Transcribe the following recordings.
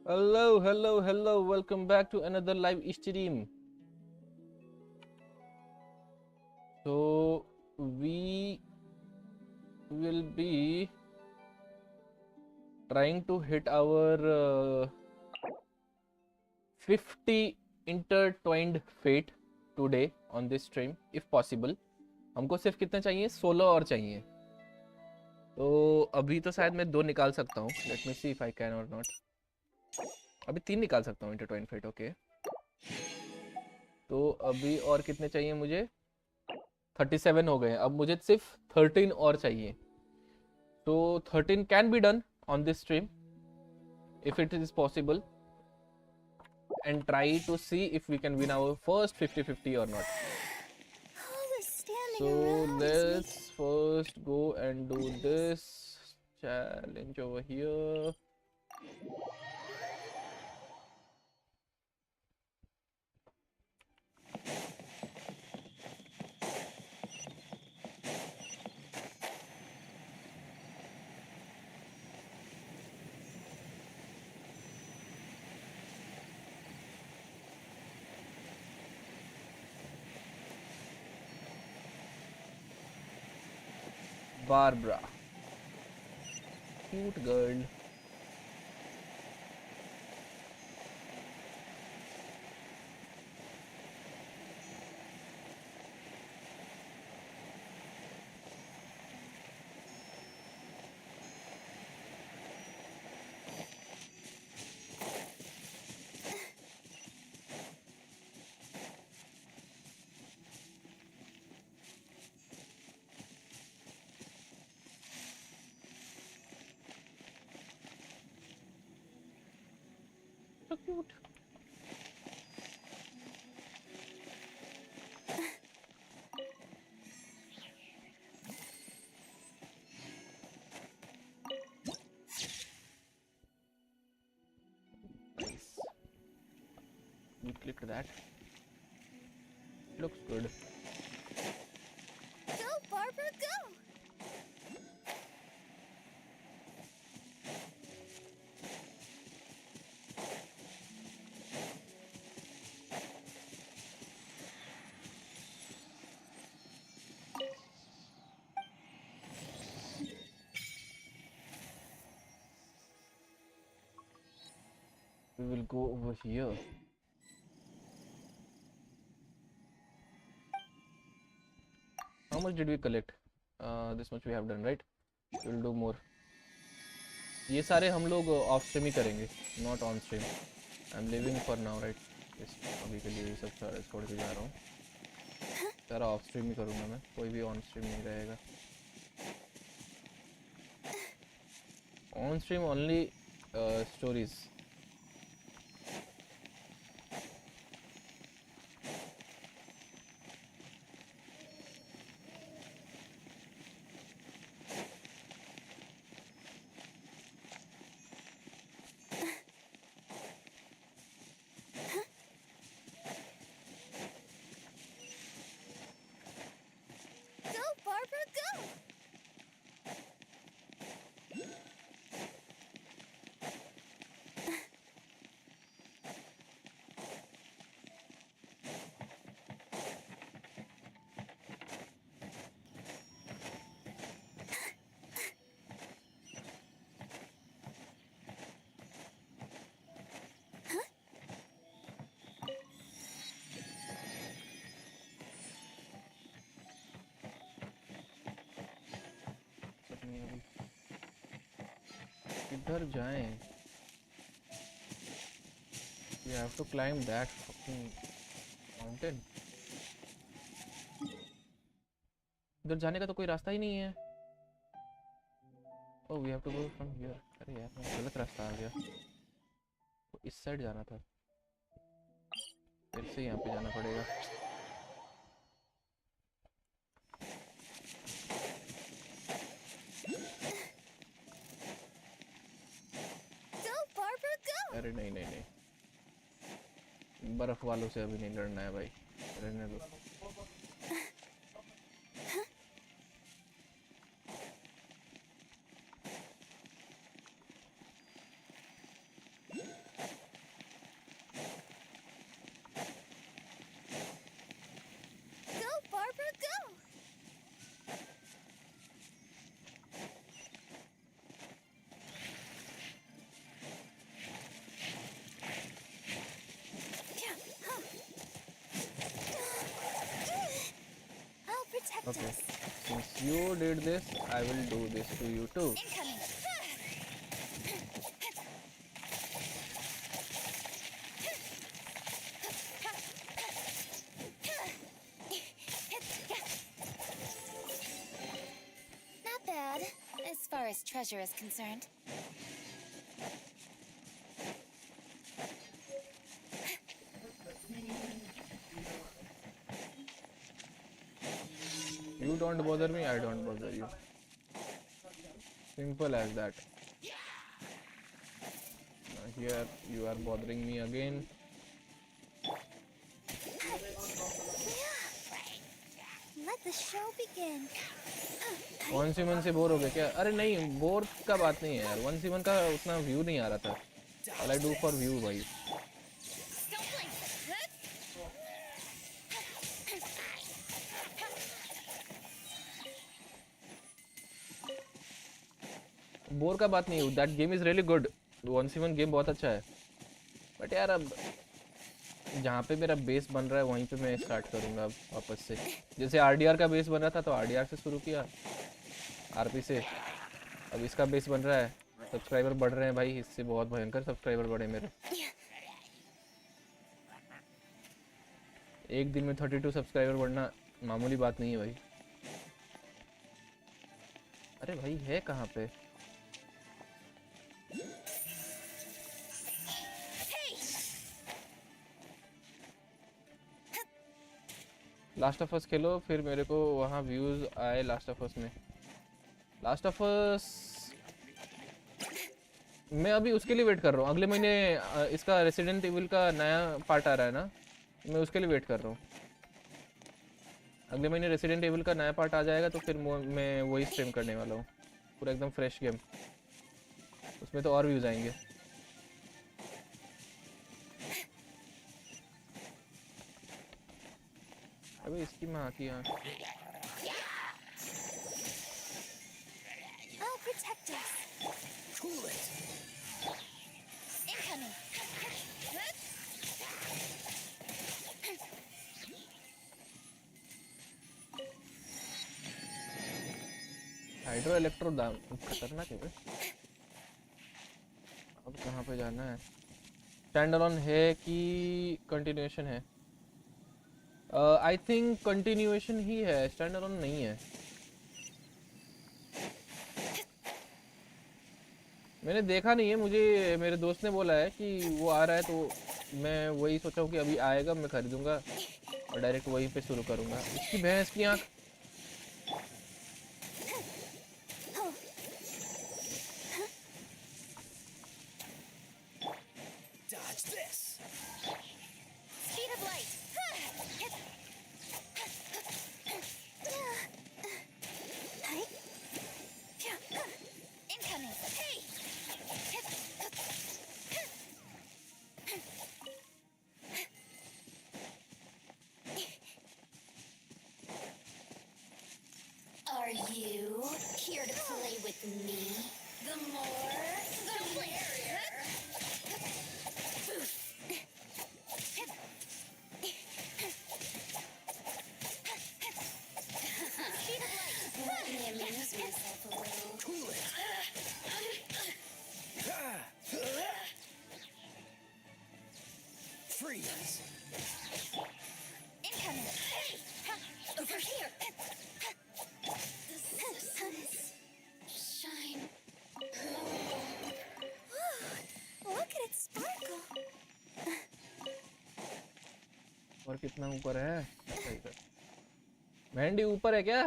Hello. Welcome back to another live stream. So we will be trying to hit our 50 intertwined fate today on this stream if possible. हमको सिर्फ कितने चाहिए? 16 और चाहिए. तो अभी तो शायद मैं 2 निकाल सकता हूँ. Let me see if I can or not. अभी 3 निकाल सकता हूँ इंटरट्वाइन फेट. ओके, तो अभी और कितने चाहिए मुझे? 37 हो गए. अब मुझे सिर्फ 13 और चाहिए. तो 13 can be done on this stream if it is possible, and try to see if we can win our first 50-50 or not. So let's first go and do this challenge over here. Barbara, cute girl. So cute. Nice. We clicked that. Looks good. Go, Barbara, go! We will go over here. How much did we collect? This much we have done, right? We will do more. ये सारे हम लोग of stream ही करेंगे, not on stream. I am living for now, right? अभी के लिए ये सब छोड़ के जा रहा हूँ. सारा ऑफ स्ट्रीम ही करूँगा मैं, कोई भी ऑन स्ट्रीम नहीं रहेगा. On stream only stories. Go, Barbara, go! किधर जाएं? We have to climb that fucking mountain. इधर जाने का तो कोई रास्ता ही नहीं है. Oh, we have to go from here. अरे यार, मैं गलत रास्ता आ गया. तो इस साइड जाना था. फिर से यहाँ पे जाना पड़ेगा. Go, Barbara, go! अरे नहीं. बर्फ वालों से अभी नहीं लड़ना है भाई, रहने दो. Okay. us. Since you did this, I will do this to you too. Incoming. Not bad, as far as treasure is concerned. You don't bother me, I don't bother you. Simple as that. Now here you are bothering me again. Let the show begin. One semen से bore हो गए क्या? अरे नहीं, bore का बात नहीं है यार, वन सीमन का उतना व्यू नहीं आ रहा था. All I do for view भाई. बोर का बात नहीं है, that game is really good. 1C1 game बहुत अच्छा है, बट यार अब जहाँ पे मेरा बेस बन रहा है वहीं पे मैं स्टार्ट करूँगा अब वापस से. जैसे आरडीआर का बेस बन रहा था तो आरडीआर से शुरू किया, आरपी से. अब इसका बेस बन रहा है, सब्सक्राइबर बढ़ रहे हैं भाई, इससे बहुत भयंकर सब्सक्राइबर बढ़े मेरे. एक दिन में 32 सब्सक्राइबर बढ़ना मामूली बात नहीं है भाई. अरे भाई है कहाँ पे? लास्ट ऑफ अस खेलो, फिर मेरे को वहाँ व्यूज आए लास्ट ऑफ अस में. लास्ट ऑफ अस मैं अभी उसके लिए वेट कर रहा हूँ. अगले महीने इसका रेसिडेंट इविल का नया पार्ट आ रहा है ना, मैं उसके लिए वेट कर रहा हूँ. अगले महीने रेसिडेंट इविल का नया पार्ट आ जाएगा तो फिर मैं वही स्ट्रीम करने वाला हूँ, पूरा एकदम फ्रेश गेम. उसमें तो और व्यूज आएंगे. अबे इसकी माँ की आँख. I'll protect us. Cool it. Incoming. Hydro electro दाम खतरनाक है. अब कहाँ पे जाना है? स्टैंड अलोन है कि कंटिन्यूएशन है? आई थिंक कंटिन्यूएशन ही है, स्टैंड अलोन नहीं है. मैंने देखा नहीं है, मुझे मेरे दोस्त ने बोला है कि वो आ रहा है, तो मैं वही सोचा हूँ कि अभी आएगा मैं खरीदूंगा और डायरेक्ट वहीं पे शुरू करूँगा. इसकी भैंस की आँख. Dodge this. Speed of light. Incoming. Hey. Are you here to play with me? The more, the merrier. Let me amuse myself a little. Cool it. Freeze. Incoming. Over here. The sun's shine. Look at it sparkle. और कितना ऊपर है? मेहंदी ऊपर है क्या?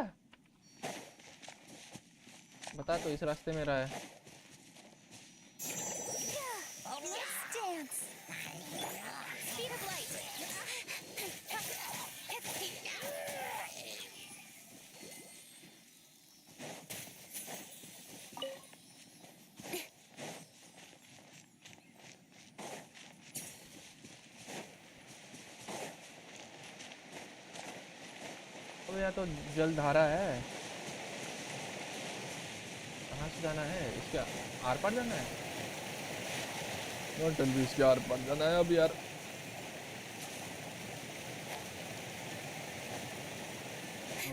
बता तो, इस रास्ते में रहा है. Let's dance. Speed of light. तो यहाँ तो जलधारा है. कहाँ से जाना है? इसके आर पार जाना है? नॉट भी इसके आर पार जाना है अब यार.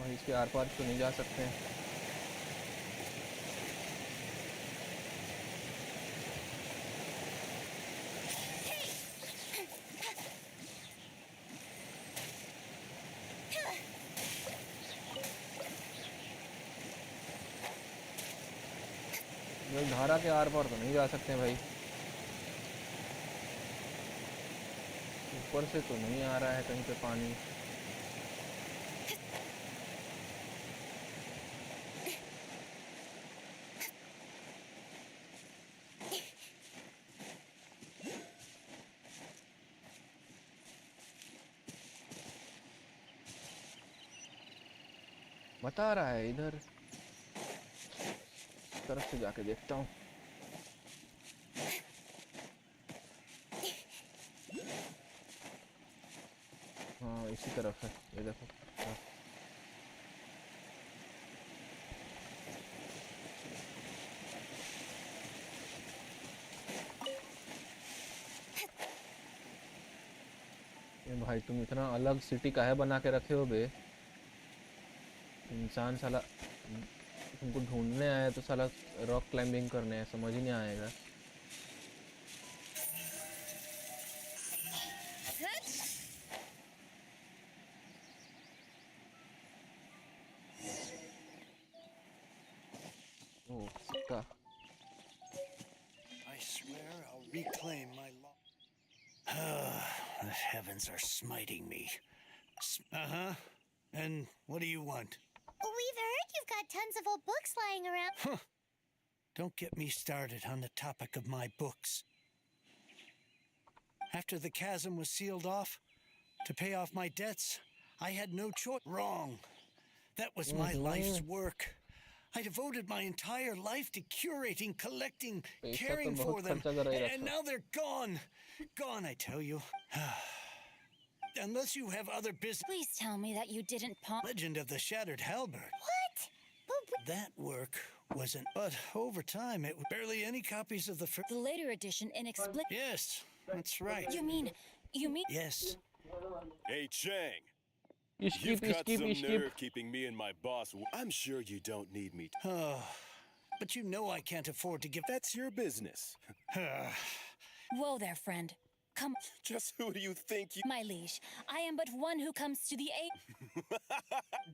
भाई इसके आर पार तो नहीं जा सकते हैं। धारा के आर पार तो नहीं जा सकते भाई। ऊपर से तो नहीं आ रहा है कहीं पे पानी। बता रहा है इधर तरफ से जाके देखता हूँ। हाँ इसी तरफ है, ये देखो। ये भाई तुम इतना अलग सिटी काहे बना के रखे हो बे? इंसान साला तुमको ढूंढने आया तो साला रॉक क्लाइंबिंग करने है, समझ ही नहीं आएगा। ओह सिक्का। I swear I'll reclaim my law. The heavens are smiting me. Uh-huh. And what do you want? We've heard you've got tons of old books lying around. Huh. Don't get me started on the topic of my books. After the chasm was sealed off, to pay off my debts, I had no choice. Wrong. That was my life's work. I devoted my entire life to curating, collecting, caring for them. And now they're gone. Gone, I tell you. Unless you have other business. Please tell me that you didn't pawn. Legend of the Shattered Halberd. What? But That work wasn't. But over time, it was barely any copies of the first. the later edition inexplicably. Yes, that's right. You mean? Yes. Hey, Chang. Skip, You've got skip, some skip. nerve keeping me and my boss. I'm sure you don't need me. Oh, but you know I can't afford to give. That's your business. Whoa there, friend. Come, Just who do you think you... my liege. I am but one who comes to the aid.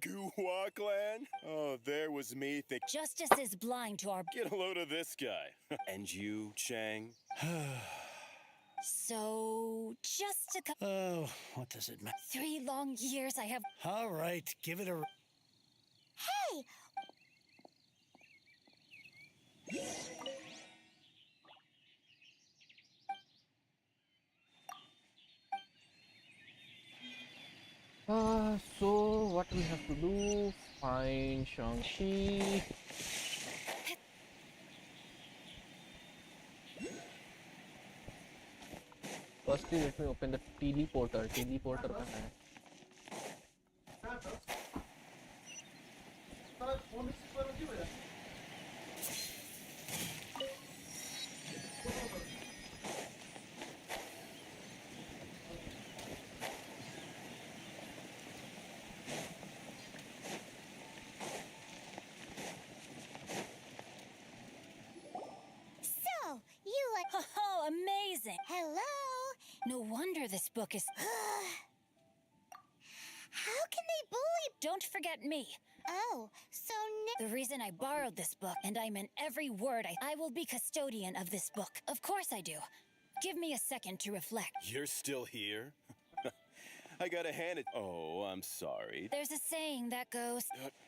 Guhua clan? Oh, there was me think... Justice is blind to our. Get a load of this guy. And you, Chang? So, just to come. Oh, what does it matter? 3 long years I have. All right, give it a. Hey! So what we have to do? Find Shang-Chi. Firstly, let me open the teleporter. Teleporter कहाँ है? So, you like. Oh, amazing! Hello! No wonder this book is. How can they bully? Don't forget me. Oh, so The reason I borrowed this book, and I meant every word, I will be custodian of this book. Of course I do. Give me a second to reflect. You're still here? I gotta hand it... Oh, I'm sorry. There's a saying that goes,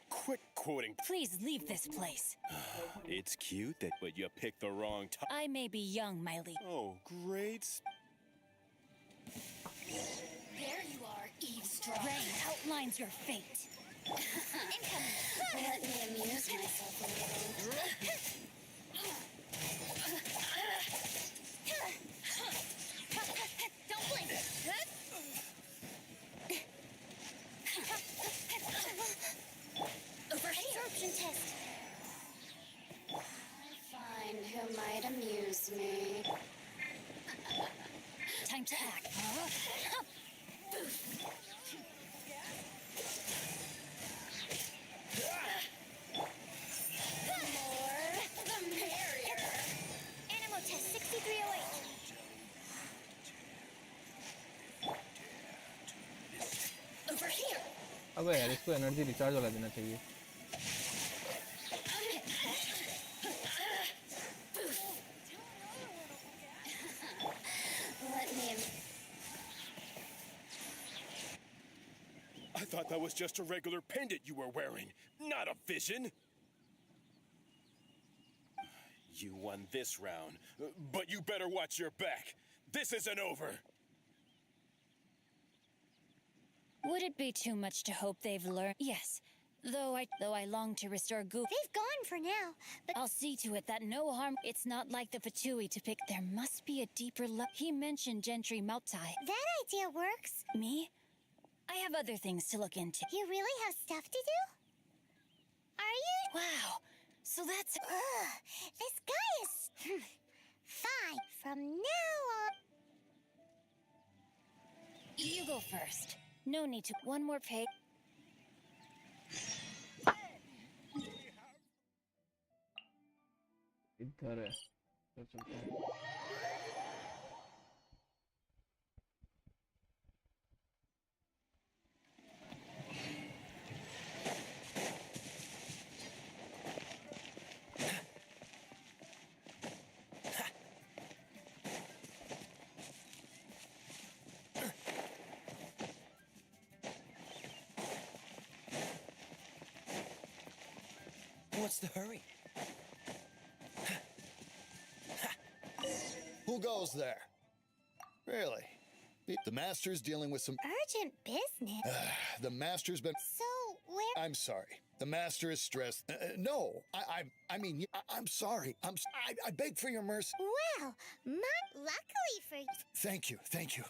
Quit quoting. please leave this place. It's cute that, but you picked the wrong time. I may be young, my liege. Oh, great. There you are, eavesdropper. Rain outlines your fate. Incoming. Let me amuse myself a little. Don't blink. Absorption test. Find who might amuse me. Time to act. अबे यार इसको energy recharge वाला देना चाहिए. Let me in. I thought that was just a regular pendant you were wearing, not a vision. You won this round, but you better watch your back. This isn't over. Would it be too much to hope they've learned? Yes. Though I long to restore Goop. They've gone for now, but I'll see to it that no harm. It's not like the Fatui to pick. There must be a deeper He mentioned Gentry Mautai. that idea works. Me? I have other things to look into. You really have stuff to do? Are you? Wow. So that's... Ugh, this guy is... Fine. From now on... You go first. No need to... One more page. इधर है. तो चलते हैं. What's the hurry? Who goes there? Really? The master's dealing with some... Urgent business. The master's been... So, where... I'm sorry. The master is stressed. No, I mean, I'm sorry. I beg for your mercy. Well, luckily for you... Thank you, thank you.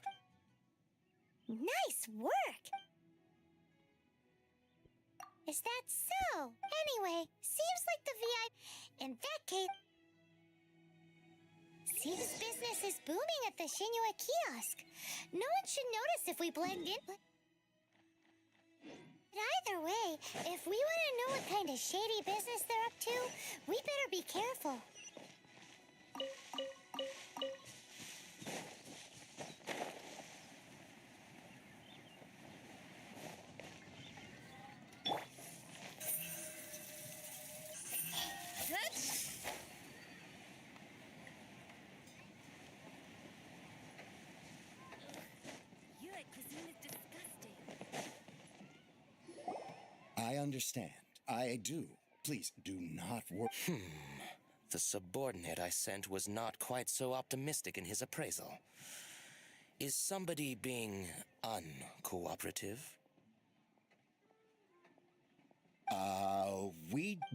Nice work! Is that so? Anyway, seems like the VI... In that case... Seems business is booming at the Shinua kiosk. No one should notice if we blend in. But either way, if we want to know what kind of shady business they're up to, we better be careful. I understand. I do. Please, do not worry. The subordinate I sent was not quite so optimistic in his appraisal. Is somebody being uncooperative?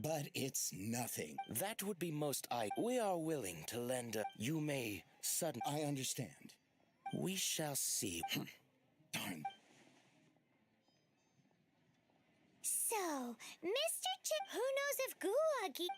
But it's nothing. That would be most We are willing to lend a... You may sudden... I understand. We shall see. Darn. So, Mr. Chip, who knows if Guwagi...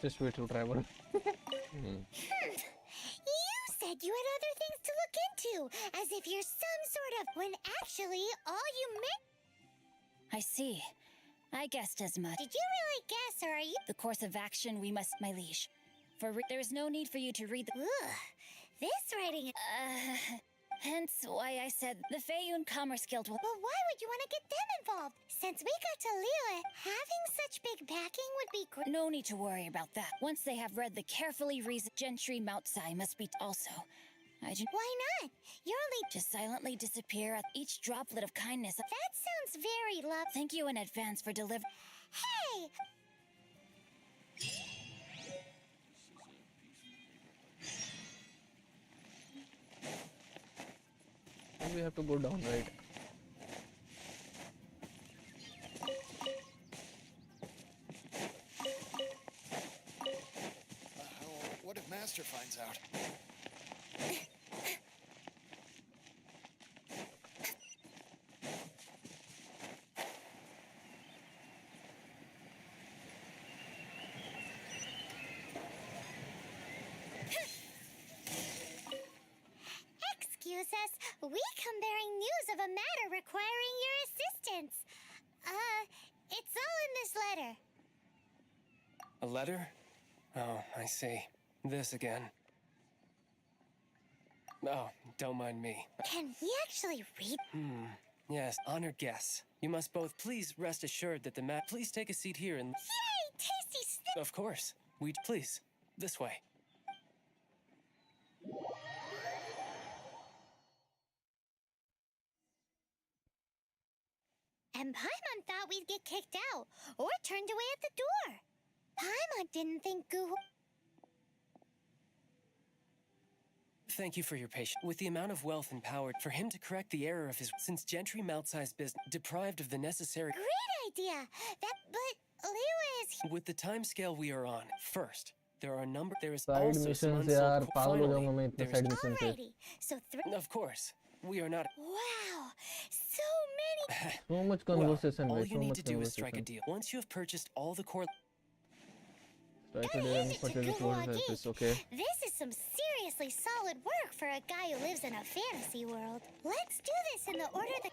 Fastest way to travel. You said you had other things to look into, as if you're some sort of... When actually, all you meant... I see. I guessed as much. Did you really guess, or are you... The course of action we must... My liege. There is no need for you to read the... Ugh, this writing... Hence why I said the Feiyun Commerce Guild will... But why would you want to get them involved? Since we got to Liyue, having such big backing would be great. No need to worry about that. Once they have read the carefully reasoned Gentry Mautsai must be also. Why not? You're only... To silently disappear at each droplet of kindness. That sounds very love... Thank you in advance for delivering... Hey! We have to go down, right? master finds out. Excuse us, we come bearing news of a matter requiring your assistance. It's all in this letter. A letter? Oh, I see. This again. Oh, don't mind me. Can we actually read? Yes, honored guests. You must both please rest assured that the Please take a seat here and... Yay, tasty snack! Of course. Please. This way. And Paimon thought we'd get kicked out, or turned away at the door. Paimon didn't think Goo... Thank you for your patience. With the amount of wealth and power for him to correct the error of his... Since Gentry Maltside's business deprived of the necessary... Great idea! But Liu is... With the time scale we are on, first, there are a number... There is Side also some missions यार unsolved... पागल हो Finally, जाऊंगा मैं इतने there is... side missions से. Alrighty, so Of course, we are not... Wow, so many... So much Well, conversation, all right? you So need much to do is strike a conversation. deal. Once you have purchased all the core... Strike a deal and purchase the core service, okay? This is some seriously solid work for a guy who lives in a fantasy world. Let's do this in the order that...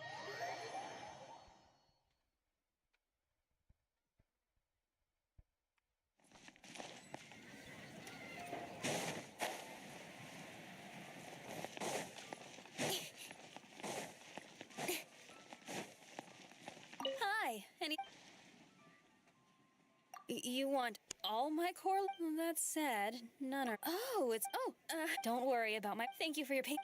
Hi. You want all my core? That said, none are. Oh, it's. Oh, don't worry about my. Thank you for your patience.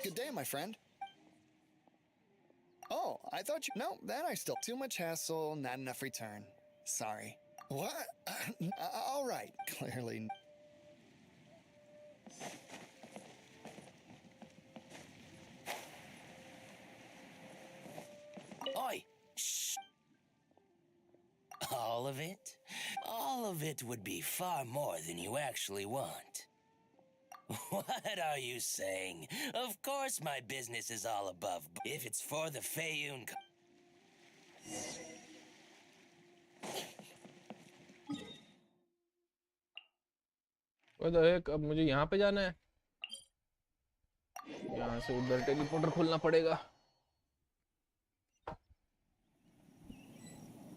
Good day, my friend. Oh, I thought you... No, that I still... Too much hassle, not enough return. Sorry. What? All right. Clearly... Oi! Shh! All of it? All of it would be far more than you actually want. What are you saying? Of course my business is all above, if it's for the Feiyun... What the heck? अब मुझे यहाँ पे जाना है. यहाँ से उधर teleporter खोलना पड़ेगा.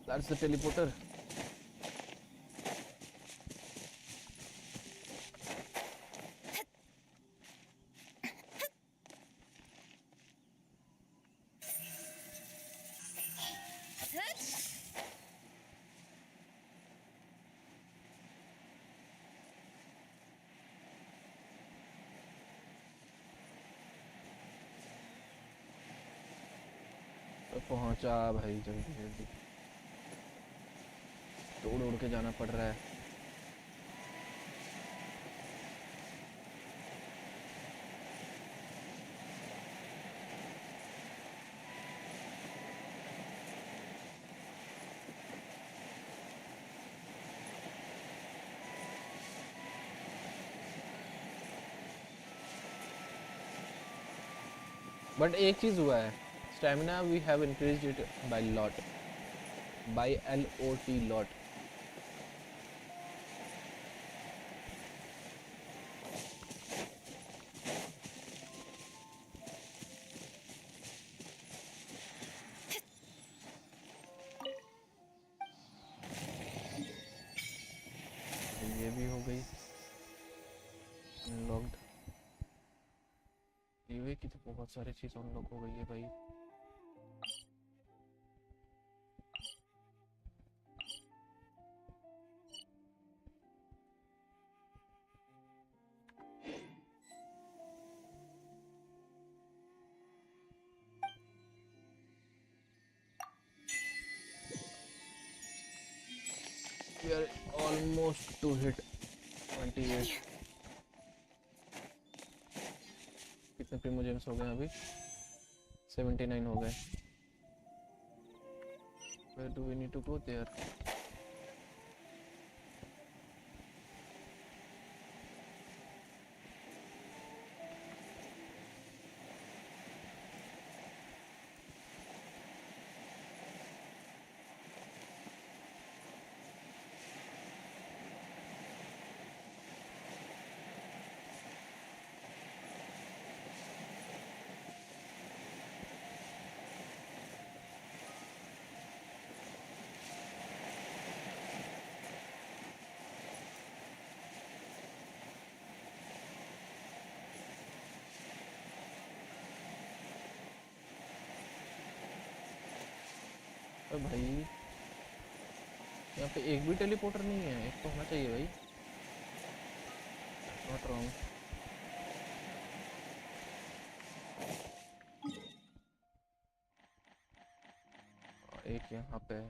That's the teleporter. पहुंचा भाई जल्दी जल्दी. तोड़ उड़ के जाना पड़ रहा है. बट एक चीज हुआ है. Stamina we have increased it by lot. By LOT lot. ये भी हो गई अनलॉक्ड. ये की तो बहुत सारी चीज अनलॉक हो गई है भाई. We are almost to hit 28. कितने प्रीमो जेम्स हो गए अभी? 79 हो गए. Where do we need to go there? अरे भाई यहाँ पे एक भी टेलीपोर्टर नहीं है. एक तो होना चाहिए भाई. Not wrong. एक यहाँ पे है.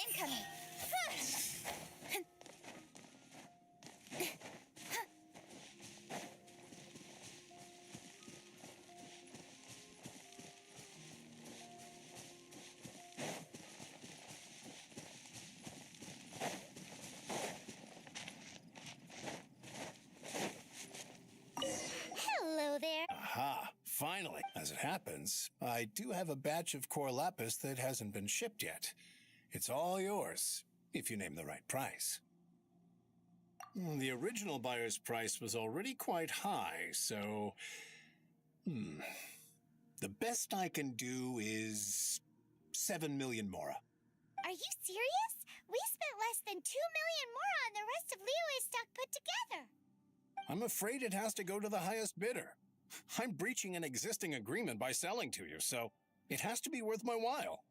Incoming. Hello there. Aha, finally. As it happens, I do have a batch of core lapis that hasn't been shipped yet. It's all yours, if you name the right price. The original buyer's price was already quite high, so... The best I can do is 7 million mora. Are you serious? We spent less than 2 million more on the rest of Leo's stock put together. I'm afraid it has to go to the highest bidder. I'm breaching an existing agreement by selling to you, so it has to be worth my while.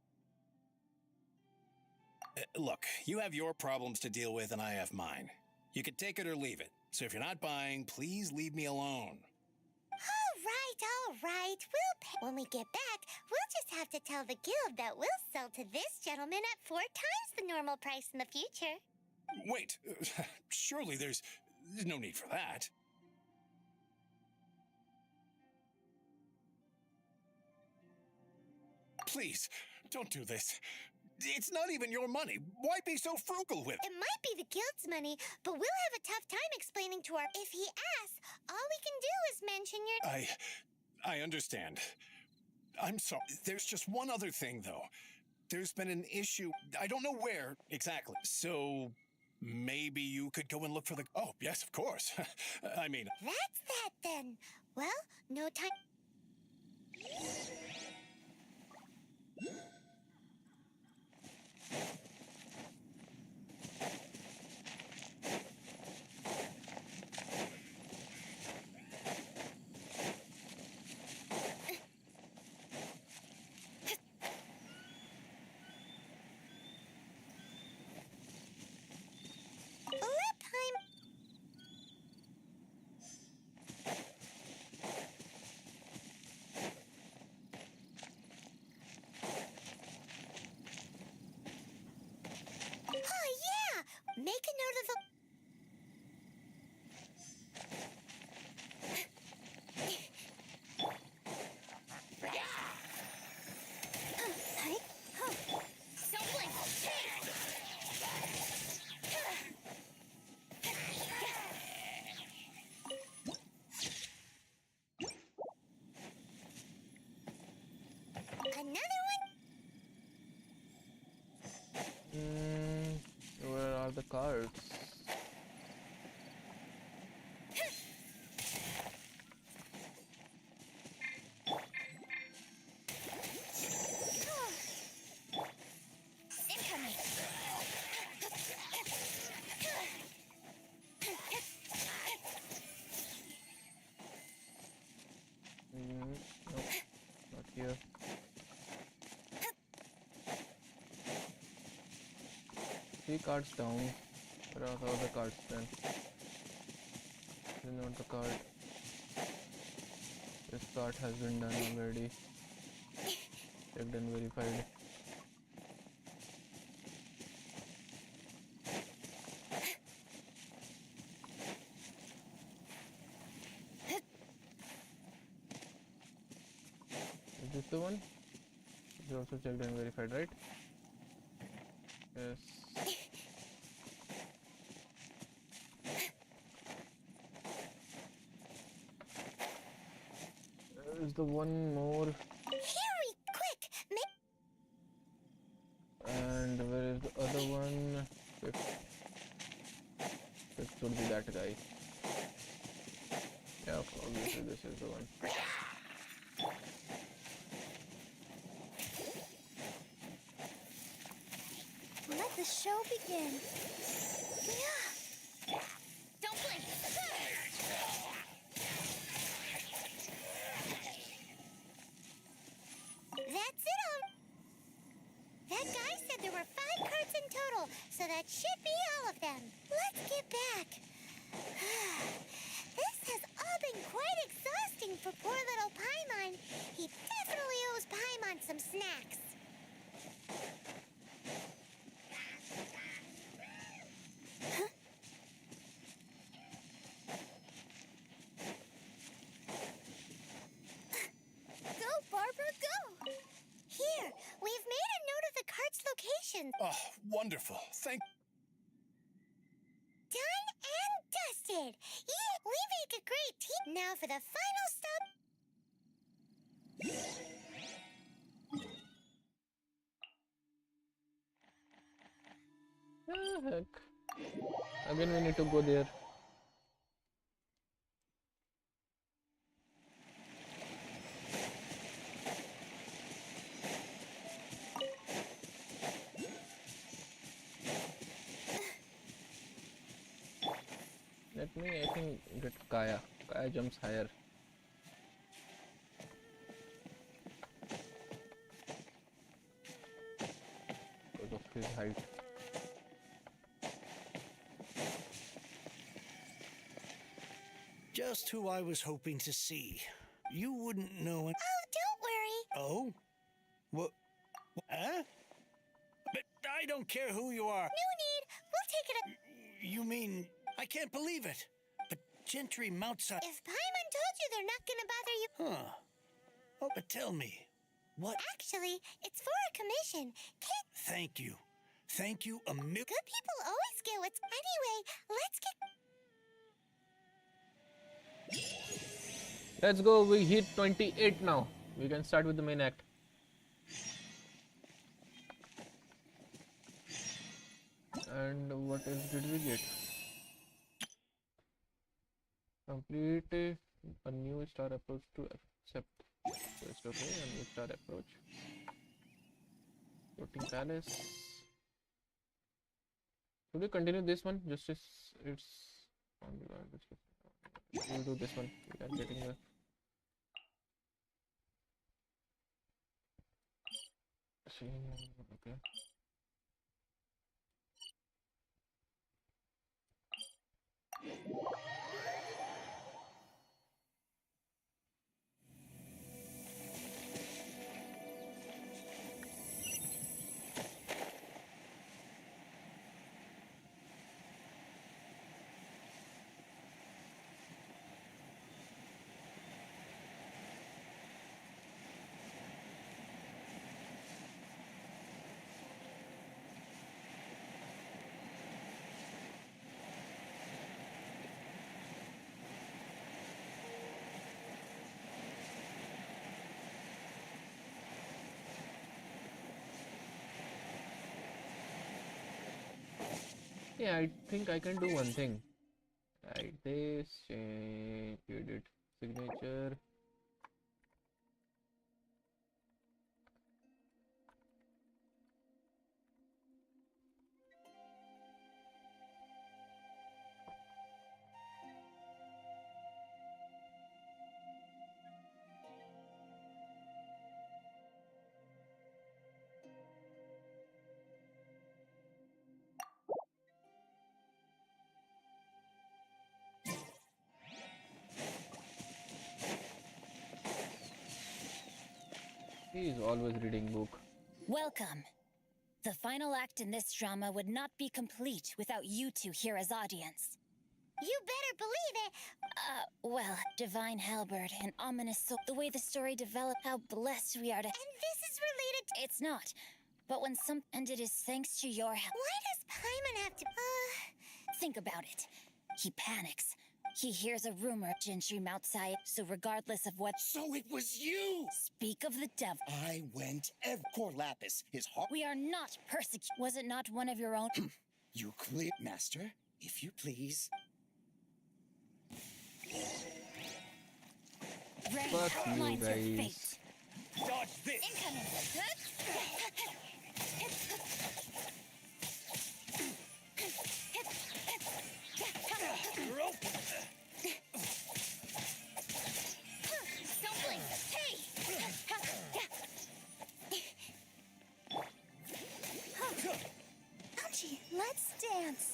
Look, you have your problems to deal with and I have mine. You can take it or leave it. So if you're not buying, please leave me alone. All right. We'll pay. When we get back, we'll just have to tell the guild that we'll sell to this gentleman at 4 times the normal price in the future. Wait, surely there's no need for that. Please, don't do this. It's not even your money. Why be so frugal with it? It might be the guild's money, but we'll have a tough time explaining to our... If he asks, all we can do is mention your... I understand. I'm sorry. There's just one other thing, though. There's been an issue. I don't know where exactly. So maybe you could go and look for the... Oh, yes, of course. I mean... That's that, then. Well, no time... Make a note of the... Another one? Where are the cards? Incoming. Nope, not here. Three cards down. Where are the other cards then? This is not the card. This card has been done already. Checked and verified. Is this the one? This is also checked and verified, right? Yes. There is the one more. Hurry, quick! And where is the other one? Fifth. Fifth would be that guy. Yeah, obviously this is the one. Let the show begin. Yeah. Don't blink! That's it all. That guy said there were 5 cards in total, so that should be all of them. Let's get back. This has all been quite exhausting for poor little Paimon. He definitely owes Paimon some snacks. Huh? Go, Barbara, go! Here, we've made a note of the card's location. Oh, wonderful. Thank. Done and dusted. Yeah, we make a great team. Now for the final stop. Ah, heck. Again, we need to go there. Let me, I think, get Kaya. Kaya jumps higher. Because of his height. Just who I was hoping to see. You wouldn't know it. Oh, don't worry. Oh? What? Huh? But I don't care who you are. No need. We'll take it up. You mean, I can't believe it. But Gentry Moutside. If Paimon told you they're not gonna bother you. Huh. Oh, but tell me, what? Actually, it's for a commission. Thank you. Thank you a mil. Good people always get what's. Anyway, let's get. Let's go, we hit 28 now. We can start with the main act. And what else did we get? Complete a new star approach to accept. Just okay, a new star approach. Floating palace. Should we continue this one? Just as it's on the line. We'll do this one. We are getting the okay. Yeah, I think I can do one thing. Write this, change, edit signature. He is always reading book. Welcome. The final act in this drama would not be complete without you two here as audience. You better believe it. Well, divine halberd and ominous soul. The way the story developed, how blessed we are to. And this is related to... It's not. But when some. And it is thanks to your help. Why does Paimon have to... Think about it. He panics. He hears a rumor Gentry outside, so regardless of what. So it was you! Speak of the devil. I went Poor Lapis, his heart. We are not persecuted. Was it not one of your own? You clear, Master, if you please. Ready, Fuck you lines your guys. fate. Dodge this! Incoming. Rope! Don't blink. Hey! Ouchie, let's dance.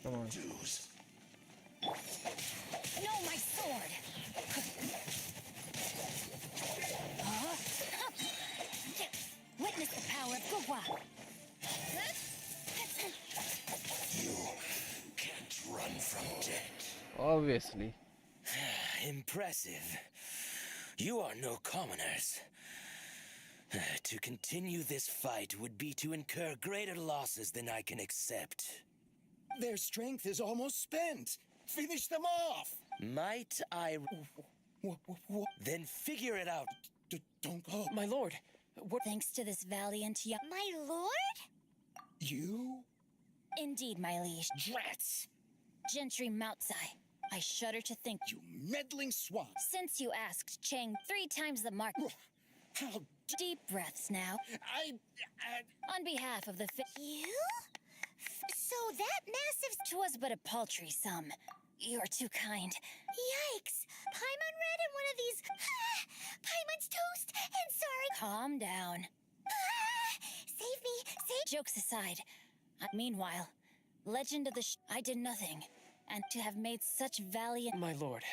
Come on. No, my sword! Witness the power of Gugwa! Can't run from death. Obviously. Impressive. You are no commoners. To continue this fight would be to incur greater losses than I can accept. Their strength is almost spent. Finish them off. Might I... What? Then figure it out. Don't go. My lord, what? Thanks to this valiant young... My lord? You? Indeed, my liege. Drats! Gentry Moutsai. I shudder to think. You meddling swine. Since you asked Chang 3 times the mark. How Deep breaths now. On behalf of the You? So that massive... 'Twas but a paltry sum. You're too kind. Yikes! Paimon read in one of these... Paimon's toast, and sorry... Calm down. Save me, save... Jokes aside. Meanwhile, Legend of the I did nothing. And to have made such valiant... My lord,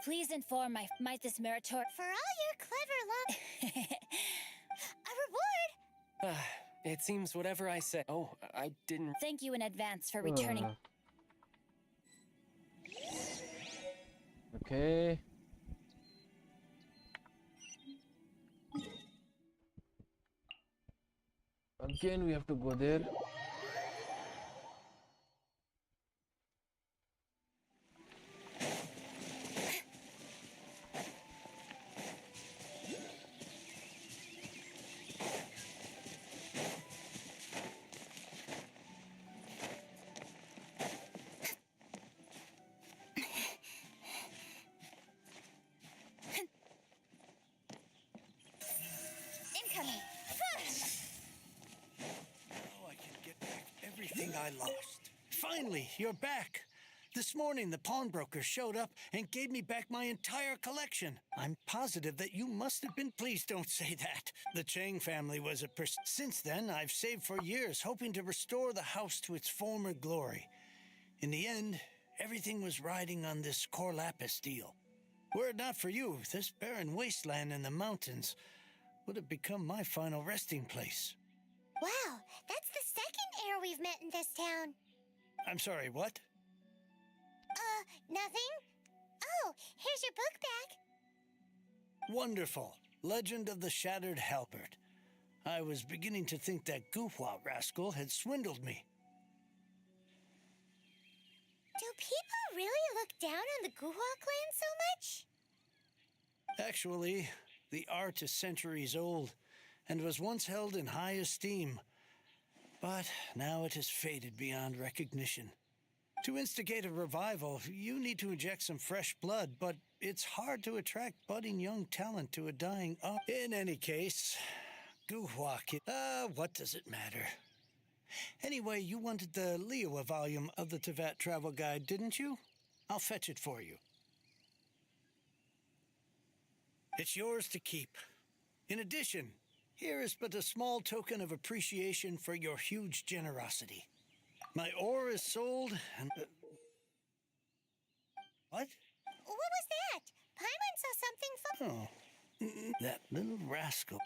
Please inform might this meritor... For all your clever long... A reward? it seems whatever I say. Oh, I didn't. Thank you in advance for returning. Okay. Again, we have to go there. Incoming. Oh, I can get back everything I lost. Finally, you're back. This morning, the pawnbroker showed up and gave me back my entire collection. I'm positive that you must have been... Please don't say that. The Chang family was a Since then, I've saved for years, hoping to restore the house to its former glory. In the end, everything was riding on this Core Lapis deal. Were it not for you, this barren wasteland in the mountains would have become my final resting place. Wow, that's the second heir we've met in this town. I'm sorry, what? Nothing? Oh, here's your book back. Wonderful. Legend of the Shattered Halberd. I was beginning to think that Guhua rascal had swindled me. Do people really look down on the Guhua clan so much? Actually, the art is centuries old and was once held in high esteem. But now it has faded beyond recognition. To instigate a revival, you need to inject some fresh blood, but it's hard to attract budding young talent to a dying art. In any case, Guhua what does it matter? Anyway, you wanted the Liyue volume of the Teyvat travel guide, didn't you? I'll fetch it for you. It's yours to keep. In addition, here is but a small token of appreciation for your huge generosity. My ore is sold, and... What? What was that? Paimon saw something Oh, that little rascal.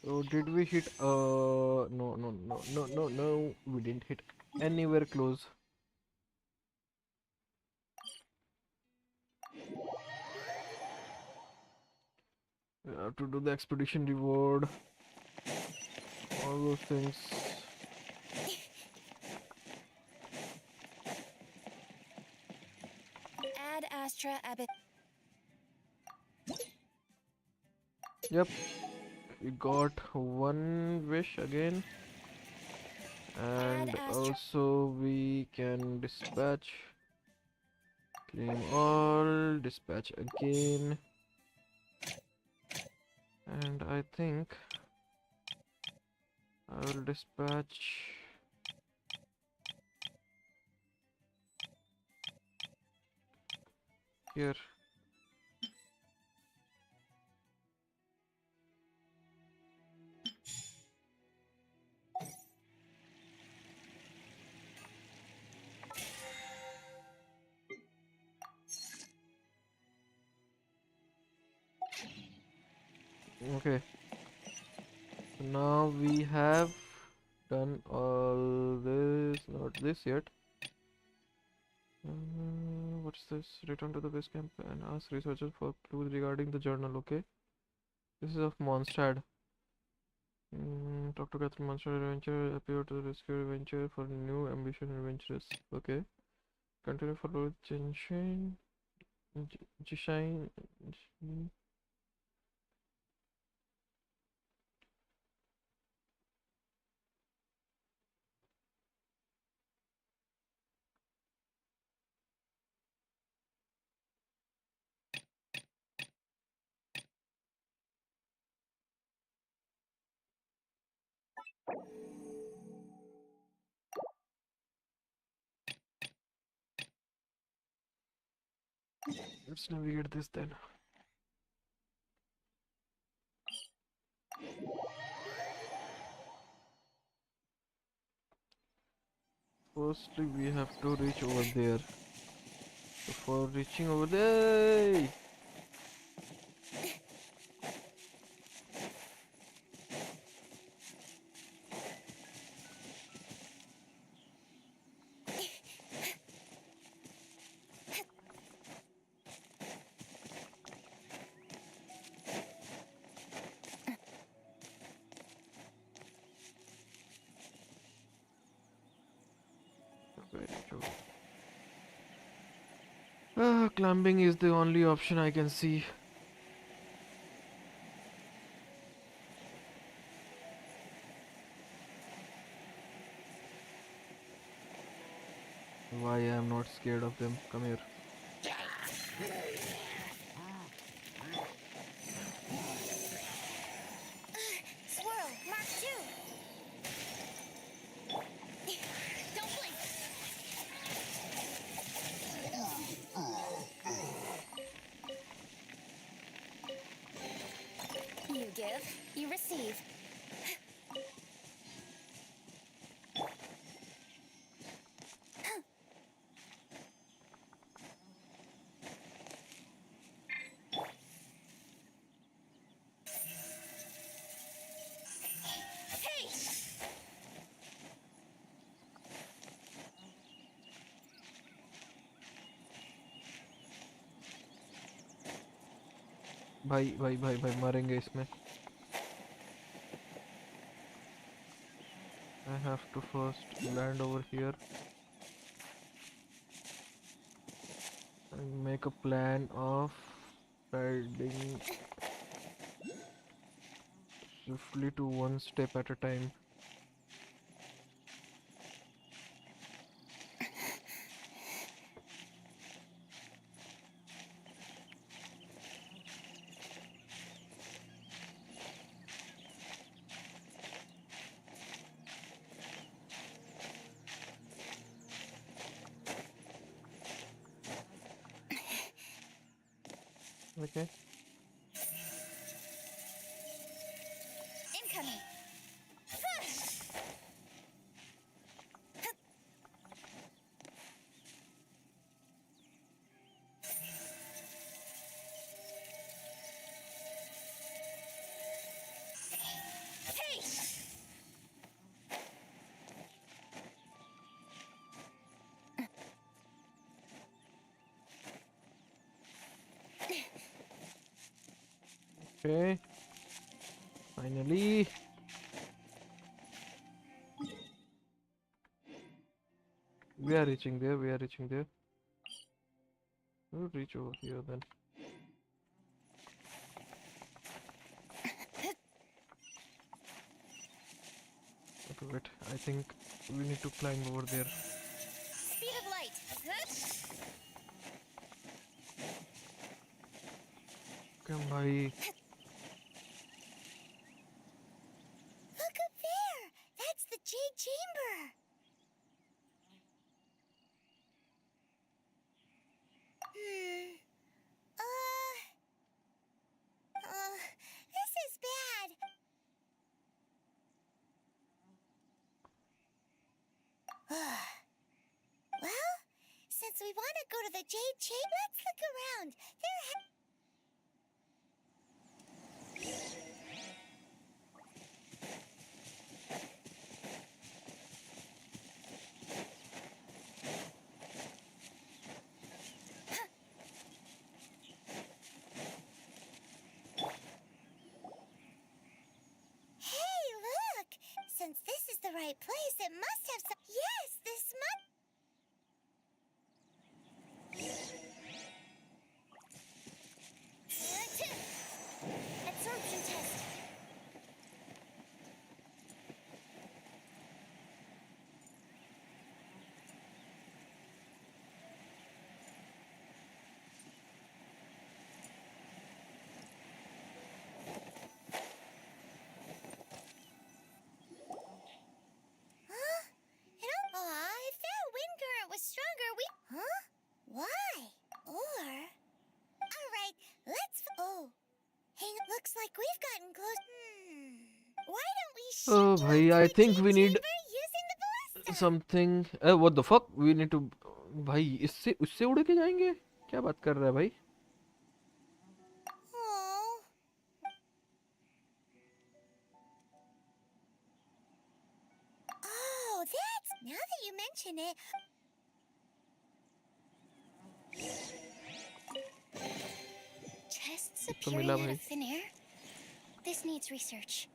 So did we hit no, we didn't hit anywhere close. We have to do the expedition reward, all those things. Ad Astra Abbot. Yep, we got one wish again, and Astra. also we can dispatch, claim all, dispatch again, and I think I will dispatch here. Okay, so now we have done all this, not this yet. What's this? Return to the base camp and ask researchers for clues regarding the journal. Okay, this is of Mondstadt. Talk to Catherine Monster Adventure. Appear to the rescue adventure for new ambition adventurous. Okay, continue follow Jinshin. Jishine. Let's navigate this then. Firstly, we have to reach over there. So for reaching over there, climbing is the only option I can see. Why I am not scared of them? Come here. Swirl, Mark 2. Don't blink. You give, you receive. Hey! भाई मरेंगे इसमें. I have to first land over here and make a plan of riding swiftly to one step at a time. Okay. Incoming. Hey! Okay. Finally. We are reaching there. We are reaching there. We'll reach over here then. Okay, wait. I think we need to climb over there. Speed of light. Come, bhai. Look up there. That's the Jade Chamber. This is bad. Well, since we want to go to the Jade Chamber, let's look around. Hey, look! Since this is the right place, it must have some. Yes, this must. Absorption test. Huh? If that wind current was stronger, we. Huh? Why? Or. Alright, let's. Oh. Hey, looks like we've gotten close. Why don't we shoot Oh, you bhai, into I the think Jade we need Chamber using the ballista? something. What the fuck? We need to. भाई इससे उससे उड़ के जाएंगे? क्या बात कर रहा है भाई? Oh. Oh, that's. Now that you mention it. Tests तो appearing मिला out भाई. of thin air? This needs research.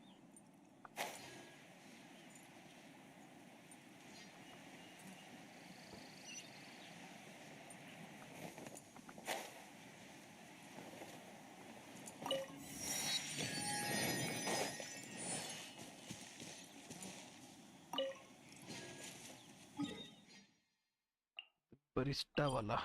Barista वाला.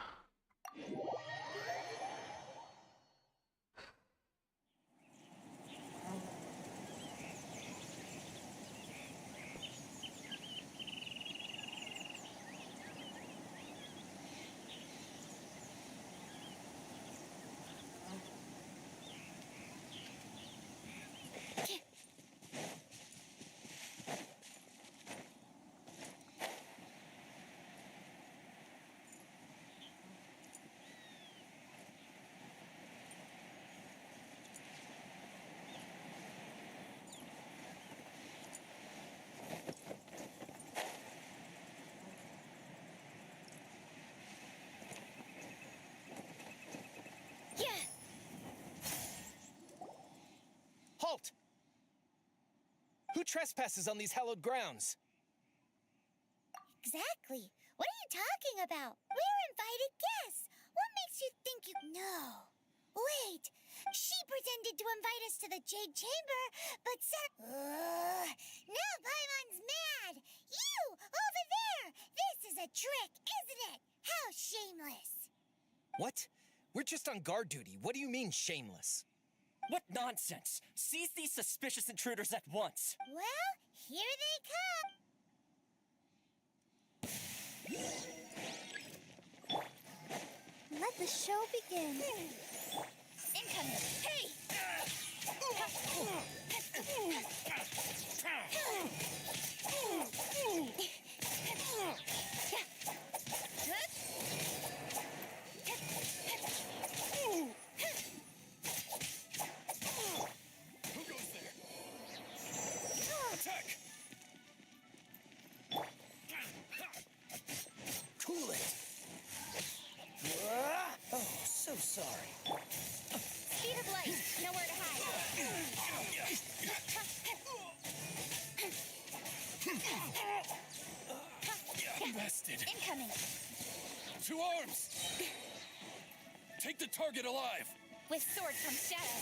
Halt! Who trespasses on these hallowed grounds? Exactly. What are you talking about? We're invited guests. What makes you think you. No. Wait. She pretended to invite us to the Jade Chamber, but said. Now Paimon's mad. You, over there. This is a trick, isn't it? How shameless. What? We're just on guard duty. What do you mean, shameless? What nonsense! Seize these suspicious intruders at once! Well, here they come. Let the show begin. Incoming! Hey! Who goes there? Attack! Cool it. Oh, so sorry. Speed of light! Nowhere to hide! Bested. Incoming! 2 arms! Take the target alive! With sword from shadow!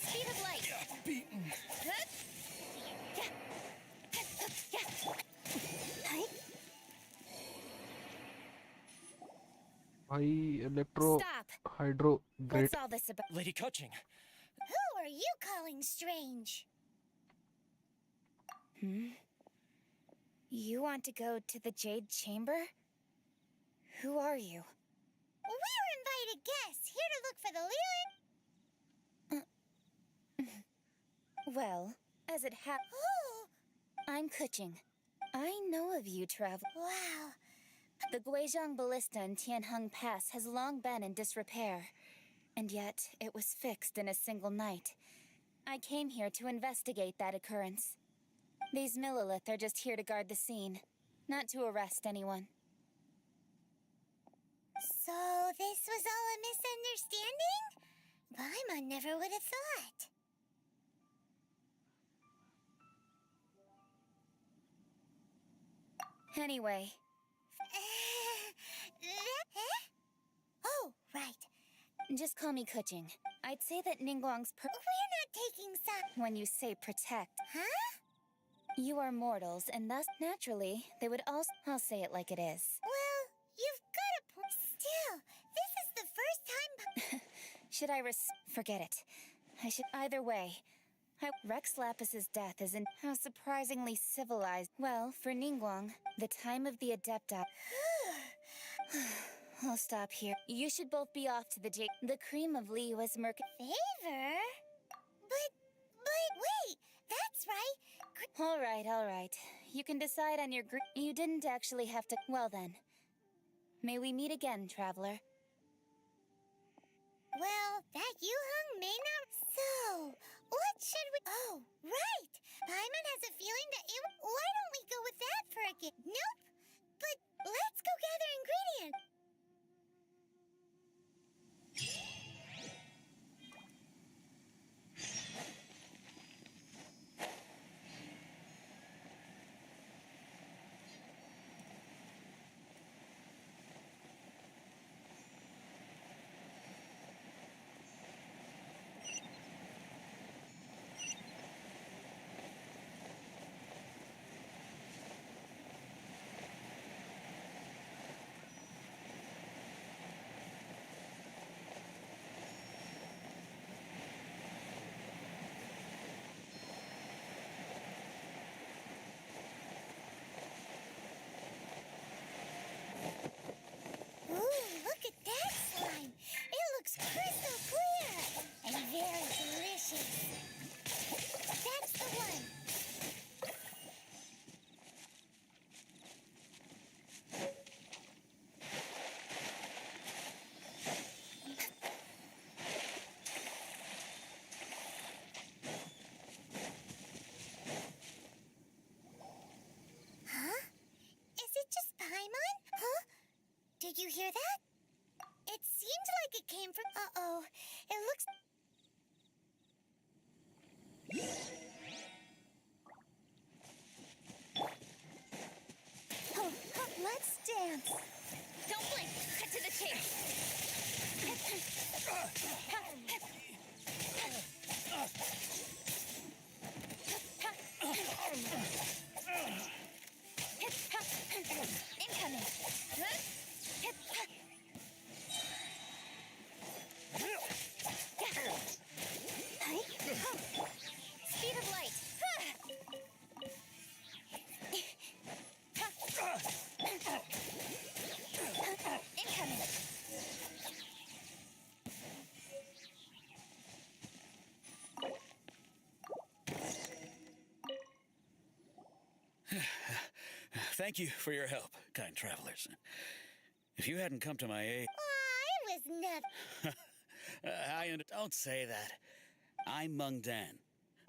Speed of light! Beaten. भाई electro Stop! Hydro great What's all this about? Lady Coaching, Who are you calling strange? You want to go to the Jade Chamber? Who are you? We're invited guests here to look for the Leland. Well, as it happens, Oh, I'm Kuching. I know of you, travel. wow. The Guizhong Ballista in Tianheng Pass has long been in disrepair, and yet it was fixed in a single night. I came here to investigate that occurrence. These Millilith are just here to guard the scene, not to arrest anyone. So this was all a misunderstanding? Paimon never would have thought. Anyway, Oh, right. just call me Kuching. I'd say that Ningguang's We're not taking some... when you say protect. Huh? You are mortals, and thus, naturally, they would also... I'll say it like it is. Well, you've got a point. Still, this is the first time... Should I forget it. I should... Either way. Rex Lapis's death is in... How surprisingly civilized. Well, for Ningguang, the time of the Adepti... I'll stop here. You should both be off to the The cream of Li was Favor? But wait, that's right. All right. You can decide on your You didn't actually have to... Well then. May we meet again, traveler. Well, that Yuheng may not... So, what should we... Oh, right! Paimon has a feeling that it... Why don't we go with that for a gift? Nope! But let's go gather ingredients! Ooh, look at that slime! It looks crystal clear! And very delicious! That's the one! Huh? Is it just Paimon? Huh? Did you hear that? It seemed like it came from... Uh-oh. It looks... Oh, let's dance. Don't blink! Cut to the chase! Incoming! Thank you for your help, kind travelers. If you hadn't come to my aid... I was nothing. Don't say that. I'm Meng Dan.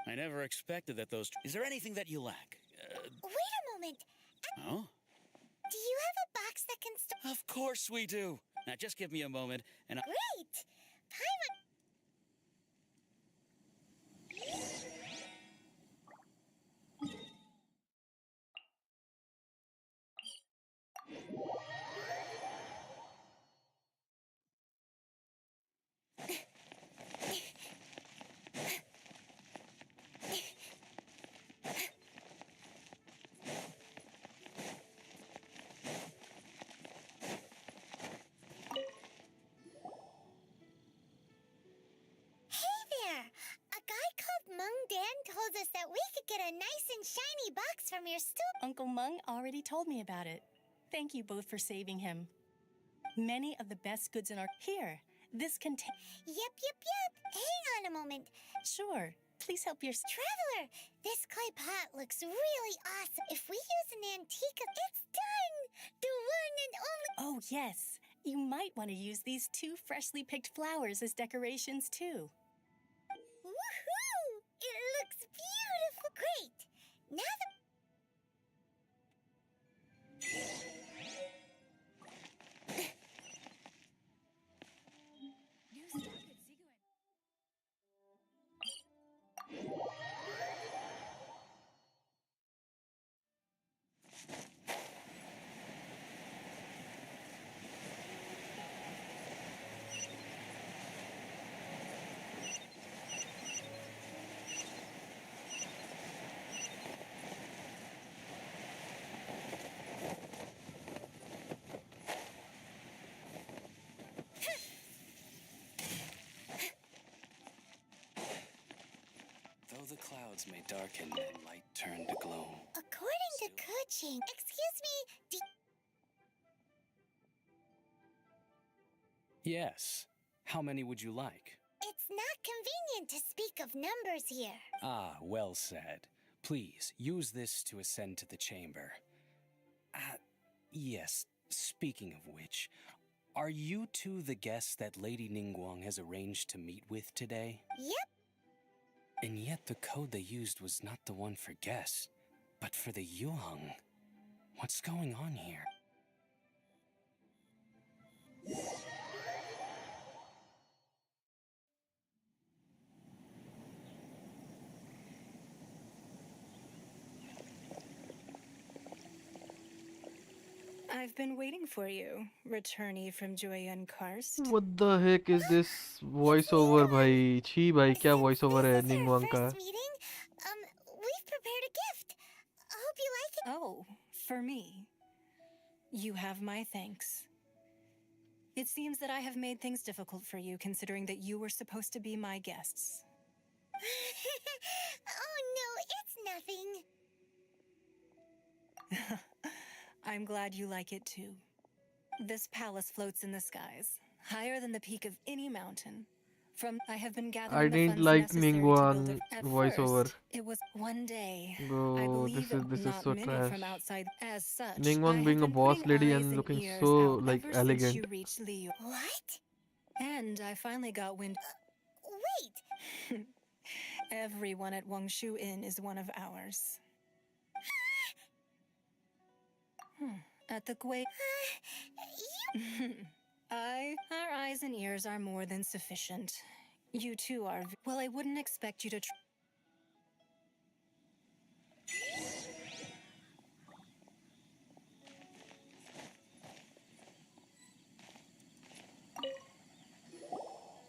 I never expected that those... Is there anything that you lack? Wait a moment. Oh? Do you have a box that can store? Of course we do. Now just give me a moment and Great! Told us that we could get a nice and shiny box from your store. Uncle Meng already told me about it. Thank you both for saving him. Many of the best goods in our... Here, this contain... Yep. Hang on a moment. Sure. Please help your... Traveler, this clay pot looks really awesome. If we use an antique, it's done! The one and only... Oh, yes. You might want to use these 2 freshly picked flowers as decorations, too. Woohoo! It looks beautiful. Great. Now Though the clouds may darken and light turn to gloom. according to Kuching, excuse me, Yes. How many would you like? it's not convenient to speak of numbers here. Ah, well said. Please, use this to ascend to the chamber. Yes, speaking of which, are you two the guests that Lady Ningguang has arranged to meet with today? Yep. And yet the code they used was not the one for guests, but for the Yuheng. What's going on here? I've been waiting for you, returnee from Joyun Karst. What the heck is this voiceover, bhai? Chi bhai, kya voiceover hai Ningguang ka? Meeting, we've prepared a gift. Hope you like it. Oh, for me. You have my thanks. It seems that I have made things difficult for you, considering that you were supposed to be my guests. Oh no, it's nothing. I'm glad you like it too. This palace floats in the skies, higher than the peak of any mountain. I have been gathering I the didn't funds like necessary to Ningguang build it. At voiceover. first, it was one day. I Bro, believe this is not so many trash. from outside. As such, I Ningguang have being a been boss putting lady eyes and looking ears so out like ever since elegant. you reached Liu. What? And I finally got wind. Wait. Everyone at Wangshu Inn is one of ours. At the Gui. Our eyes and ears are more than sufficient. You two are. Well, I wouldn't expect you to.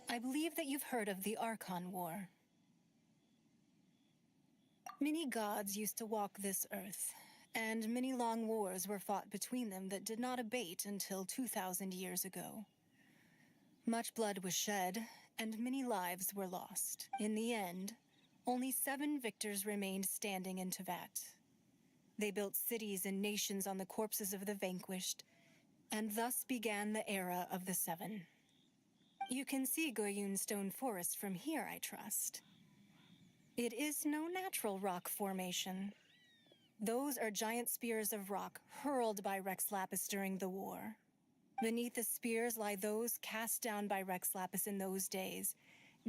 I believe that you've heard of the Archon War. Many gods used to walk this earth, and many long wars were fought between them that did not abate until 2,000 years ago. Much blood was shed, and many lives were lost. In the end, only 7 victors remained standing in Teyvat. They built cities and nations on the corpses of the vanquished, and thus began the era of the 7. You can see Goyun Stone Forest from here, I trust. It is no natural rock formation. Those are giant spears of rock hurled by Rex Lapis during the war. Beneath the spears lie those cast down by Rex Lapis in those days,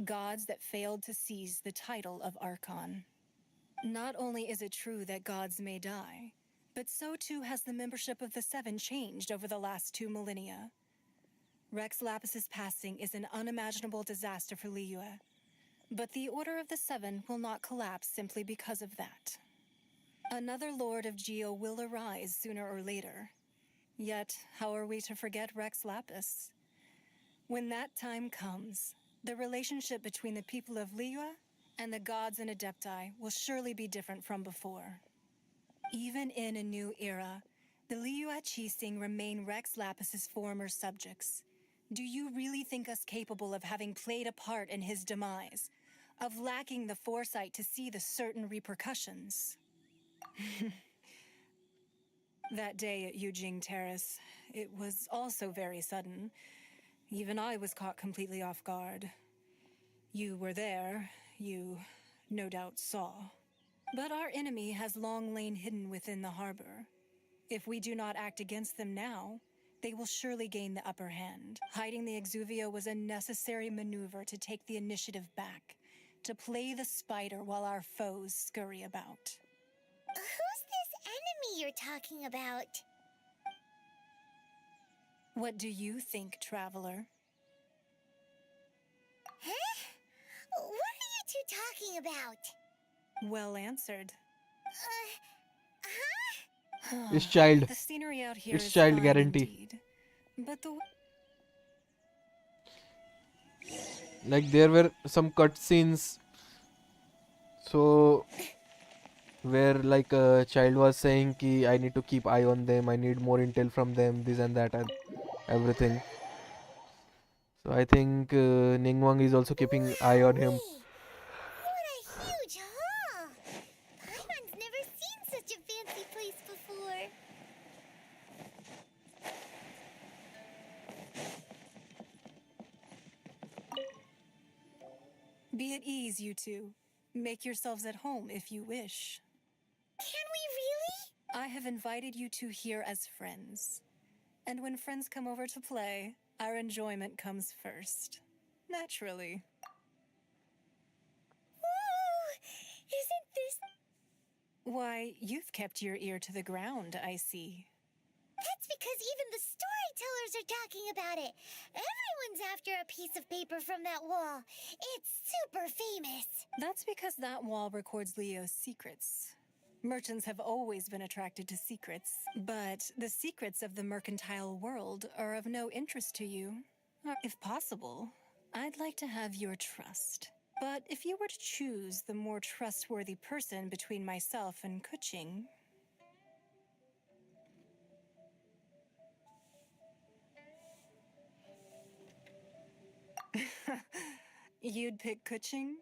gods that failed to seize the title of Archon. Not only is it true that gods may die, but so too has the membership of the Seven changed over the last 2 millennia. Rex Lapis's passing is an unimaginable disaster for Liyue, but the Order of the Seven will not collapse simply because of that. Another Lord of Geo will arise sooner or later. Yet, how are we to forget Rex Lapis? When that time comes, the relationship between the people of Liyue and the gods and Adepti will surely be different from before. Even in a new era, the Liyue Qixing remain Rex Lapis's former subjects. Do you really think us capable of having played a part in his demise, of lacking the foresight to see the certain repercussions? That day at Yujing Terrace, it was also very sudden. Even I was caught completely off guard. You were there, you no doubt saw. But our enemy has long lain hidden within the harbor. If we do not act against them now, they will surely gain the upper hand. Hiding the Exuvio was a necessary maneuver to take the initiative back, to play the spider while our foes scurry about. Who's this enemy you're talking about? What do you think, traveler? Huh? What are you two talking about? Well answered. It's child. The scenery out here It's is child fine guarantee. indeed, but the Like there were some cutscenes, so where like a child was saying ki I need to keep eye on them, I need more intel from them, this and that and everything. So I think Ningguang is also keeping eye on him. What a huge hall! Paimon's never seen such a fancy place before. Be at ease, you two. Make yourselves at home if you wish. Can we really? I have invited you two here as friends. And when friends come over to play, our enjoyment comes first. Naturally. Ooh, isn't this... Why, you've kept your ear to the ground, I see. That's because even the storytellers are talking about it. Everyone's after a piece of paper from that wall. It's super famous. That's because that wall records Leo's secrets. Merchants have always been attracted to secrets, but the secrets of the mercantile world are of no interest to you. If possible, I'd like to have your trust. But if you were to choose the more trustworthy person between myself and Kuching... You'd pick Kuching?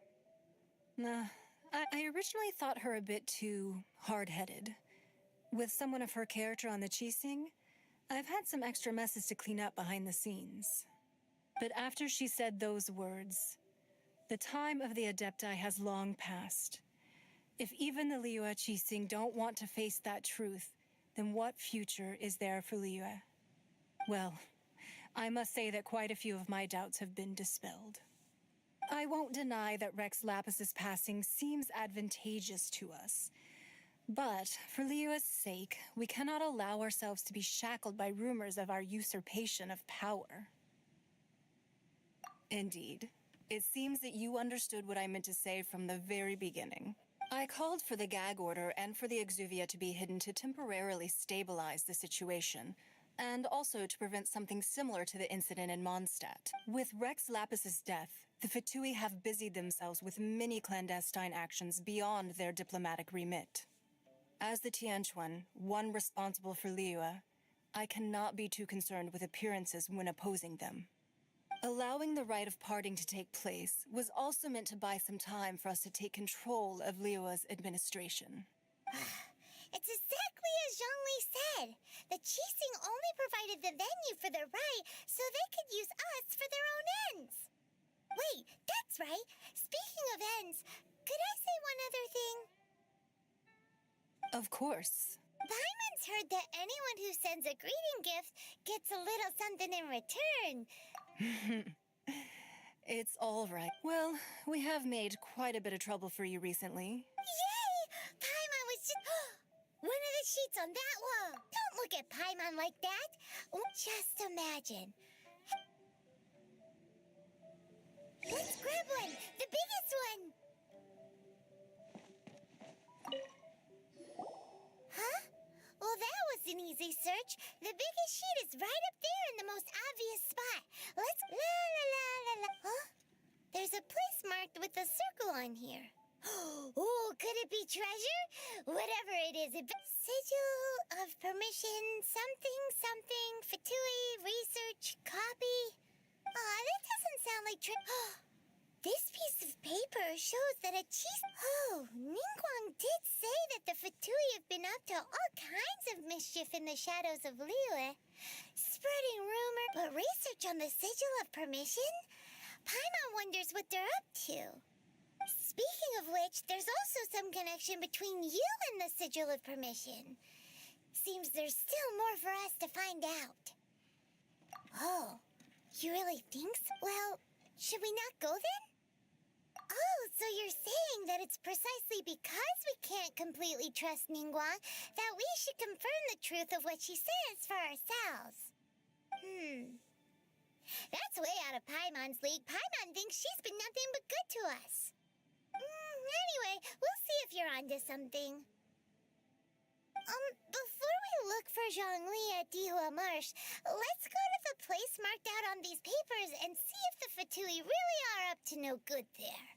Nah, I originally thought her a bit too hard-headed. With someone of her character on the Qixing, I've had some extra messes to clean up behind the scenes. But after she said those words, the time of the Adepti has long passed. If even the Liyue Qixing don't want to face that truth, then what future is there for Liyue? Well, I must say that quite a few of my doubts have been dispelled. I won't deny that Rex Lapis's passing seems advantageous to us. But for Liyue's sake, we cannot allow ourselves to be shackled by rumors of our usurpation of power. Indeed. It seems that you understood what I meant to say from the very beginning. I called for the gag order and for the Exuvia to be hidden to temporarily stabilize the situation, and also to prevent something similar to the incident in Mondstadt. With Rex Lapis's death, the Fatui have busied themselves with many clandestine actions beyond their diplomatic remit. As the Tianquan, one responsible for Liyue, I cannot be too concerned with appearances when opposing them. Allowing the rite of parting to take place was also meant to buy some time for us to take control of Liyue's administration. It's exactly as Zhongli said. The Qixing only provided the venue for their rite so they could use us for their own ends. Wait, that's right. Speaking of ends, could I say one other thing? Of course. Paimon's heard that anyone who sends a greeting gift gets a little something in return. It's all right. Well, we have made quite a bit of trouble for you recently. Yay! Paimon was just... One of the sheets on that wall. Don't look at Paimon like that. Just imagine. Let's grab one. The biggest one. Huh? Well, that was an easy search. The biggest sheet is right up there in the most obvious spot. Let's... La la la la la. Huh? There's a place marked with a circle on here. Oh, could it be treasure? Whatever it is, sigil of permission, something, something, Fatui, research, copy. Aw, that doesn't sound like This piece of paper shows that a Ningguang did say that the Fatui have been up to all kinds of mischief in the shadows of Liyue. Spreading rumor, but research on the sigil of permission? Paimon wonders what they're up to. Speaking of which, there's also some connection between you and the sigil of permission. Seems there's still more for us to find out. Oh, you really think so? Well, should we not go then? Oh, so you're saying that it's precisely because we can't completely trust Ningguang that we should confirm the truth of what she says for ourselves. That's way out of Paimon's league. Paimon thinks she's been nothing but good to us. Anyway, we'll see if you're onto something. Before we look for Zhongli at Dihua Marsh, let's go to the place marked out on these papers and see if the Fatui really are up to no good there.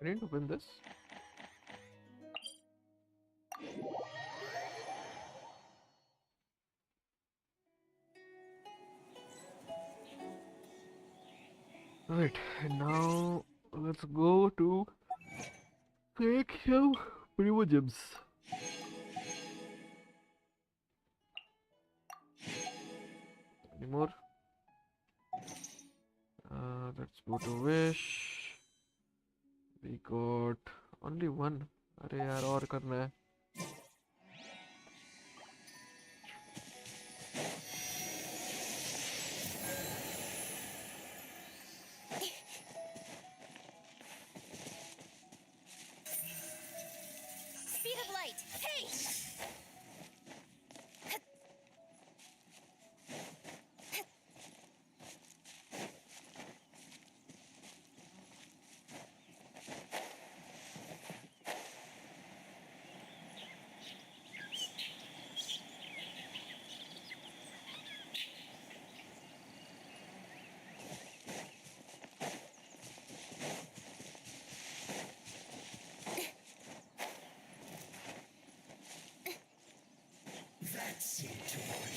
I need to open this. Right, and now let's go to Thankyou Primo Gems. Any more? Let's go to Wish. We got only one. अरे यार और करना है. Speed of light. Hey! That seemed to work.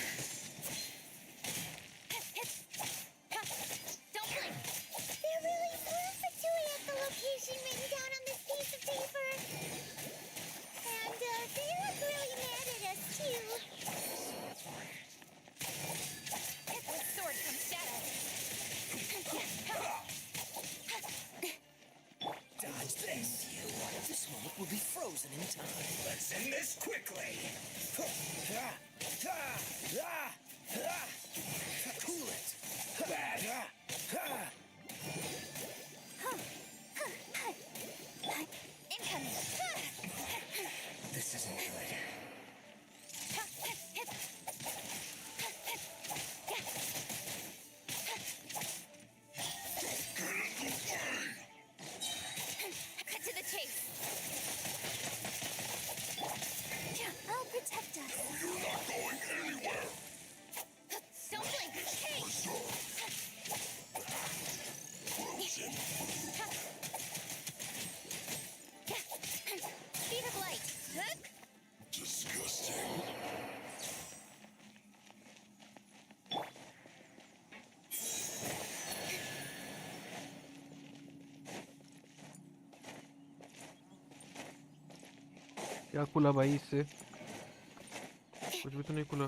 Don't blink! There really were Fatui at the location written down on this piece of paper. And they look really mad at us, too. With sword comes shadow. Dodge this, you. This moment will be frozen in time. Let's end this quickly. Cool it. Incoming. This isn't good. Cut to the chase. I'll protect us. You're not going anywhere. क्या खुला भाई इससे? कुछ भी तो नहीं खुला.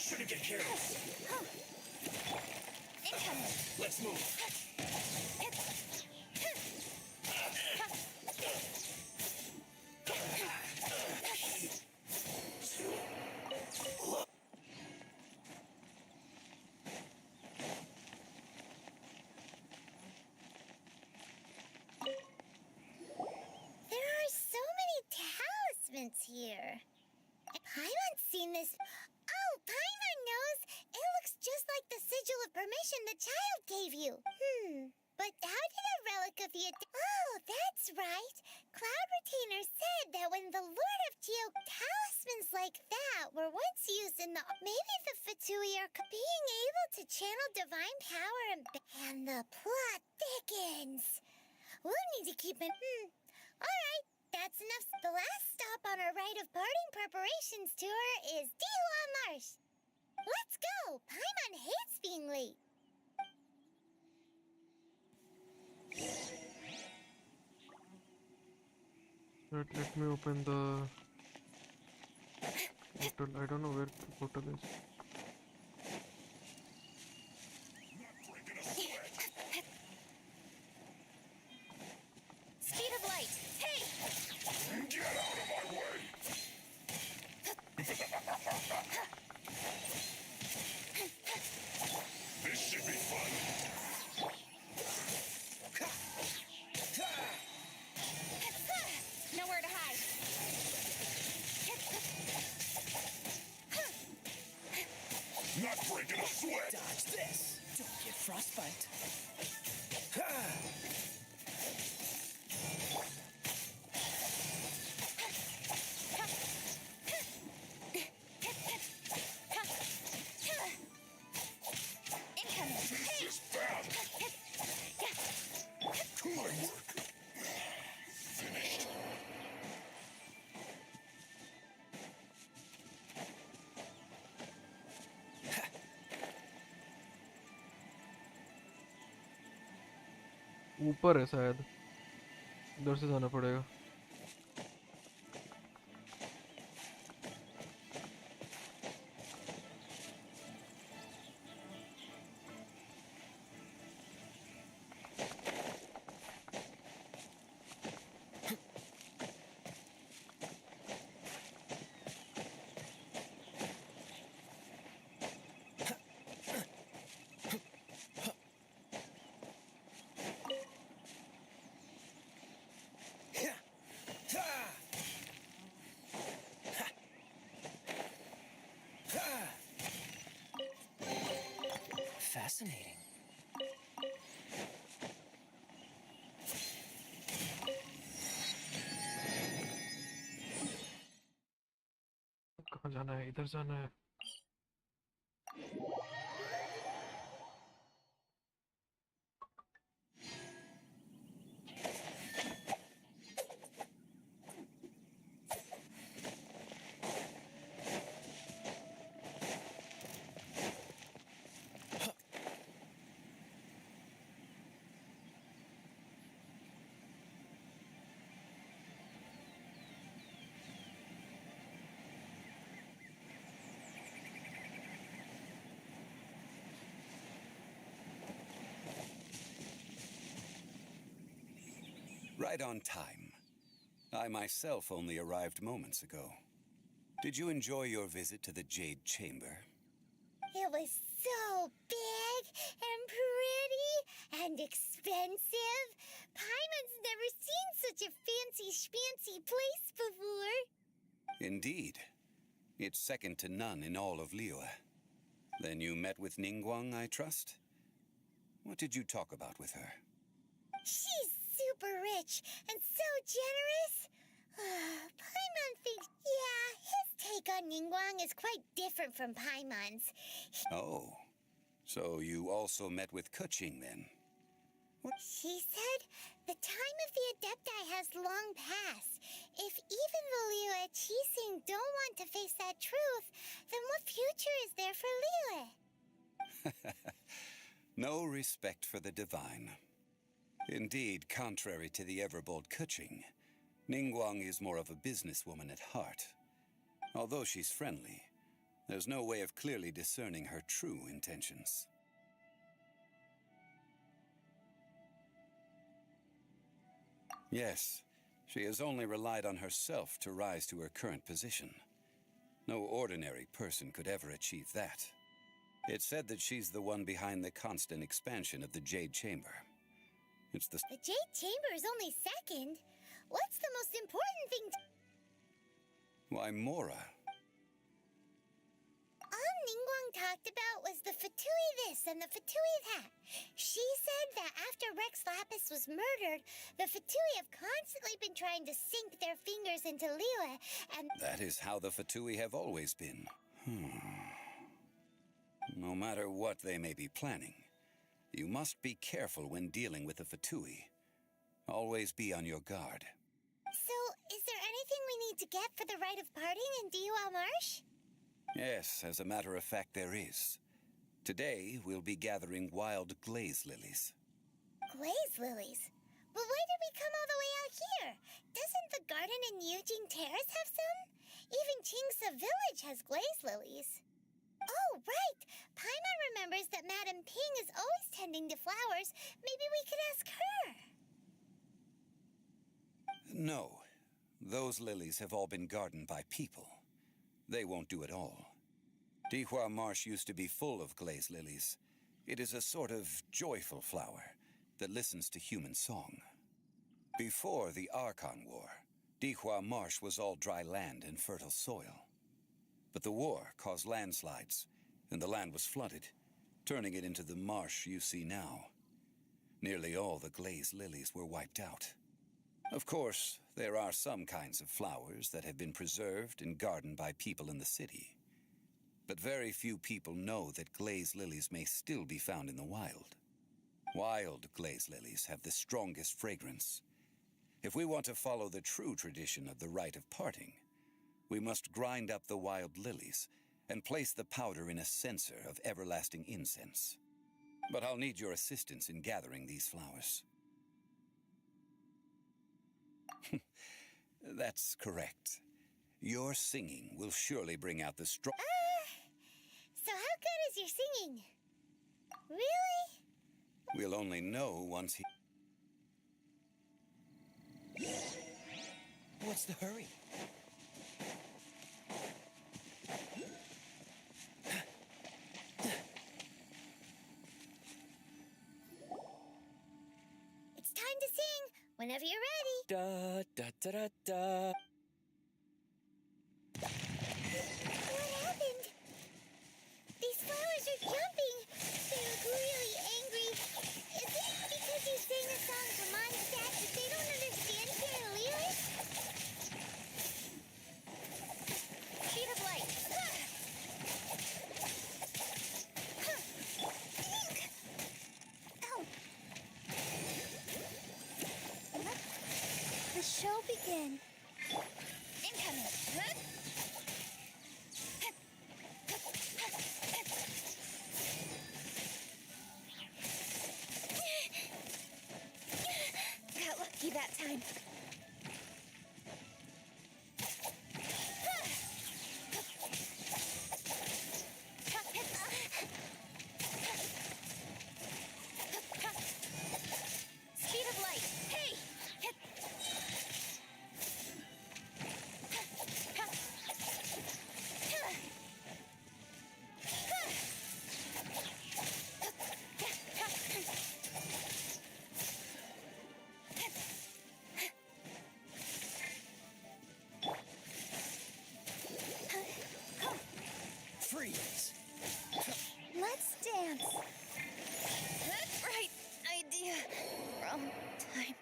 Shouldn't get careless. Let's move. There are so many talismans here. Paimon's seen this. Oh, Paimon knows. It looks just like the sigil of permission the child gave you. But how did a relic of the... Oh, that's right. Cloud Retainer said that when the Lord of Geo talismans like that were once used in the... Maybe the Fatui are being able to channel divine power and the plot thickens. We'll need to keep it... Alright, that's enough. The last stop on our rite of parting preparations tour is Dihua Marsh. Let's go! Paimon hates being late. Let me open the portal. I don't know where the portal is. Speed of light. Hey! Get out of my way! This should be fun. Nowhere to hide. Not breaking a sweat. Dodge this. Don't get frostbite. This is bad. Cooling work. Finished. ऊपर है शायद. इधर से जाना पड़ेगा. Fascinating. कहाँ जाना है? इधर जाना है. Right on time. I myself only arrived moments ago. Did you enjoy your visit to the Jade Chamber? It was so big and pretty and expensive. Paimon's never seen such a fancy schmancy place before. Indeed. It's second to none in all of Liyue. Then you met with Ningguang, I trust? What did you talk about with her? She's super rich and so generous. Paimon thinks, yeah, his take on Ningguang is quite different from Paimon's. Oh. So you also met with Keqing then? She said the time of the Adepti has long passed. If even the Liyue Qixing don't want to face that truth, then what future is there for Liyue? No respect for the divine. Indeed, contrary to the ever-bold Kuching, Ningguang is more of a businesswoman at heart. Although she's friendly, there's no way of clearly discerning her true intentions. Yes, she has only relied on herself to rise to her current position. No ordinary person could ever achieve that. It's said that she's the one behind the constant expansion of the Jade Chamber. It's the Jade Chamber is only second. What's the most important thing to... Why, Mora. All Ningguang talked about was the Fatui this and the Fatui that. She said that after Rex Lapis was murdered, the Fatui have constantly been trying to sink their fingers into Liyue, and... That is how the Fatui have always been. No matter what they may be planning, you must be careful when dealing with the Fatui. Always be on your guard. So, is there anything we need to get for the rite of parting in Dihua Marsh? Yes, as a matter of fact, there is. Today, we'll be gathering wild glaze lilies. Glaze lilies? But why did we come all the way out here? Doesn't the garden in Yujing Terrace have some? Even Qingsa Village has glaze lilies. Oh, right! Paimon remembers that Madame Ping is always tending to flowers. Maybe we could ask her. No. Those lilies have all been gardened by people. They won't do it all. Dihua Marsh used to be full of glaze lilies. It is a sort of joyful flower that listens to human song. Before the Archon War, Dihua Marsh was all dry land and fertile soil. But the war caused landslides, and the land was flooded, turning it into the marsh you see now. Nearly all the glaze lilies were wiped out. Of course, there are some kinds of flowers that have been preserved and gardened by people in the city. But very few people know that glaze lilies may still be found in the wild. Wild glaze lilies have the strongest fragrance. If we want to follow the true tradition of the rite of parting, we must grind up the wild lilies and place the powder in a censer of everlasting incense. But I'll need your assistance in gathering these flowers. That's correct. Your singing will surely bring out the strong... So how good is your singing? Really? We'll only know once he... What's the hurry? It's time to sing, whenever you're ready. Da da da da da. What happened? These flowers are jumping. They look really angry. Is it because you sang a song for Mondstadt that they don't understand here in Liyue? Sheet of light. Ow. Let the show begin. Incoming. Got lucky that time. Speed of light. Hey! Freeze! Let's dance. Right idea. Wrong time.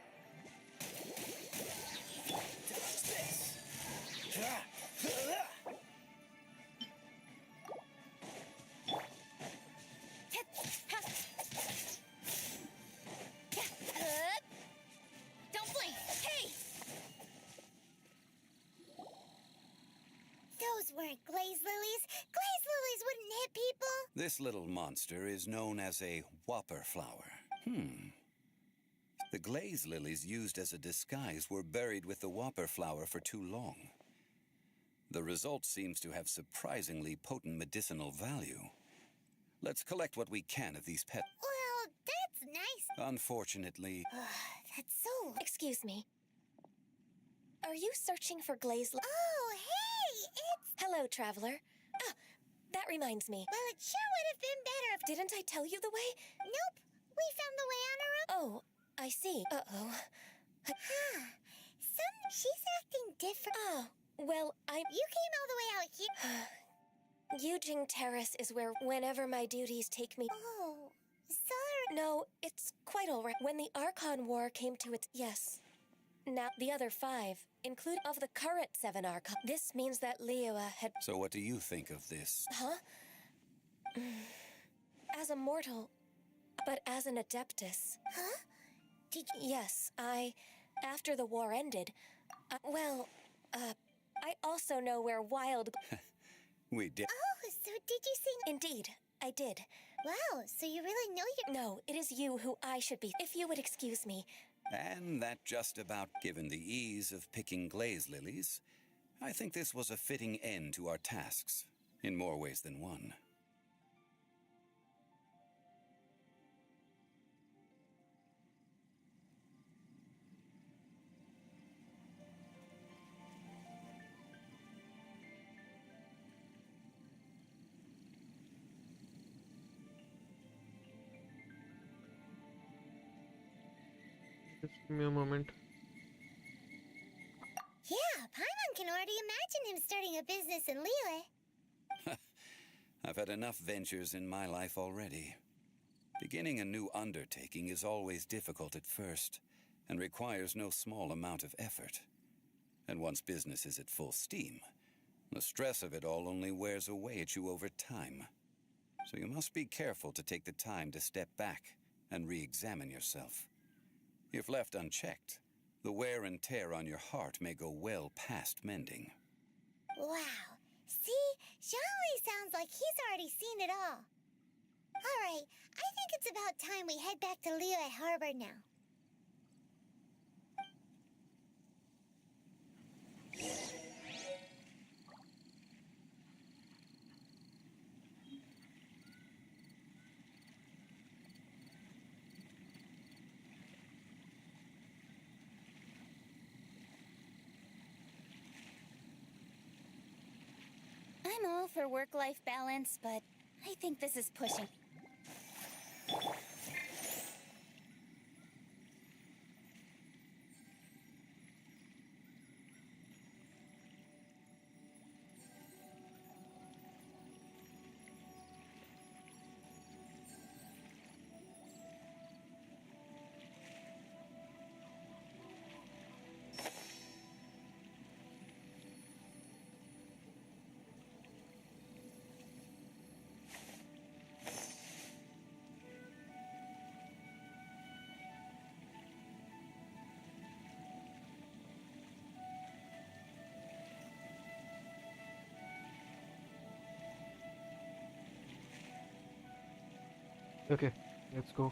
Dodge this! Don't blink. Hey! Those weren't glaze lilies. Glaze lilies wouldn't hit people. This little monster is known as a whopper flower. The glaze lilies used as a disguise were buried with the whopper flower for too long. The result seems to have surprisingly potent medicinal value. Let's collect what we can of these pets. Well, that's nice. Unfortunately... That's so... Excuse me. Are you searching for glaze? Oh, hey! It's... Hello, traveler. Ah, that reminds me. Well, it sure would have been better if... Didn't I tell you the way? Nope. We found the way on our own. Oh, I see. Uh-oh. She's acting different. Oh, well, You came all the way out here. Yujing Terrace is whenever my duties take me... Oh, sorry. No, it's quite all right. When the Archon War came to its... Yes. Now, the other 5, including of the current 7 Archon. This means that Liyue had... So what do you think of this? Huh? As a mortal, but as an Adeptus. Huh? Yes, after the war ended, I also know where wild... We did... Oh, so did you sing... Indeed, I did. Wow, so you really know your... No, it is you who I should be, if you would excuse me. And that just about given the ease of picking glaze lilies, I think this was a fitting end to our tasks, in more ways than one. Just give me a moment. Yeah, Paimon can already imagine him starting a business in Liyue. I've had enough ventures in my life already. Beginning a new undertaking is always difficult at first, and requires no small amount of effort. And once business is at full steam, the stress of it all only wears away at you over time. So you must be careful to take the time to step back and re-examine yourself. If left unchecked, the wear and tear on your heart may go well past mending. Wow. See? Xiangli sounds like he's already seen it all. All right, I think it's about time we head back to Liyue Harbor now. I'm all for work-life balance, but I think this is pushing. Okay, let's go.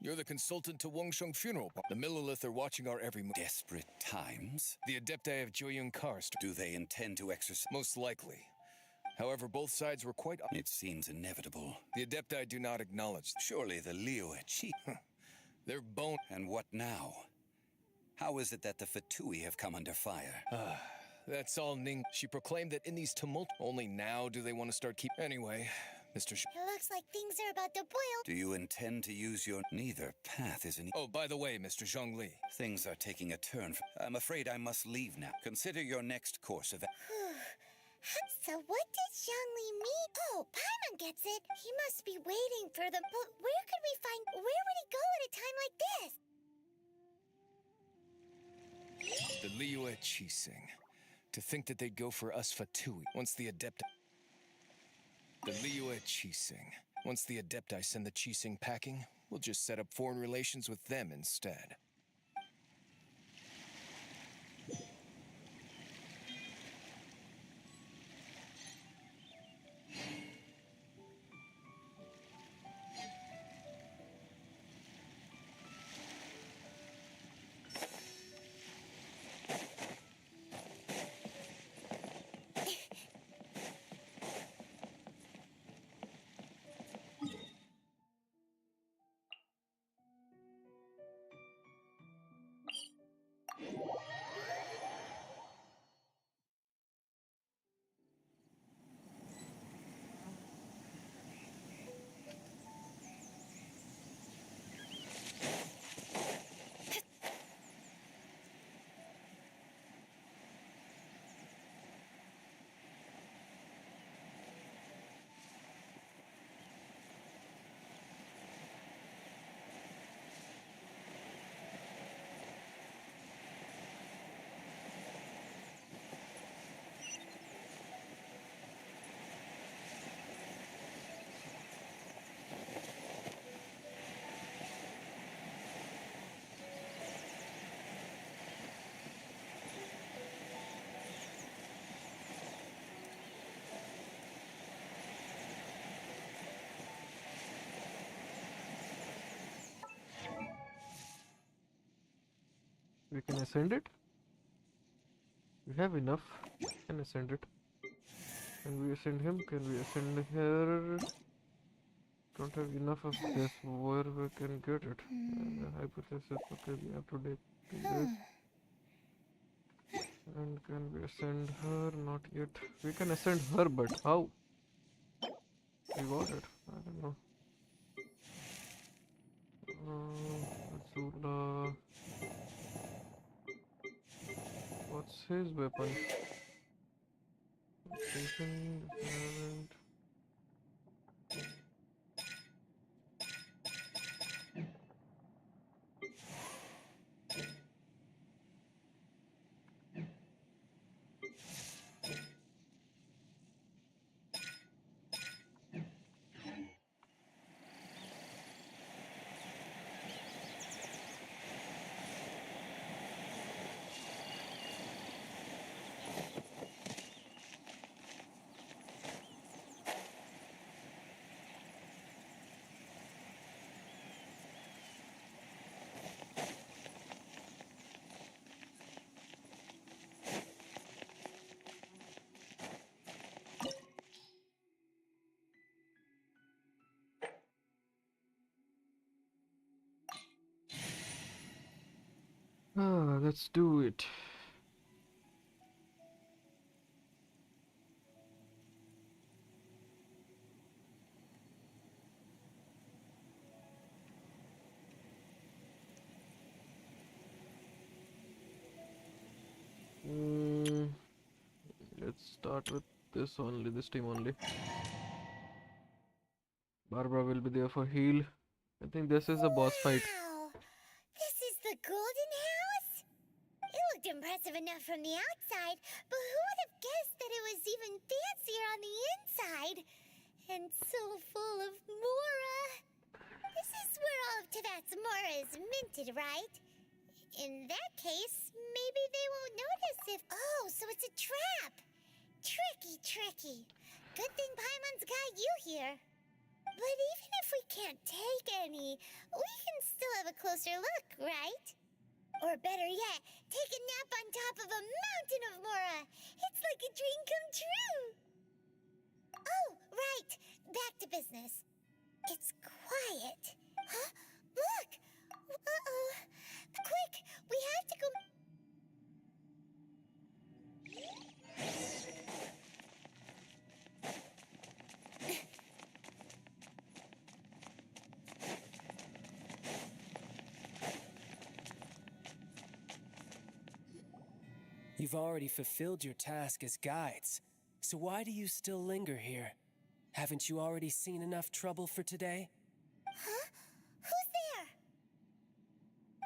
You're the consultant to Wangsheng funeral. The Millilith are watching our every move. Desperate times? The Adepti of Joyun Karst. Do they intend to exercise? Most likely. However, both sides were quite... It seems inevitable. The Adepti do not acknowledge... Surely the Liyue chief... They're bone... And what now? How is it that the Fatui have come under fire? That's all Ning... She proclaimed that in these tumult... Only now do they want to start keep... Anyway, Mr. It looks like things are about to boil. Do you intend to use your... Neither path is an... Oh, by the way, Mr. Zhongli. Things are taking a turn. I'm afraid I must leave now. Consider your next course of... So what does Zhongli mean? Oh, Paimon gets it. He must be waiting for them. But where could we find... Where would he go at a time like this? The Liyue Qixing. To think that they'd go for us Fatui once the Adept... The Liyue Qixing. Once the Adepti send the Qixing packing, we'll just set up foreign relations with them instead. We can ascend it. We have enough. We can ascend it. Can we ascend him? Can we ascend her? Don't have enough of this. Where we can get it? Hypothesis. Okay, we have to do this. And can we ascend her? Not yet. We can ascend her, but how? We got it. I don't know. Azula. What's his weapon? Station, environment. Let's do it. Let's start with this only, this team only. Barbara will be there for heal. I think this is a boss fight. Wow! This is the Golden House? It looked impressive enough from the outside, but who would have guessed that it was even fancier on the inside? And so full of Mora. This is where all of Teyvat's Mora is minted, right? In that case, maybe they won't notice if... Oh, so it's a trap! Tricky, tricky. Good thing Paimon's got you here. But even if we can't take any, we can still have a closer look, right? Or better yet, take a nap on top of a mountain of Mora. It's like a dream come true. Oh, right. Back to business. It's quiet. Huh? Look! Uh-oh. Quick, we have to go... You've already fulfilled your task as guides, so why do you still linger here? Haven't you already seen enough trouble for today? Huh? Who's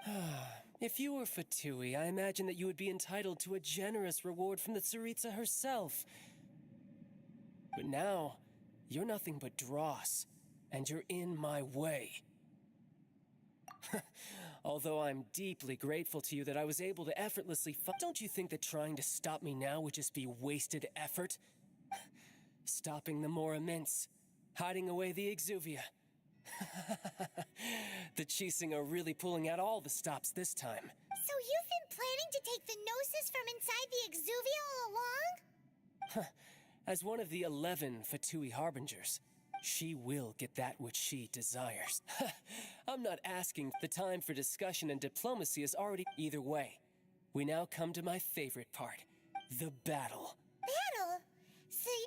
there? If you were Fatui, I imagine that you would be entitled to a generous reward from the Tsaritsa herself. But now, you're nothing but dross, and you're in my way. Although I'm deeply grateful to you that I was able to effortlessly don't you think that trying to stop me now would just be wasted effort? Stopping the more immense, hiding away the exuvia. The Chising are really pulling out all the stops this time. So you've been planning to take the Gnosis from inside the exuvia all along? As one of the 11 Fatui Harbingers, she will get that which she desires. I'm not asking. The time for discussion and diplomacy is already... Either way, we now come to my favorite part. The battle. Battle? See...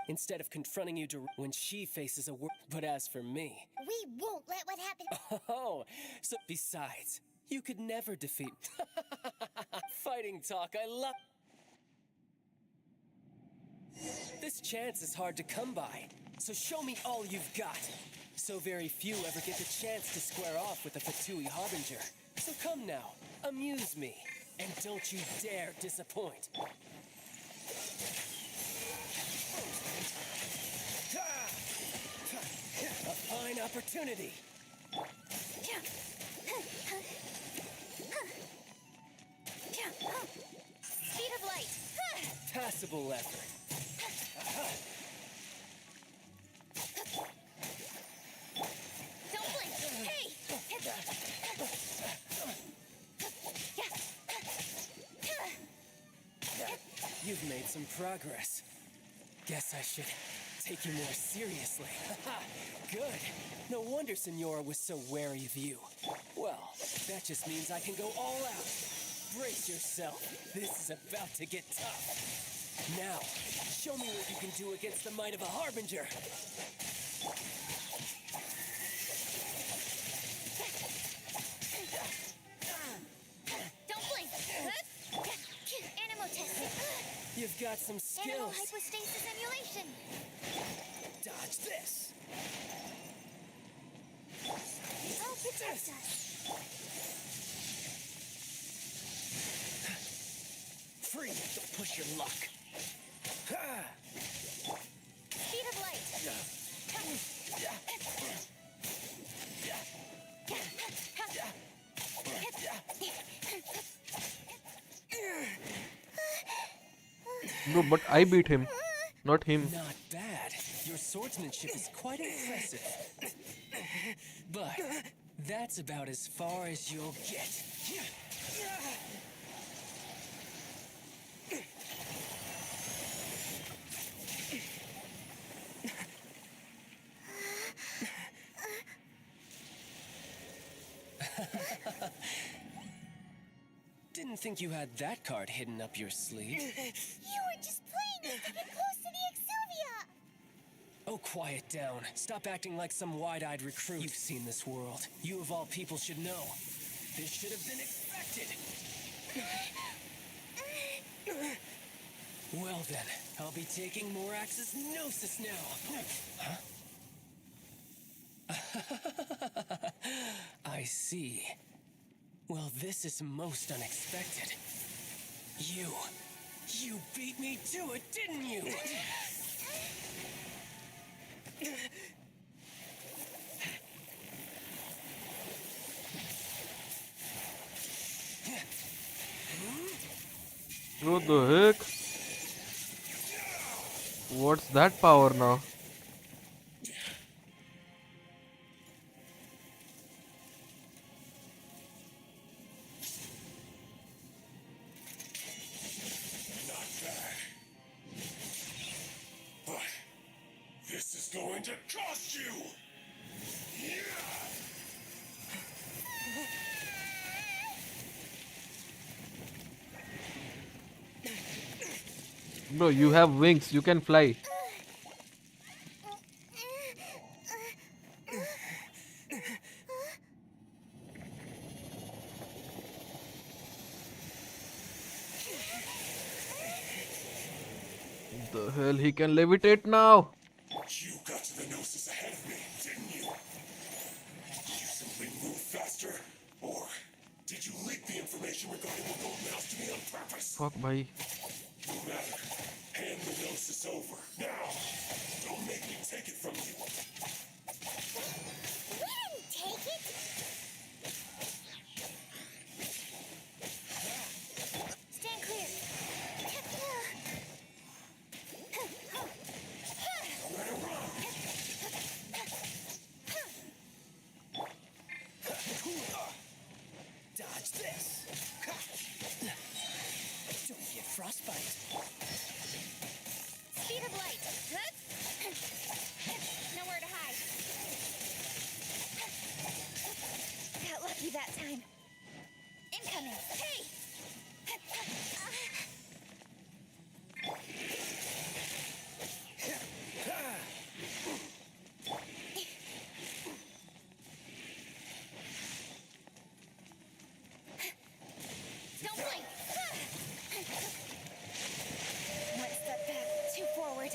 Instead of confronting you when she faces a war... But as for me... We won't let what happened... Oh, so besides, you could never defeat... Fighting talk, I love... This chance is hard to come by, so show me all you've got. So very few ever get the chance to square off with a Fatui Harbinger. So come now, amuse me, and don't you dare disappoint. A fine opportunity. Speed of light. Passable effort. Don't blink. Hey! You've made some progress. Guess I should take you more seriously. Good. No wonder Senora was so wary of you. Well, that just means I can go all out. Brace yourself. This is about to get tough. Now, show me what you can do against the might of a Harbinger. Don't blink. Animal testing. You've got some skills. Animal hypostasis emulation. Dodge this. Oh, protect us. Free, don't push your luck. Speed of light. No, but I beat him, not him. Not bad. Your swordsmanship is quite impressive. But that's about as far as you'll get. Didn't think you had that card hidden up your sleeve. You were just playing us to get close to the exuvia. Oh, quiet down. Stop acting like some wide-eyed recruit. You've seen this world. You of all people should know. This should have been expected. Well then, I'll be taking Morax's Gnosis now. Huh? I see. Well, this is most unexpected. You beat me to it, didn't you? What the heck? What's that power now? This is going to cost you! No, you have wings, you can fly. The hell, he can levitate now. You got to the Gnosis ahead of me, didn't you? Did you simply move faster? Or did you leak the information regarding the gold mouse to me on purpose? Fuck, bhai. No matter. Hand the Gnosis over. Now! Don't make me take it from you. We didn't take it. Stand clear. Dodge this. Don't get frostbite. Speed of light. Nowhere to hide. Got lucky that time. Incoming. Hey! Don't blink. One step back, two forward.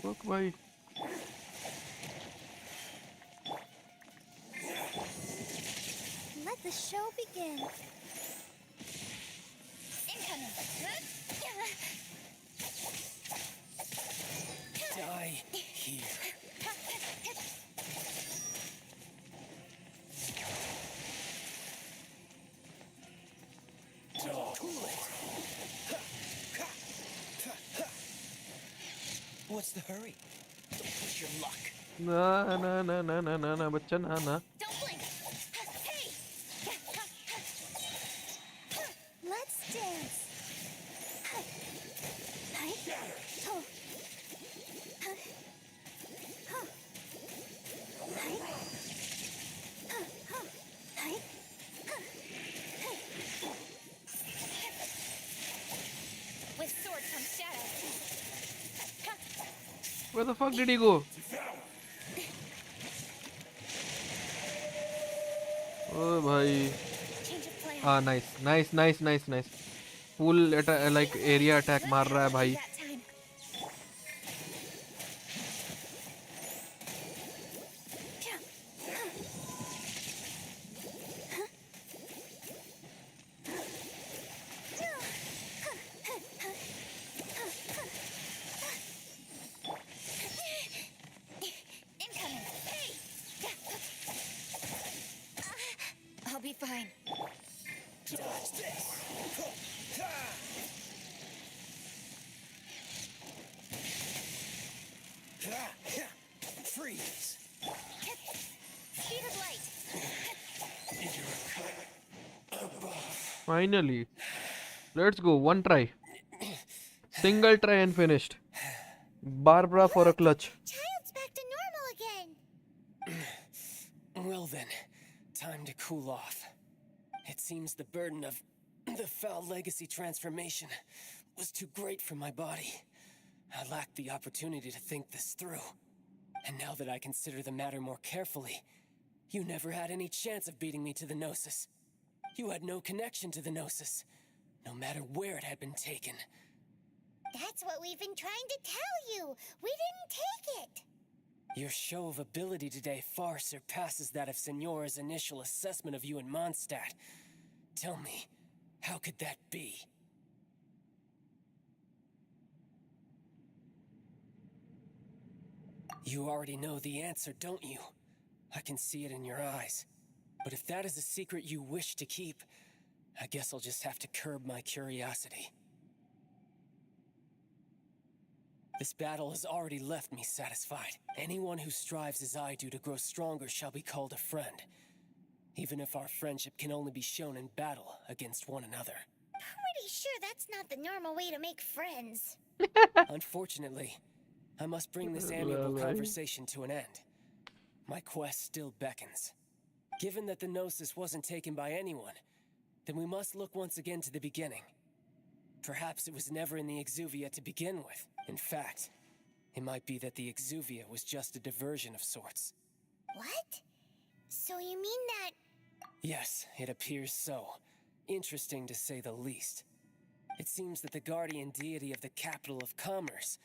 Fuck, bhai. Let the show begin. Incoming. Die here. What's the hurry? Don't push your luck. Na na na na na na na, bachcha na na. Don't blink. Hey! Let's dance. With sword comes shadow. Where the fuck did he go? Oh, bhai. Ah, nice. Full like area attack मार रहा है भाई. I'll be fine. Dodge this. Freeze. Speed of light. Finally. Let's go. One try. Single try and finished. Barbara for a clutch. Child's back to normal again. Well then, time to cool off. It seems the burden of the foul legacy transformation was too great for my body. I lacked the opportunity to think this through. And now that I consider the matter more carefully, you never had any chance of beating me to the Gnosis. You had no connection to the Gnosis, no matter where it had been taken. That's what we've been trying to tell you. We didn't take it. Your show of ability today far surpasses that of Signora's initial assessment of you in Mondstadt. Tell me, how could that be? You already know the answer, don't you? I can see it in your eyes. But if that is a secret you wish to keep, I guess I'll just have to curb my curiosity. This battle has already left me satisfied. Anyone who strives as I do to grow stronger shall be called a friend, even if our friendship can only be shown in battle against one another. Pretty sure that's not the normal way to make friends. Unfortunately, I must bring this amiable conversation to an end. My quest still beckons. Given that the Gnosis wasn't taken by anyone, then we must look once again to the beginning. Perhaps it was never in the Exuvia to begin with. In fact, it might be that the Exuvia was just a diversion of sorts. What? So you mean that... Yes, it appears so. Interesting to say the least. It seems that the guardian deity of the capital of commerce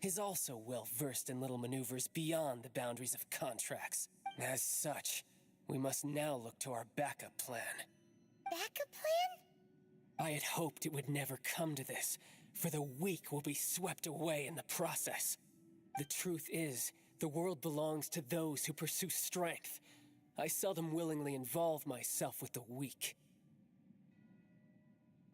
is also well versed in little maneuvers beyond the boundaries of contracts. As such, we must now look to our backup plan. Backup plan? I had hoped it would never come to this, for the weak will be swept away in the process. The truth is, the world belongs to those who pursue strength. I seldom willingly involve myself with the weak.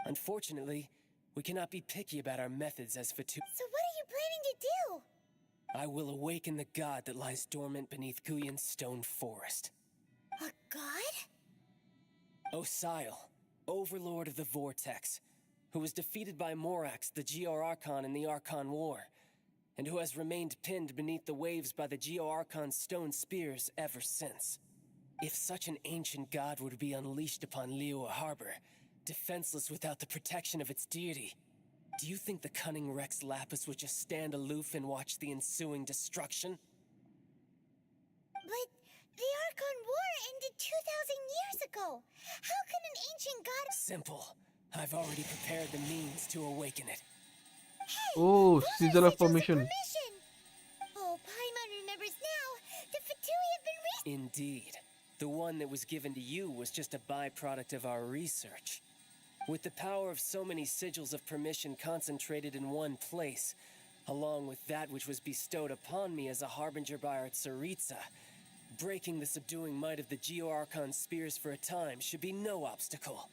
Unfortunately, we cannot be picky about our methods as Fatu. So what are you planning to do? I will awaken the god that lies dormant beneath Guyon's stone forest. A god? Osial, overlord of the Vortex, who was defeated by Morax, the Geo-Archon in the Archon War, and who has remained pinned beneath the waves by the Geo-Archon's stone spears ever since. If such an ancient god were to be unleashed upon Liyue Harbor, defenseless without the protection of its deity, do you think the cunning Rex Lapis would just stand aloof and watch the ensuing destruction? But the Archon War ended 2,000 years ago. How can an ancient god... Simple. I've already prepared the means to awaken it. Hey, Oh, those sigil are of sigils permission. Oh, Paimon remembers now. The Fatui have been Indeed. The one that was given to you was just a byproduct of our research. With the power of so many sigils of permission concentrated in one place, along with that which was bestowed upon me as a harbinger by our Tsaritsa, breaking the subduing might of the Geo-Archon spears for a time should be no obstacle.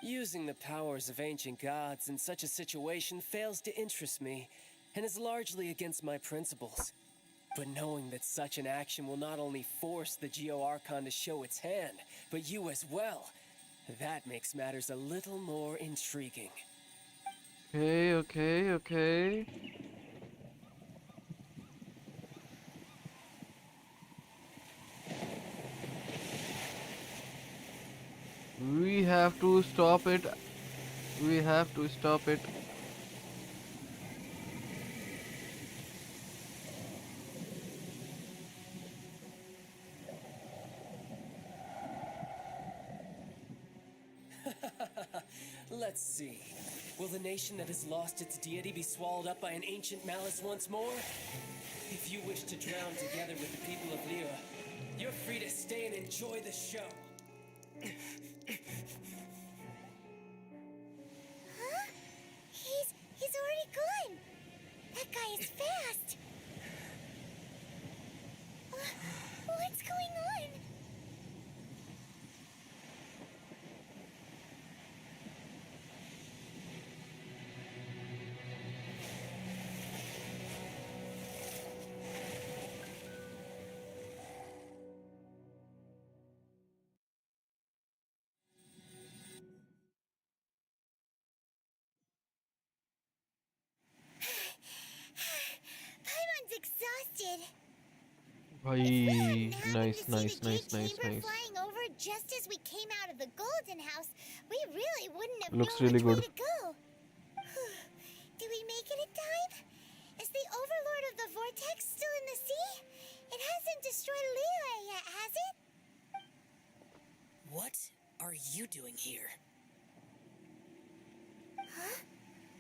Using the powers of ancient gods in such a situation fails to interest me, and is largely against my principles. But knowing that such an action will not only force the Geo-Archon to show its hand, but you as well, that makes matters a little more intriguing. Okay. We have to stop it. We have to stop it. Let's see. Will the nation that has lost its deity be swallowed up by an ancient malice once more? If you wish to drown together with the people of Liyue, you're free to stay and enjoy the show. Huh? He's already gone. That guy is fast. What's going on? Paimon's exhausted. Bhai, Nice. nice. Flying over just as we came out of the Golden House, we really wouldn't have Looks known really which good. way to go. Did we make it in time? Is the Overlord of the Vortex still in the sea? It hasn't destroyed Liyue yet, has it? What are you doing here? Huh?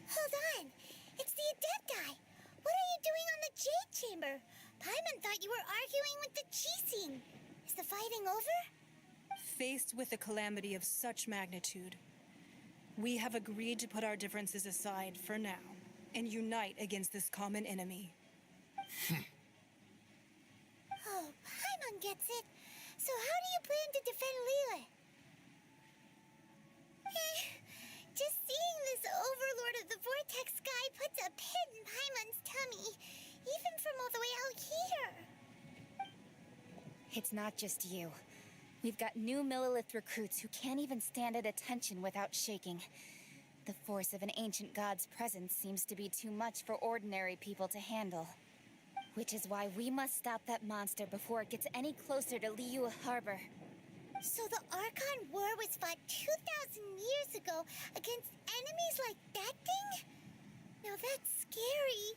Hold on. It's the Adepti. What are you doing on the Jade Chamber? Paimon thought you were arguing with the Qixing. Is the fighting over? Faced with a calamity of such magnitude, we have agreed to put our differences aside for now and unite against this common enemy. Oh, Paimon gets it. So how do you plan to defend Liyue? Just seeing this Overlord of the Vortex guy puts a pit in Paimon's tummy, even from all the way out here. It's not just you. We've got new Millilith recruits who can't even stand at attention without shaking. The force of an ancient god's presence seems to be too much for ordinary people to handle. Which is why we must stop that monster before it gets any closer to Liyue Harbor. So the Archon War was fought 2,000 years ago against enemies like that thing? Now that's scary.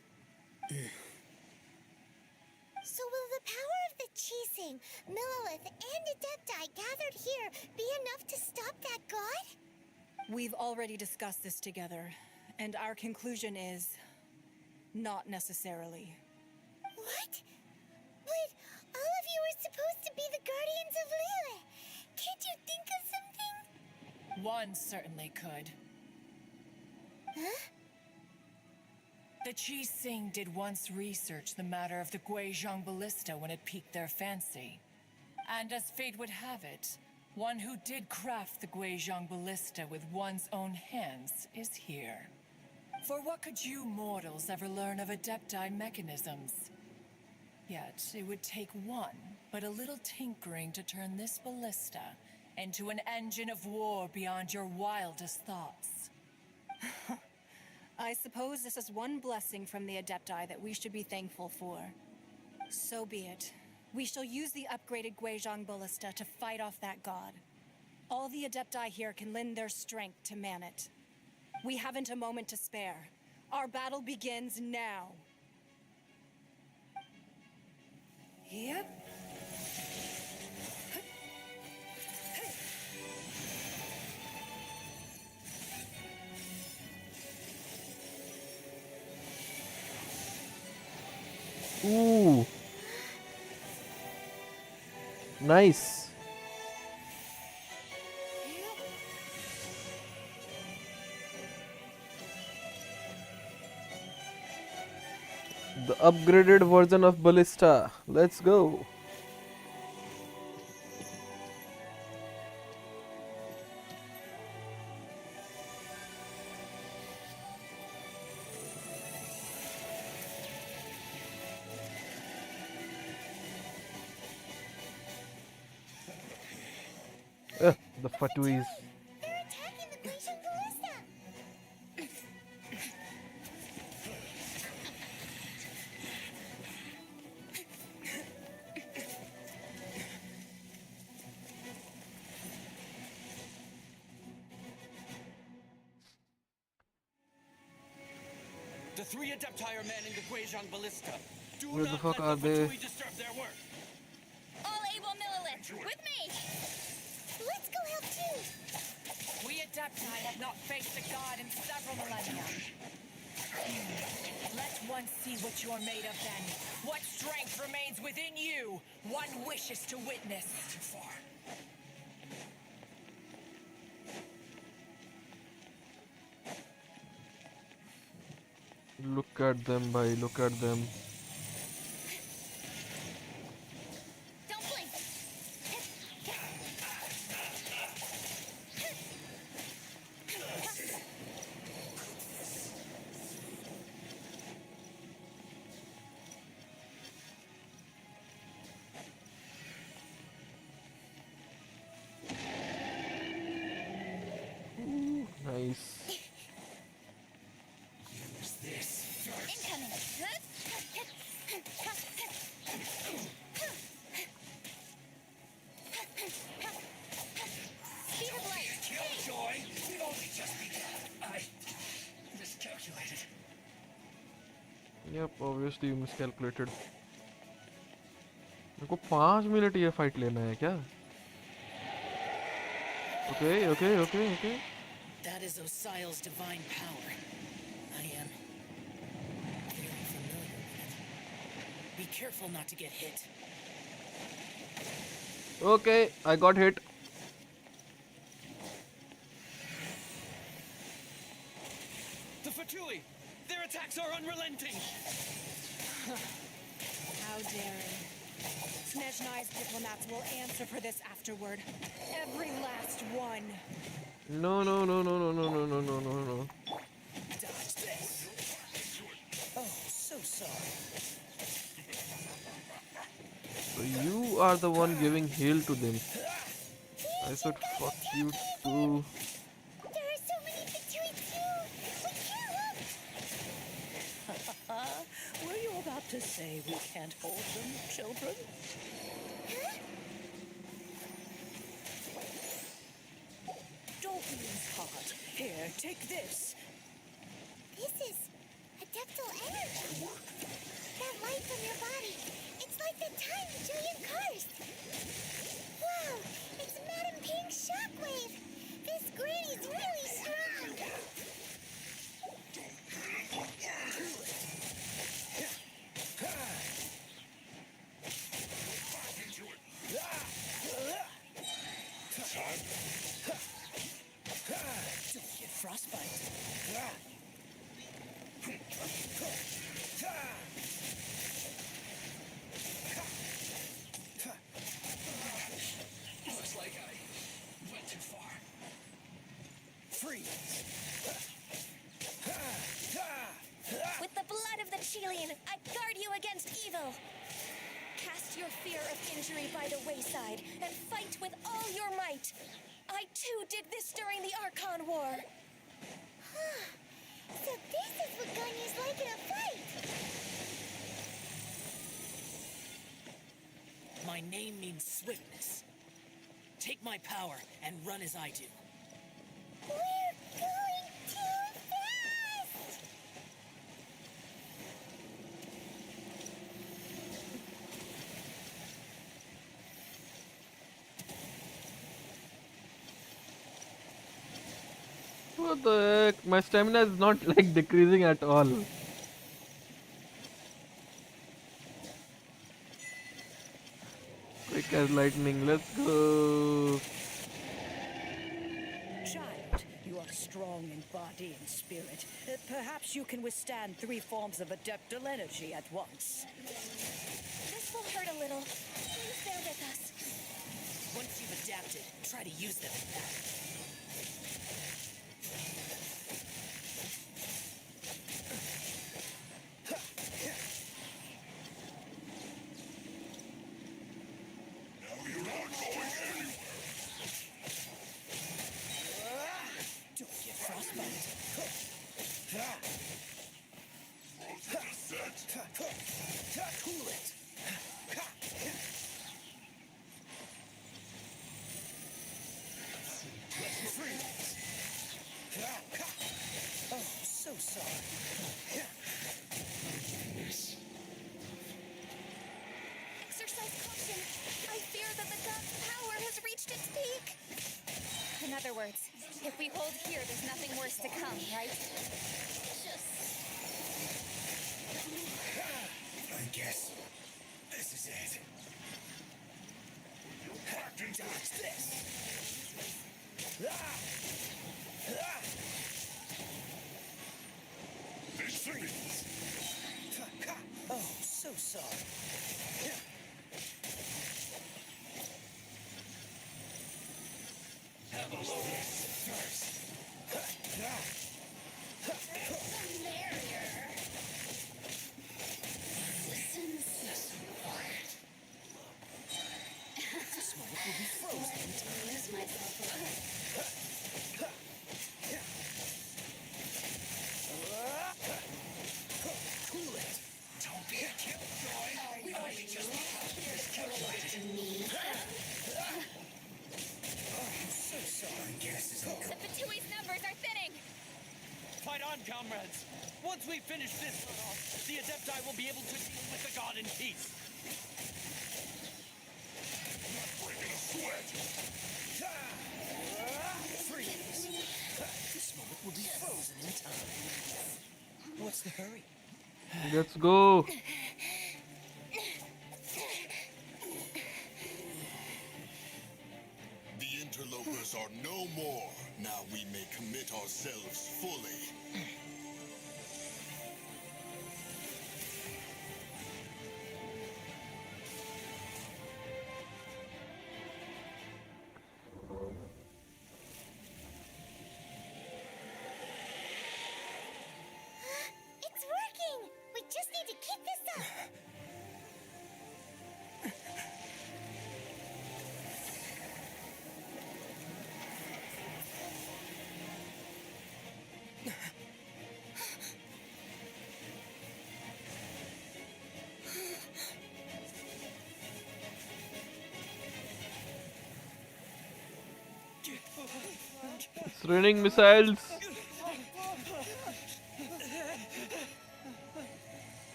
So will the power of the Qixing, Millilith, and Adepti gathered here be enough to stop that god? We've already discussed this together, And our conclusion is not necessarily. What? But all of you are supposed to be the guardians of Liyue. Can't you think of something? One certainly could. Huh? The Qi Sing did once research the matter of the Guizhong ballista when it piqued their fancy. And as fate would have it, one who did craft the Guizhong ballista with one's own hands is here. For what could you mortals ever learn of Adepti mechanisms? Yet, it would take one, but a little tinkering to turn this ballista into an engine of war beyond your wildest thoughts. I suppose this is one blessing from the Adepti that we should be thankful for. So be it. We shall use the upgraded Guizhong ballista to fight off that god. All the Adepti here can lend their strength to man it. We haven't a moment to spare. Our battle begins now. Yep. Ooh. Nice. The upgraded version of ballista. Let's go. The Fatuis. They're attacking the Guizhong ballista. The three Adepti are manning the Guizhong ballista. Do Where the not fuck let are the they? Fatui disturb their work. All able millilith, with me! Let's go help too. We Adepti have not faced a god in several millennia. Let one see what you're made of then. What strength remains within you. One wishes to witness. Too far. Look at them, bhai. Look at them. Don't blink. Ooh, nice. Incoming. Speed of light. Killjoy! We've only just begun. I miscalculated. Yep, obviously you miscalculated. मेरे को 5 minute ये fight लेना है क्या? Okay. That is Osial's divine power. I am very familiar with it. Be careful not to get hit. Okay, I got hit. The Fatui! Their attacks are unrelenting! How daring. Snezhnai's diplomats will answer for this afterward. Every last one. No. Dodge this. Oh, so sorry. So you are the one giving hail to them. I said fuck you too. There are so many Fatui too. We can't look. Were you about to say we can't hold them, children? Huh? Don't lose heart. Here, take this. This is adeptal energy. That light from your body. It's like the time Julian cursed. Wow, it's Madame Ping's shockwave. This granny's really strong. With the blood of the Chilean, I guard you against evil. Cast your fear of injury by the wayside and fight with all your might. I too did this during the Archon War. So this is what Ganyu's like in a fight! My name means swiftness. Take my power and run as I do. We're going too fast! What the heck? My stamina is not like decreasing at all. Quick as lightning, let's go. Child, you are strong in body and spirit. Perhaps you can withstand 3 forms of adeptal energy at once. This will hurt a little. Please bear with us. Once you've adapted, try to use them. Don't get frostbite. Cool it. Oh, so sorry. Exercise caution. I fear that the god's power has reached its peak. In other words, if we hold here, there's nothing worse to come, right? I guess this is it. Dodge this. Freeze. Oh, so sorry. Have a look first. This moment will be frozen in time. Lose myself. Cool it. Don't be a killjoy. We only just So sorry. I guess it's not The Fatui's numbers are thinning! Fight on, comrades! Once we finish this one off, the Adepti will be able to deal with the god in peace. breaking a sweat. Freeze. This moment will be frozen in time. What's the hurry? Let's go. The interlopers are no more. Now we may commit ourselves fully. It's working! We just need to keep this up! It's raining missiles.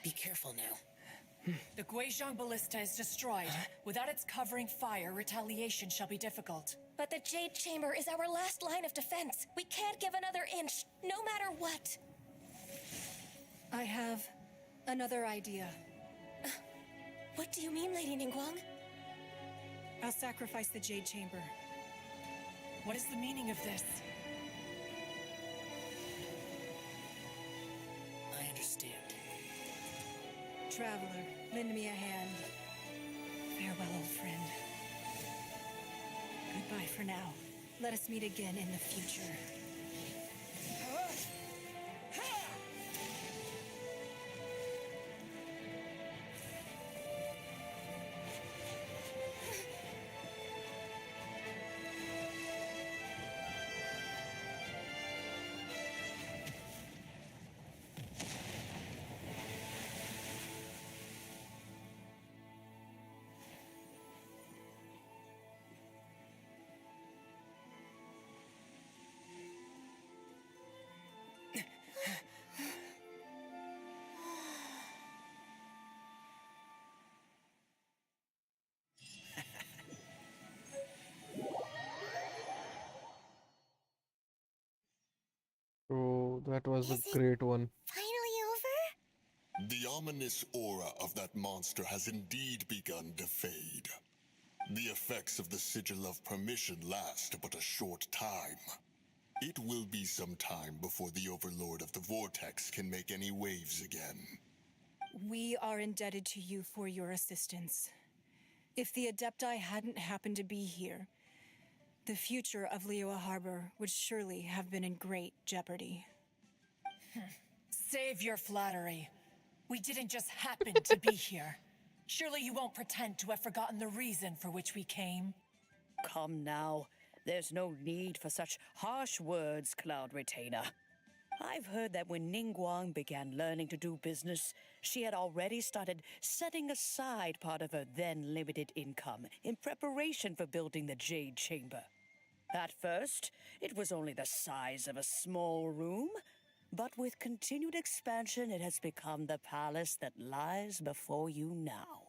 Be careful now. The Guizhong Ballista is destroyed. Without its covering fire, retaliation shall be difficult. But the Jade Chamber is our last line of defense. We can't give another inch, no matter what. I have another idea. What do you mean, Lady Ningguang? I'll sacrifice the Jade Chamber. What is the meaning of this? I understand. Traveler, lend me a hand. Farewell, old friend. Goodbye for now. Let us meet again in the future. Oh, that was a Is it great one. finally over? The ominous aura of that monster has indeed begun to fade. The effects of the Sigil of Permission last but a short time. It will be some time before the Overlord of the Vortex can make any waves again. We are indebted to you for your assistance. If the Adepti hadn't happened to be here, the future of Liyue Harbor would surely have been in great jeopardy. Save your flattery. We didn't just happen to be here. Surely you won't pretend to have forgotten the reason for which we came. Come now. There's no need for such harsh words, Cloud Retainer. I've heard that when Ningguang began learning to do business, she had already started setting aside part of her then limited income in preparation for building the Jade Chamber. At first, it was only the size of a small room, but with continued expansion, it has become the palace that lies before you now.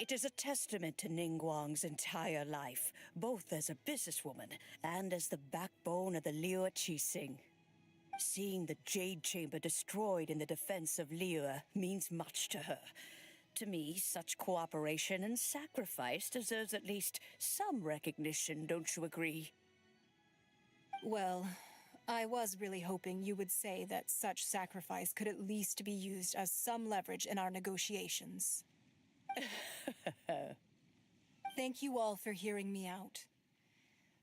It is a testament to Ningguang's entire life, both as a businesswoman and as the backbone of the Liyue Qixing. Seeing the Jade Chamber destroyed in the defense of Liyue means much to her. To me, such cooperation and sacrifice deserves at least some recognition, don't you agree? Well, I was really hoping you would say that such sacrifice could at least be used as some leverage in our negotiations. Thank you all for hearing me out.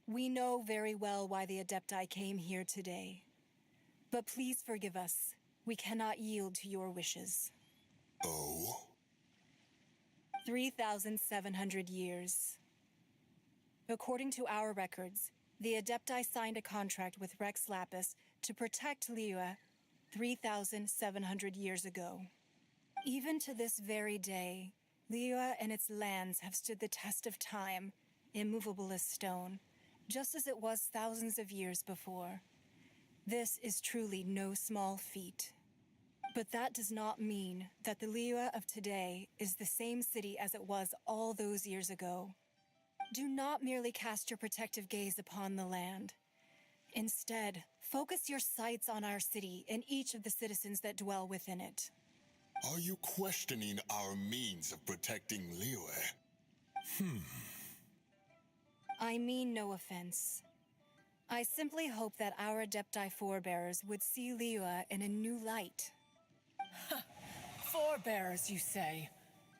We know very well why the Adepti came here today. But please forgive us. We cannot yield to your wishes. Oh? 3,700 years. According to our records, the Adepti signed a contract with Rex Lapis to protect Liyue 3,700 years ago. Even to this very day, Liyue and its lands have stood the test of time, immovable as stone, just as it was thousands of years before. This is truly no small feat. But that does not mean that the Liyue of today is the same city as it was all those years ago. Do not merely cast your protective gaze upon the land. Instead, focus your sights on our city and each of the citizens that dwell within it. Are you questioning our means of protecting Liyue? I mean no offense. I simply hope that our Adepti forebears would see Liyue in a new light. Forebearers, you say?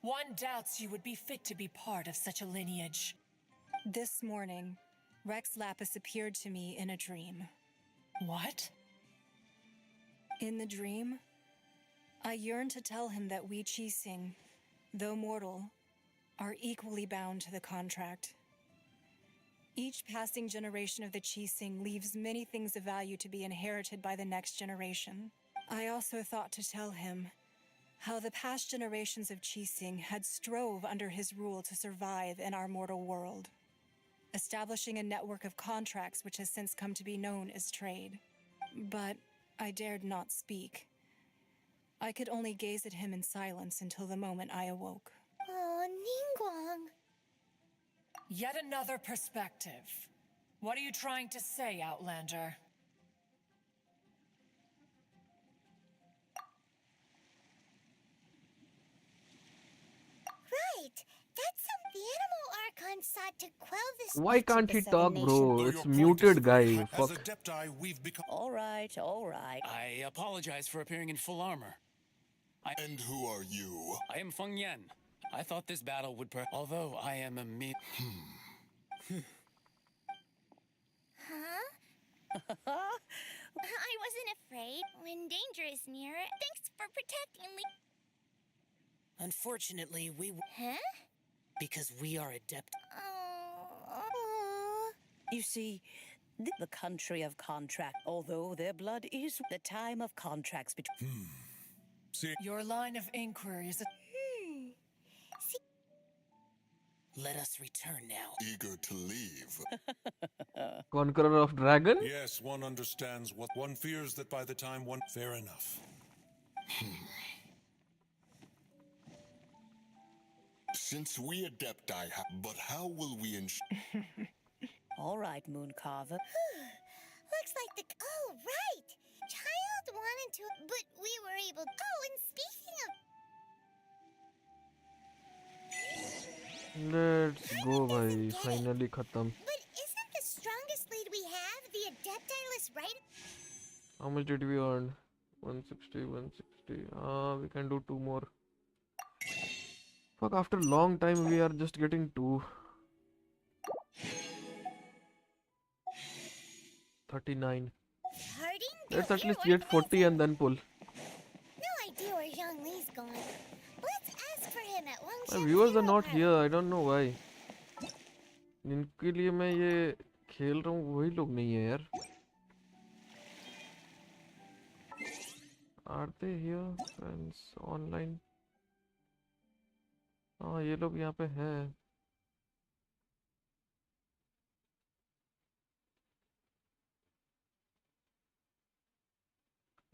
One doubts you would be fit to be part of such a lineage. This morning, Rex Lapis appeared to me in a dream. What? In the dream, I yearned to tell him that we Qixing, though mortal, are equally bound to the contract. Each passing generation of the Qixing leaves many things of value to be inherited by the next generation. I also thought to tell him how the past generations of Qixing had strove under his rule to survive in our mortal world, establishing a network of contracts which has since come to be known as trade. But I dared not speak. I could only gaze at him in silence until the moment I awoke. Oh, Ningguang. Yet another perspective. What are you trying to say, Outlander? Right. That's The animal Archon sought to quell this. Why can't he talk, bro? It's muted, guy. Fuck. Adepti, we've become. All right, all right. I apologize for appearing in full armor. And who are you? I am Feng Yan. I thought this battle would although I am a Huh? I wasn't afraid. When danger is near, thanks for protecting me. Unfortunately, Huh? because we are adept. Oh. You see, the country of contract, although their blood is the time of contracts between. Your line of inquiry is Let us return now. Eager to leave. Conqueror of Dragon? Yes, one understands what one fears that by the time one. Fair enough. Since we Adepti but how will we All right, Mooncarver. Looks like the. Oh, right! Child wanted to. But we were able. Oh, and speaking of. Let's go, bhai. Finally khatam. But isn't the strongest lead we have the Adepti-less, right? How much did we earn? 160, 160. We can do 2 more. Fuck, after a long time we are just getting 2. 39. Let's at least get 40 and then pull. No idea where Zhang Li's gone. Let's ask for him at Wang My viewers are not here. I don't know why. जिनके लिए मैं ये खेल रहा हूँ वही लोग नहीं है यार. Are they here? Friends online. हाँ ये लोग यहाँ पे हैं.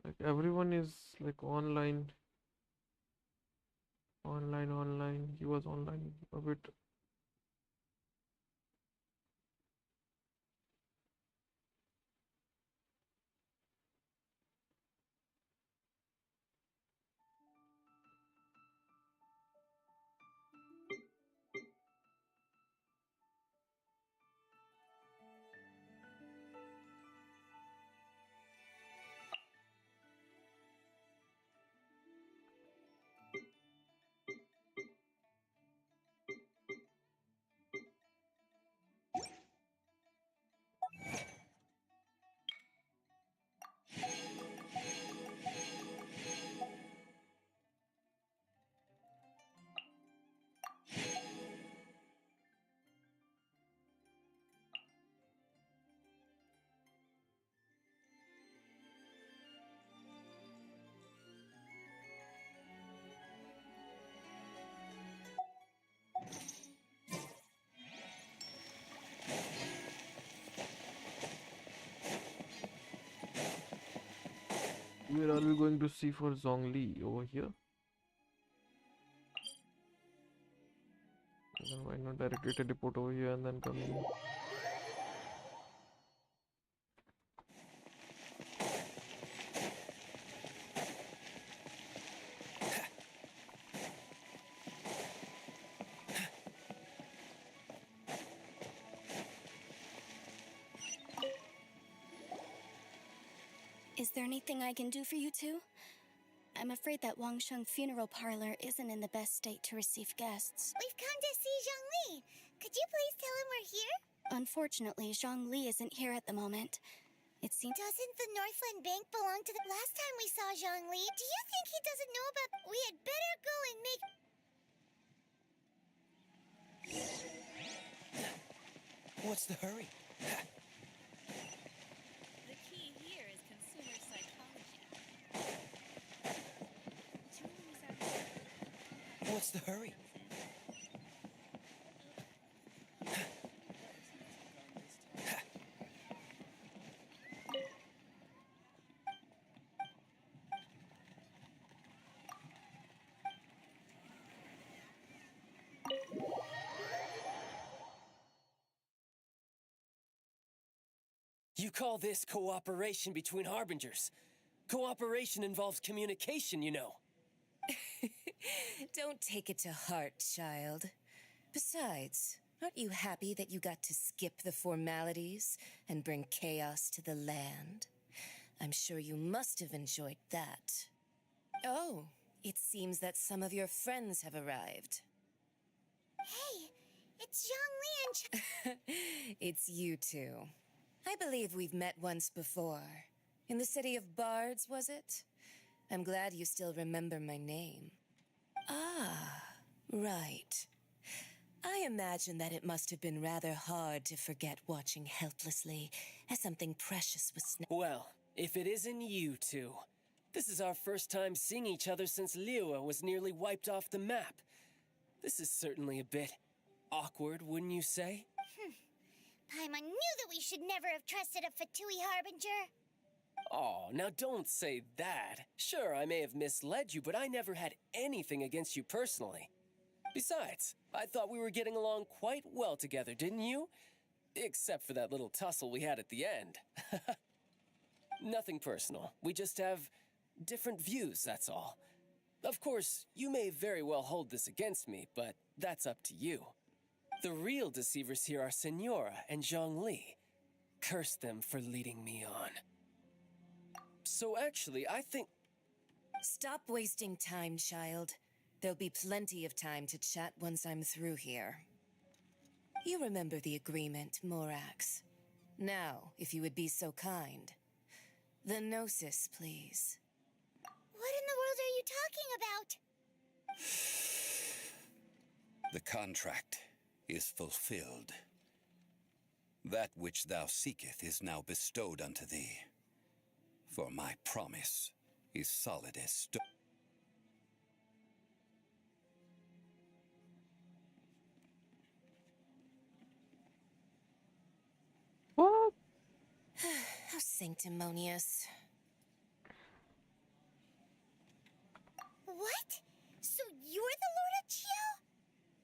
Like everyone is like online. Online. He was online a bit. Where are we going to see for Zhongli? Over here? Then why not directly teleport over here and then come in? Is there anything I can do for you two? I'm afraid that Wangsheng Funeral Parlor isn't in the best state to receive guests. We've come to see Zhang Li. Could you please tell him we're here? Unfortunately, Zhang Li isn't here at the moment. It seems. Doesn't the Northland Bank belong to the. Last time we saw Zhang Li, do you think he doesn't know about. We had better go and make. What's the hurry? The key here is consumer psychology. What's the hurry? You call this cooperation between harbingers? Cooperation involves communication, you know. Don't take it to heart, child. Besides, aren't you happy that you got to skip the formalities and bring chaos to the land? I'm sure you must have enjoyed that. Oh, it seems that some of your friends have arrived. Hey, it's Zhongli and It's you two. I believe we've met once before. In the city of Bards, was it? I'm glad you still remember my name. Ah, right. I imagine that it must have been rather hard to forget watching helplessly as something precious was Well, if it isn't you two. This is our first time seeing each other since Liyue was nearly wiped off the map. This is certainly a bit awkward, wouldn't you say? Paimon knew that we should never have trusted a Fatui Harbinger. Oh, now don't say that. Sure, I may have misled you, but I never had anything against you personally. Besides, I thought we were getting along quite well together, didn't you? Except for that little tussle we had at the end. Nothing personal. We just have different views, that's all. Of course, you may very well hold this against me, but that's up to you. The real deceivers here are Senora and Zhongli. Curse them for leading me on. So actually, I think... Stop wasting time, child. There'll be plenty of time to chat once I'm through here. You remember the agreement, Morax. Now, if you would be so kind. The Gnosis, please. What in the world are you talking about? The contract is fulfilled. That which thou seeketh is now bestowed unto thee. For my promise is solid as stone. What? How sanctimonious. What? So you're the Lord of Chio?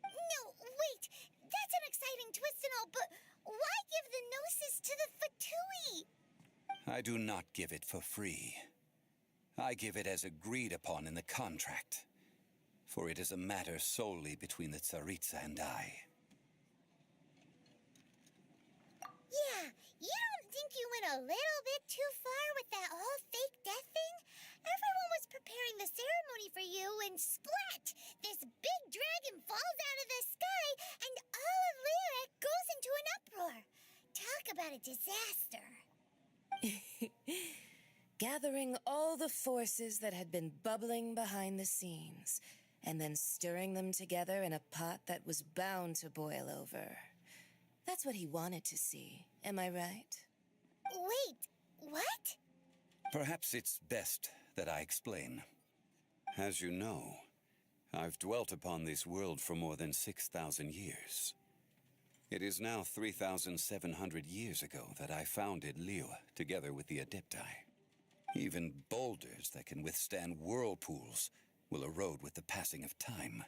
No, wait. That's an exciting twist and all, but why give the Gnosis to the Fatui? I do not give it for free. I give it as agreed upon in the contract. For it is a matter solely between the Tsaritsa and I. Yeah, you don't think you went a little bit too far with that whole fake death thing? Everyone was preparing the ceremony for you, and splat! This big dragon falls out of the sky, and all of Lyric goes into an uproar. Talk about a disaster. Gathering all the forces that had been bubbling behind the scenes, and then stirring them together in a pot that was bound to boil over. That's what he wanted to see, am I right? Wait, what? Perhaps it's best that I explain. As you know, I've dwelt upon this world for more than 6,000 years. It is now 3,700 years ago that I founded Liyue together with the Adepti. Even boulders that can withstand whirlpools will erode with the passing of time.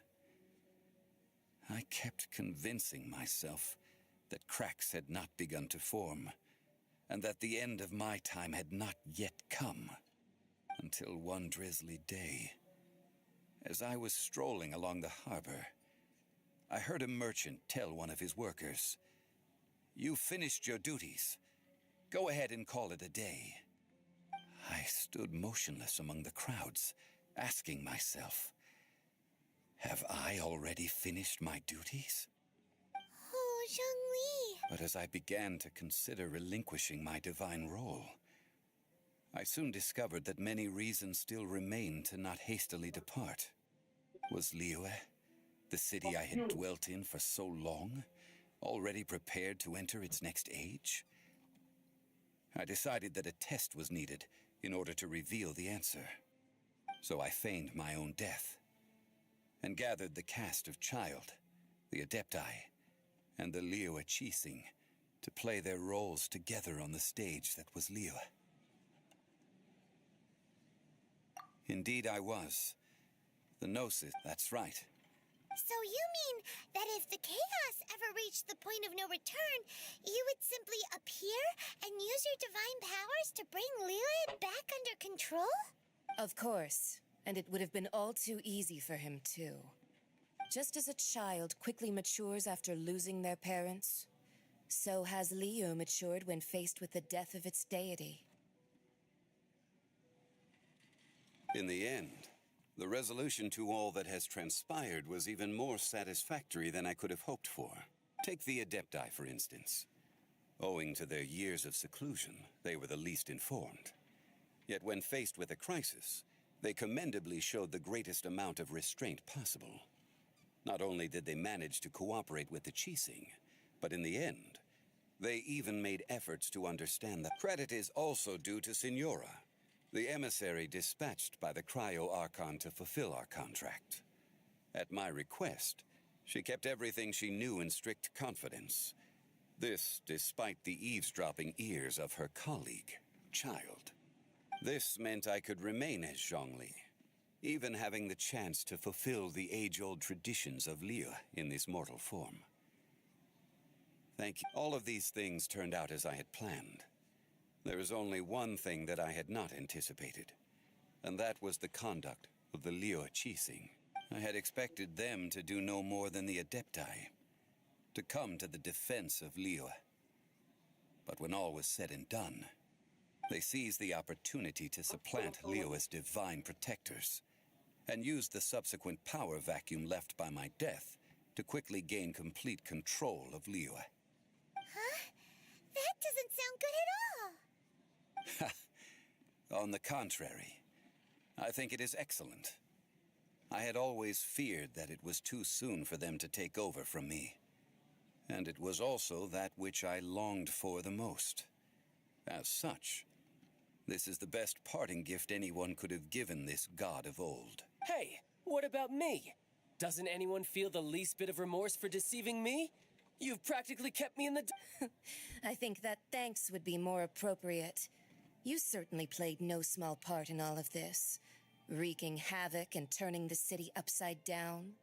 I kept convincing myself that cracks had not begun to form, and that the end of my time had not yet come. Until one drizzly day, as I was strolling along the harbor, I heard a merchant tell one of his workers, "You finished your duties. Go ahead and call it a day." I stood motionless among the crowds, asking myself, have I already finished my duties? Oh, Zhongli. But as I began to consider relinquishing my divine role, I soon discovered that many reasons still remained to not hastily depart. Was Liyue, the city I had dwelt in for so long, already prepared to enter its next age? I decided that a test was needed in order to reveal the answer. So I feigned my own death, and gathered the cast of Child, the Adepti, and the Liyue Chising to play their roles together on the stage that was Liyue. Indeed I was. The Gnosis, that's right. So you mean that if the chaos ever reached the point of no return, you would simply appear and use your divine powers to bring Liyue back under control? Of course, and it would have been all too easy for him too. Just as a child quickly matures after losing their parents, so has Liyue matured when faced with the death of its deity. In the end, the resolution to all that has transpired was even more satisfactory than I could have hoped for. Take the Adepti, for instance. Owing to their years of seclusion, they were the least informed. Yet when faced with a crisis, they commendably showed the greatest amount of restraint possible. Not only did they manage to cooperate with the Qixing, but in the end, they even made efforts to understand the credit is also due to Signora, the emissary dispatched by the Cryo-Archon to fulfill our contract. At my request, she kept everything she knew in strict confidence. This despite the eavesdropping ears of her colleague, Child. This meant I could remain as Zhongli, even having the chance to fulfill the age-old traditions of Liyue in this mortal form. Thank you. All of these things turned out as I had planned. There is only one thing that I had not anticipated, and that was the conduct of the Liyue Qixing. I had expected them to do no more than the Adepti, to come to the defense of Liyue. But when all was said and done, they seized the opportunity to supplant Liyue as divine protectors, and used the subsequent power vacuum left by my death to quickly gain complete control of Liyue. Huh? That doesn't sound good at all. On the contrary, I think it is excellent. I had always feared that it was too soon for them to take over from me, and it was also that which I longed for the most. As such, this is the best parting gift anyone could have given this god of old. Hey, what about me? Doesn't anyone feel the least bit of remorse for deceiving me? You've practically kept me in the... I think that thanks would be more appropriate. You certainly played no small part in all of this, wreaking havoc and turning the city upside down.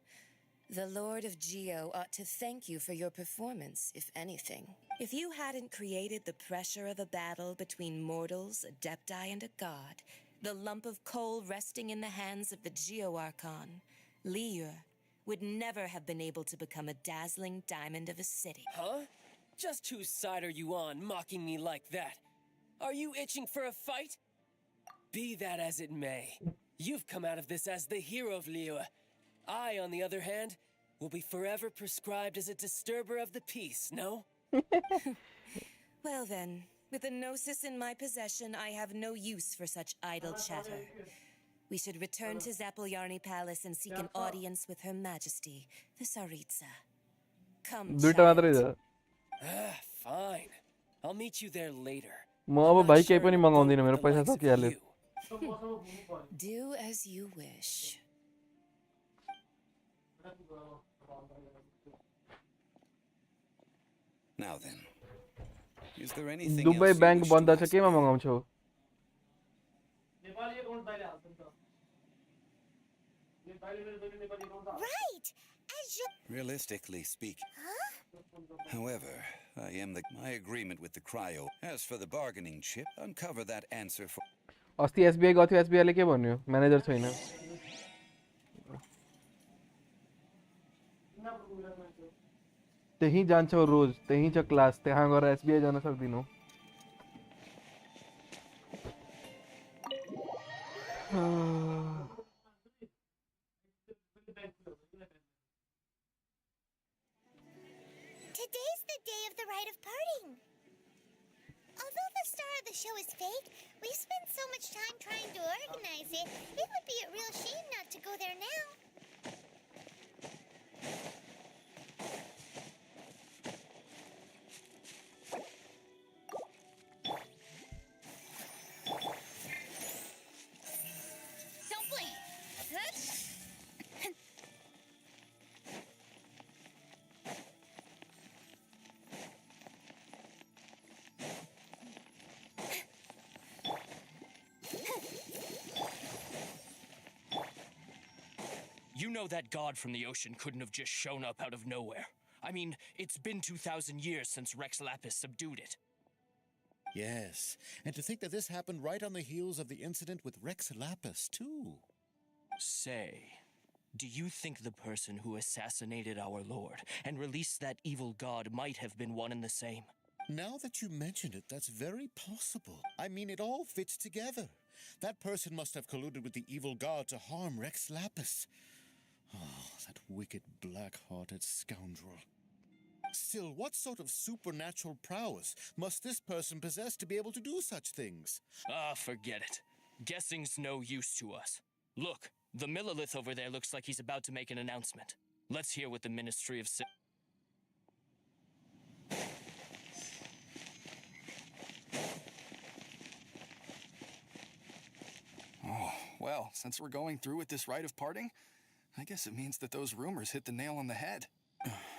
The Lord of Geo ought to thank you for your performance, if anything. If you hadn't created the pressure of a battle between mortals, Adepti, and a god, the lump of coal resting in the hands of the Geo-Archon, Liyue would never have been able to become a dazzling diamond of a city. Huh? Just whose side are you on, mocking me like that? Are you itching for a fight? Be that as it may, you've come out of this as the hero of Liyue. I, on the other hand, will be forever prescribed as a disturber of the peace, no? Well then, with the Gnosis in my possession, I have no use for such idle chatter. We should return to Zapoljarny Palace and seek an audience with Her Majesty, the Tsaritsa. Come, child. Fine. I'll meet you there later. अब भाई केही पनि मगाउँदिन मेरो पैसा सकिहाल्यो Do as you wish. Now then, is there anything Dubai else bank you wish बन्द to छ ask केमा me? मगाउँछौ Right! Realistically speaking. However, my agreement with the cryo. As for the bargaining chip, uncover that answer for. अस्ति SBI गयो थियो SBI ले के भन्यो manager छैन त्यही जान्छौ रोज त्यही छ क्लास त्यहाँ गएर एसबीआई जान सक्दिनौ Today's the day of the rite of parting. Although the star of the show is fake, we spent so much time trying to organize it, it would be a real shame not to go there now. Don't blink. You know that god from the ocean couldn't have just shown up out of nowhere. I mean, it's been 2,000 years since Rex Lapis subdued it. Yes, and to think that this happened right on the heels of the incident with Rex Lapis, too. Say, Do you think the person who assassinated our lord and released that evil god might have been one and the same? Now that you mention it, that's very possible. I mean, it all fits together. That person must have colluded with the evil god to harm Rex Lapis. Oh, that wicked, black-hearted scoundrel. Still, what sort of supernatural prowess must this person possess to be able to do such things? Ah, forget it. Guessing's no use to us. Look, the Millilith over there looks like he's about to make an announcement. Let's hear what the Ministry of Oh, well, since we're going through with this rite of parting, I guess it means that those rumors hit the nail on the head.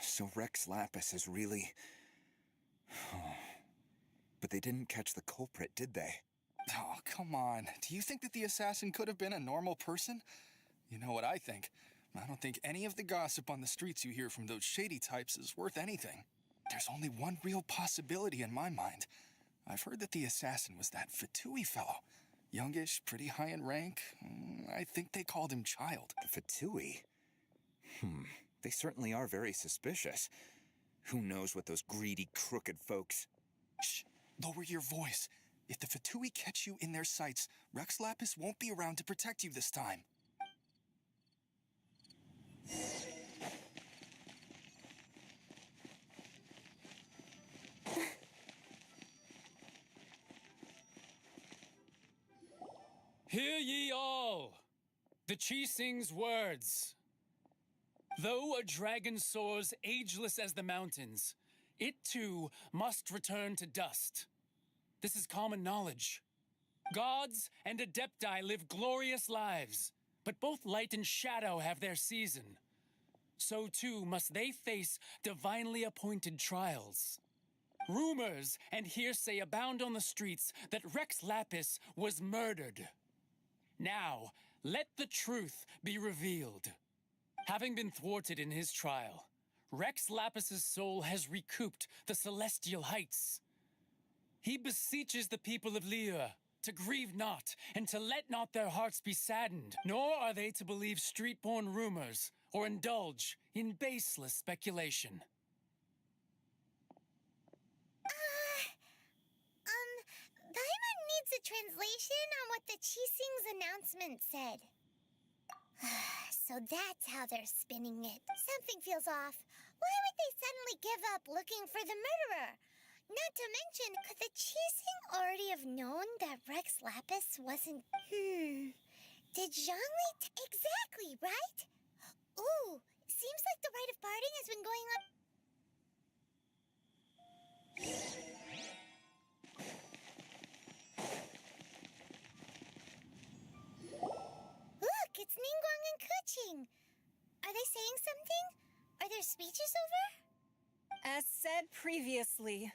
So Rex Lapis is really... But they didn't catch the culprit, did they? Oh, come on. Do you think that the assassin could have been a normal person? You know what I think. I don't think any of the gossip on the streets you hear from those shady types is worth anything. There's only one real possibility in my mind. I've heard that the assassin was that Fatui fellow. Youngish, pretty high in rank. I think they called him Child. The Fatui? They certainly are very suspicious. Who knows what those greedy, crooked folks... Shh! Lower your voice. If the Fatui catch you in their sights, Rex Lapis won't be around to protect you this time. Hear ye all, the Chising's words. Though a dragon soars ageless as the mountains, it too must return to dust. This is common knowledge. Gods and adepti live glorious lives, but both light and shadow have their season. So too must they face divinely appointed trials. Rumors and hearsay abound on the streets that Rex Lapis was murdered. Now, let the truth be revealed. Having been thwarted in his trial, Rex Lapis's soul has recouped the celestial heights. He beseeches the people of Liyue to grieve not and to let not their hearts be saddened, nor are they to believe street-born rumors or indulge in baseless speculation. Paimon needs a translation on what the Chising's announcement said. So that's how they're spinning it. Something feels off. Why would they suddenly give up looking for the murderer? Not to mention, could the Chising already have known that Rex Lapis wasn't... Did Zhongli... Exactly, right? Ooh, seems like the rite of parting has been going on... Look, it's Ningguang and Keqing. Are they saying something? Are their speeches over? As said previously,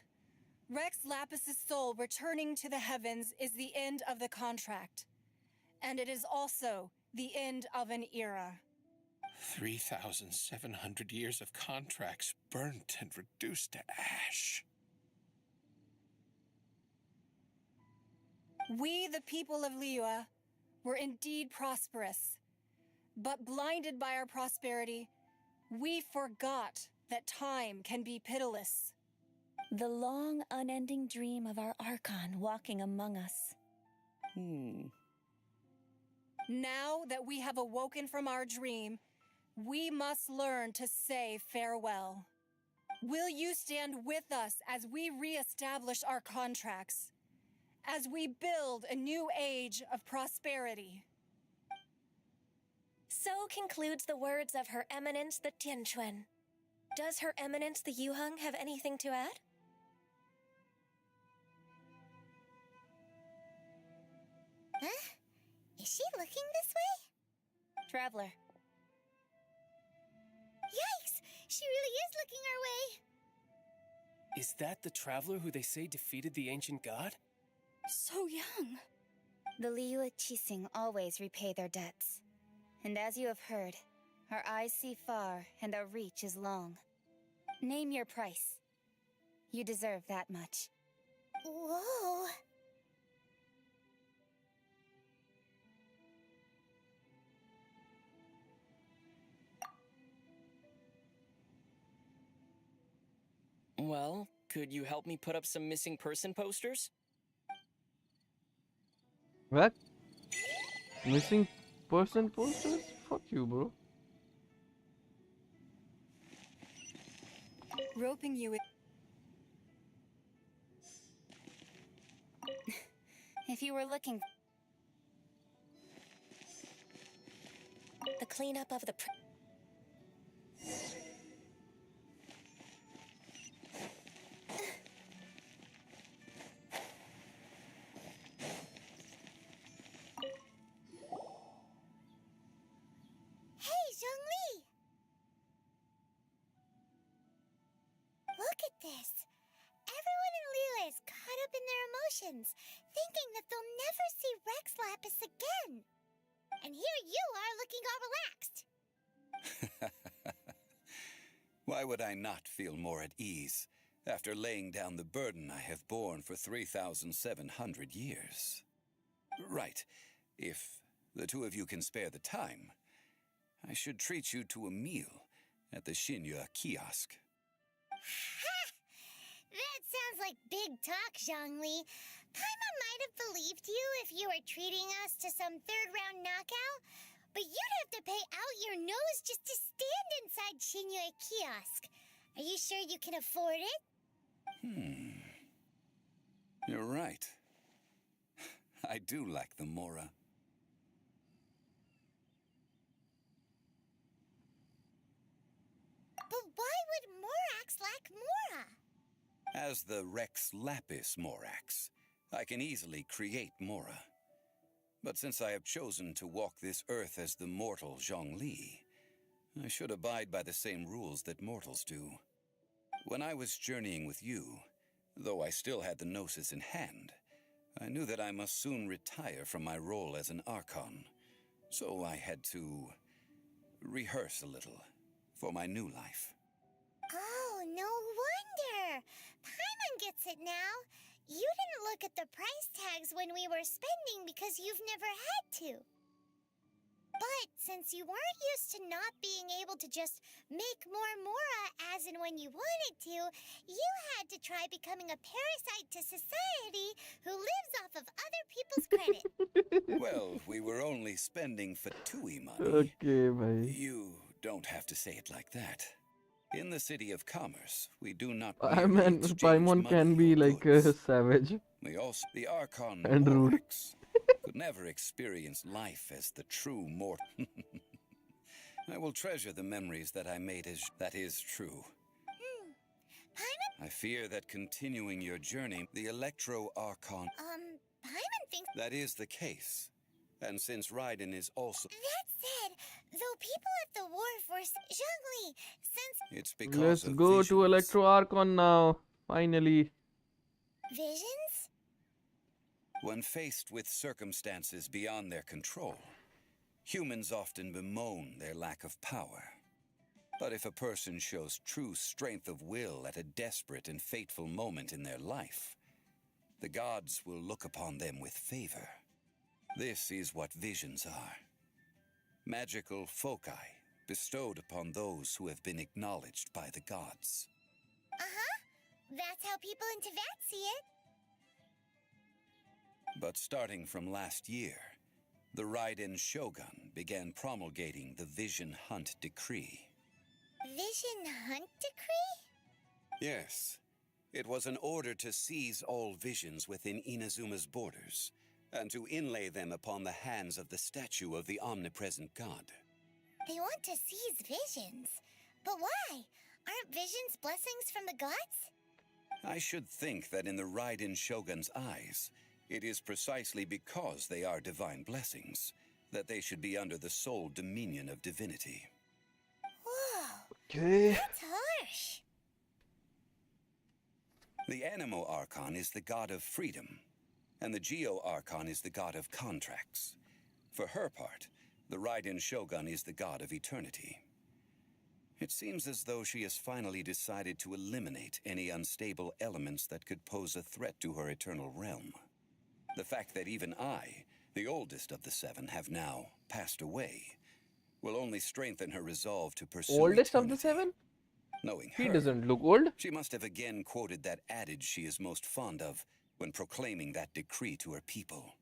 Rex Lapis's soul returning to the heavens is the end of the contract. And it is also the end of an era. 3,700 years of contracts burnt and reduced to ash. We, the people of Liyue, were indeed prosperous. But blinded by our prosperity, we forgot that time can be pitiless. The long, unending dream of our Archon walking among us. Now that we have awoken from our dream, we must learn to say farewell. Will you stand with us as we re-establish our contracts? As we build a new age of prosperity? So concludes the words of Her Eminence the Tianquan. Does Her Eminence the Yuheng have anything to add? Huh? Is she looking this way? Traveler. Yikes! She really is looking our way! Is that the traveler who they say defeated the ancient god? So young. The Liyue Chising always repay their debts. And as you have heard, our eyes see far and our reach is long. Name your price. You deserve that much. Whoa! Well, could you help me put up some missing person posters? What? Missing person posters? Fuck you, bro. Roping you in. If you were looking. The cleanup of the. Hey, Zhongli! Look at this. Everyone in Lila is caught up in their emotions, thinking that they'll never see Rex Lapis again. And here you are looking all relaxed. Why would I not feel more at ease after laying down the burden I have borne for 3,700 years? Right. If the two of you can spare the time, I should treat you to a meal at the Shinya kiosk. That sounds like big talk, Zhongli. Paimon might have believed you if you were treating us to some third-round knockout, but you'd have to pay out your nose just to stand inside Shinya kiosk. Are you sure you can afford it? You're right. I do lack the Mora. But why would Morax lack Mora? As the Rex Lapis Morax, I can easily create Mora. But since I have chosen to walk this earth as the mortal Zhongli, I should abide by the same rules that mortals do. When I was journeying with you, though I still had the Gnosis in hand, I knew that I must soon retire from my role as an Archon. So I had to rehearse a little for my new life. Oh, no wonder. Paimon gets it now. You didn't look at the price tags when we were spending because you've never had to. But since you weren't used to not being able to just make more Mora as and when you wanted to, you had to try becoming a parasite to society who lives off of other people's credit. Well, we were only spending Fatui money. Okay, bhai. You don't have to say it like that. In the City of Commerce, we do not I merely mean, exchange Paimon money can for be like goods. savage We also, the Archon and rude. Morax, could never experience life as the true mortal. I will treasure the memories that I made as that is true. Paimon? I fear that continuing your journey, the Electro Archon. Paimon thinks That is the case. And since Raiden is also. That said, though people at the war force Zhongli, since It's because Let's of go visions. to Electro Archon now. Finally. visions? When faced with circumstances beyond their control, humans often bemoan their lack of power. But if a person shows true strength of will at a desperate and fateful moment in their life, the gods will look upon them with favor. This is what visions are. Magical foci bestowed upon those who have been acknowledged by the gods. Uh-huh. That's how people in Teyvat see it. But starting from last year, the Raiden Shogun began promulgating the Vision Hunt Decree. Vision Hunt Decree? Yes, it was an order to seize all visions within Inazuma's borders, and to inlay them upon the hands of the statue of the omnipresent god. They want to seize visions. But why? Aren't visions blessings from the gods? I should think that in the Raiden Shogun's eyes, it is precisely because they are divine blessings that they should be under the sole dominion of divinity. Whoa. Okay. That's harsh. The Animo Archon is the god of freedom, and the Geo Archon is the god of contracts. For her part, the Raiden Shogun is the god of eternity. It seems as though she has finally decided to eliminate any unstable elements that could pose a threat to her eternal realm. The fact that even I, the oldest of the seven, have now passed away will only strengthen her resolve to pursue Oldest of the eternity. seven? Knowing He her, doesn't look old. she must have again quoted that adage she is most fond of when proclaiming that decree to her people.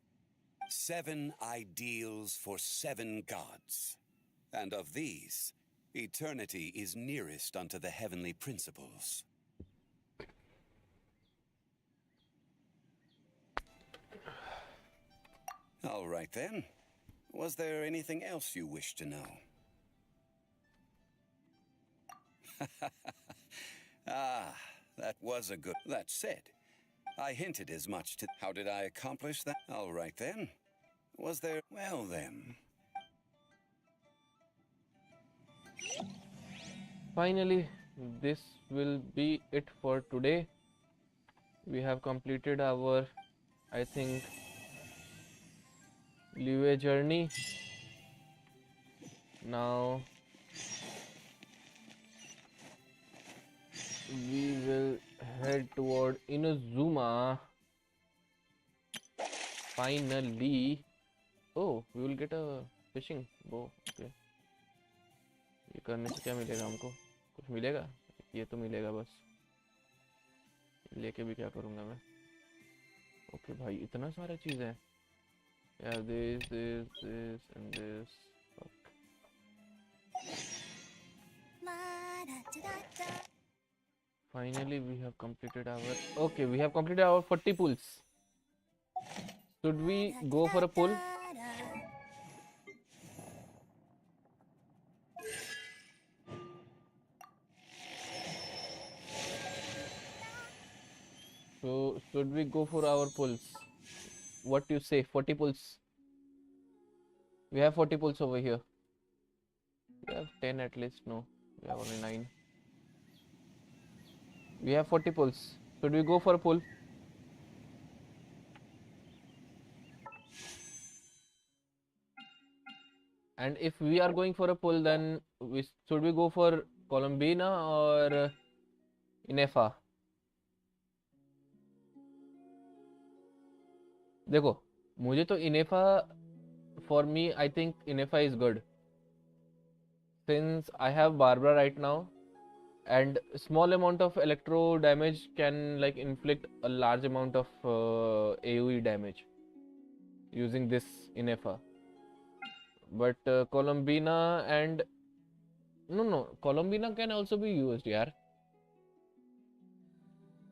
7 ideals for 7 gods. And of these, eternity is nearest unto the heavenly principles. All right then. Was there anything else you wish to know? Ah, that was a good... That said, I hinted as much to... How did I accomplish that? All right then. Was there... Well then. Finally, this will be it for today. We have completed our, I think, Liwe journey. Now we will head toward Inazuma. Finally. Oh, we will get a fishing bow. Okay. ये करने से क्या मिलेगा हमको? कुछ मिलेगा? ये तो मिलेगा बस. लेके भी क्या करूँगा मैं? ओके भाई, इतना सारा चीज़ है. Yeah, this, and this. Finally, we have completed our... Okay, we have completed our 40 pulls. Should we go for a pull? So, should we go for our pulls? What do you say? 40 pulls. We have 40 pulls over here. We have 10 at least. No, we have only 9. We have 40 pulls. Should we go for a pull? And if we are going for a pull, then should we go for Colombina or Inefa? देखो, मुझे तो Inefa, for me, I think Inefa is good. Since I have Barbara right now, and small amount of electro damage can like inflict a large amount of AoE damage using this Inefa. But Colombina and no, Colombina can also be used, yaar.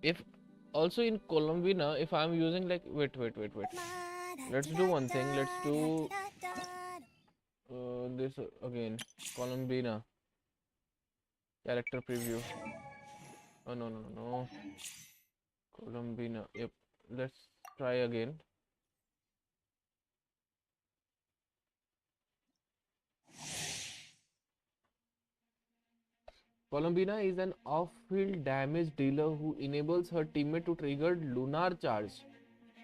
If also in Colombina, if I'm using like wait. Let's do one thing. Let's do this again. Colombina character preview. Oh no. Colombina. Yep. Let's try again. Colombina is an off-field damage dealer who enables her teammate to trigger Lunar Charge,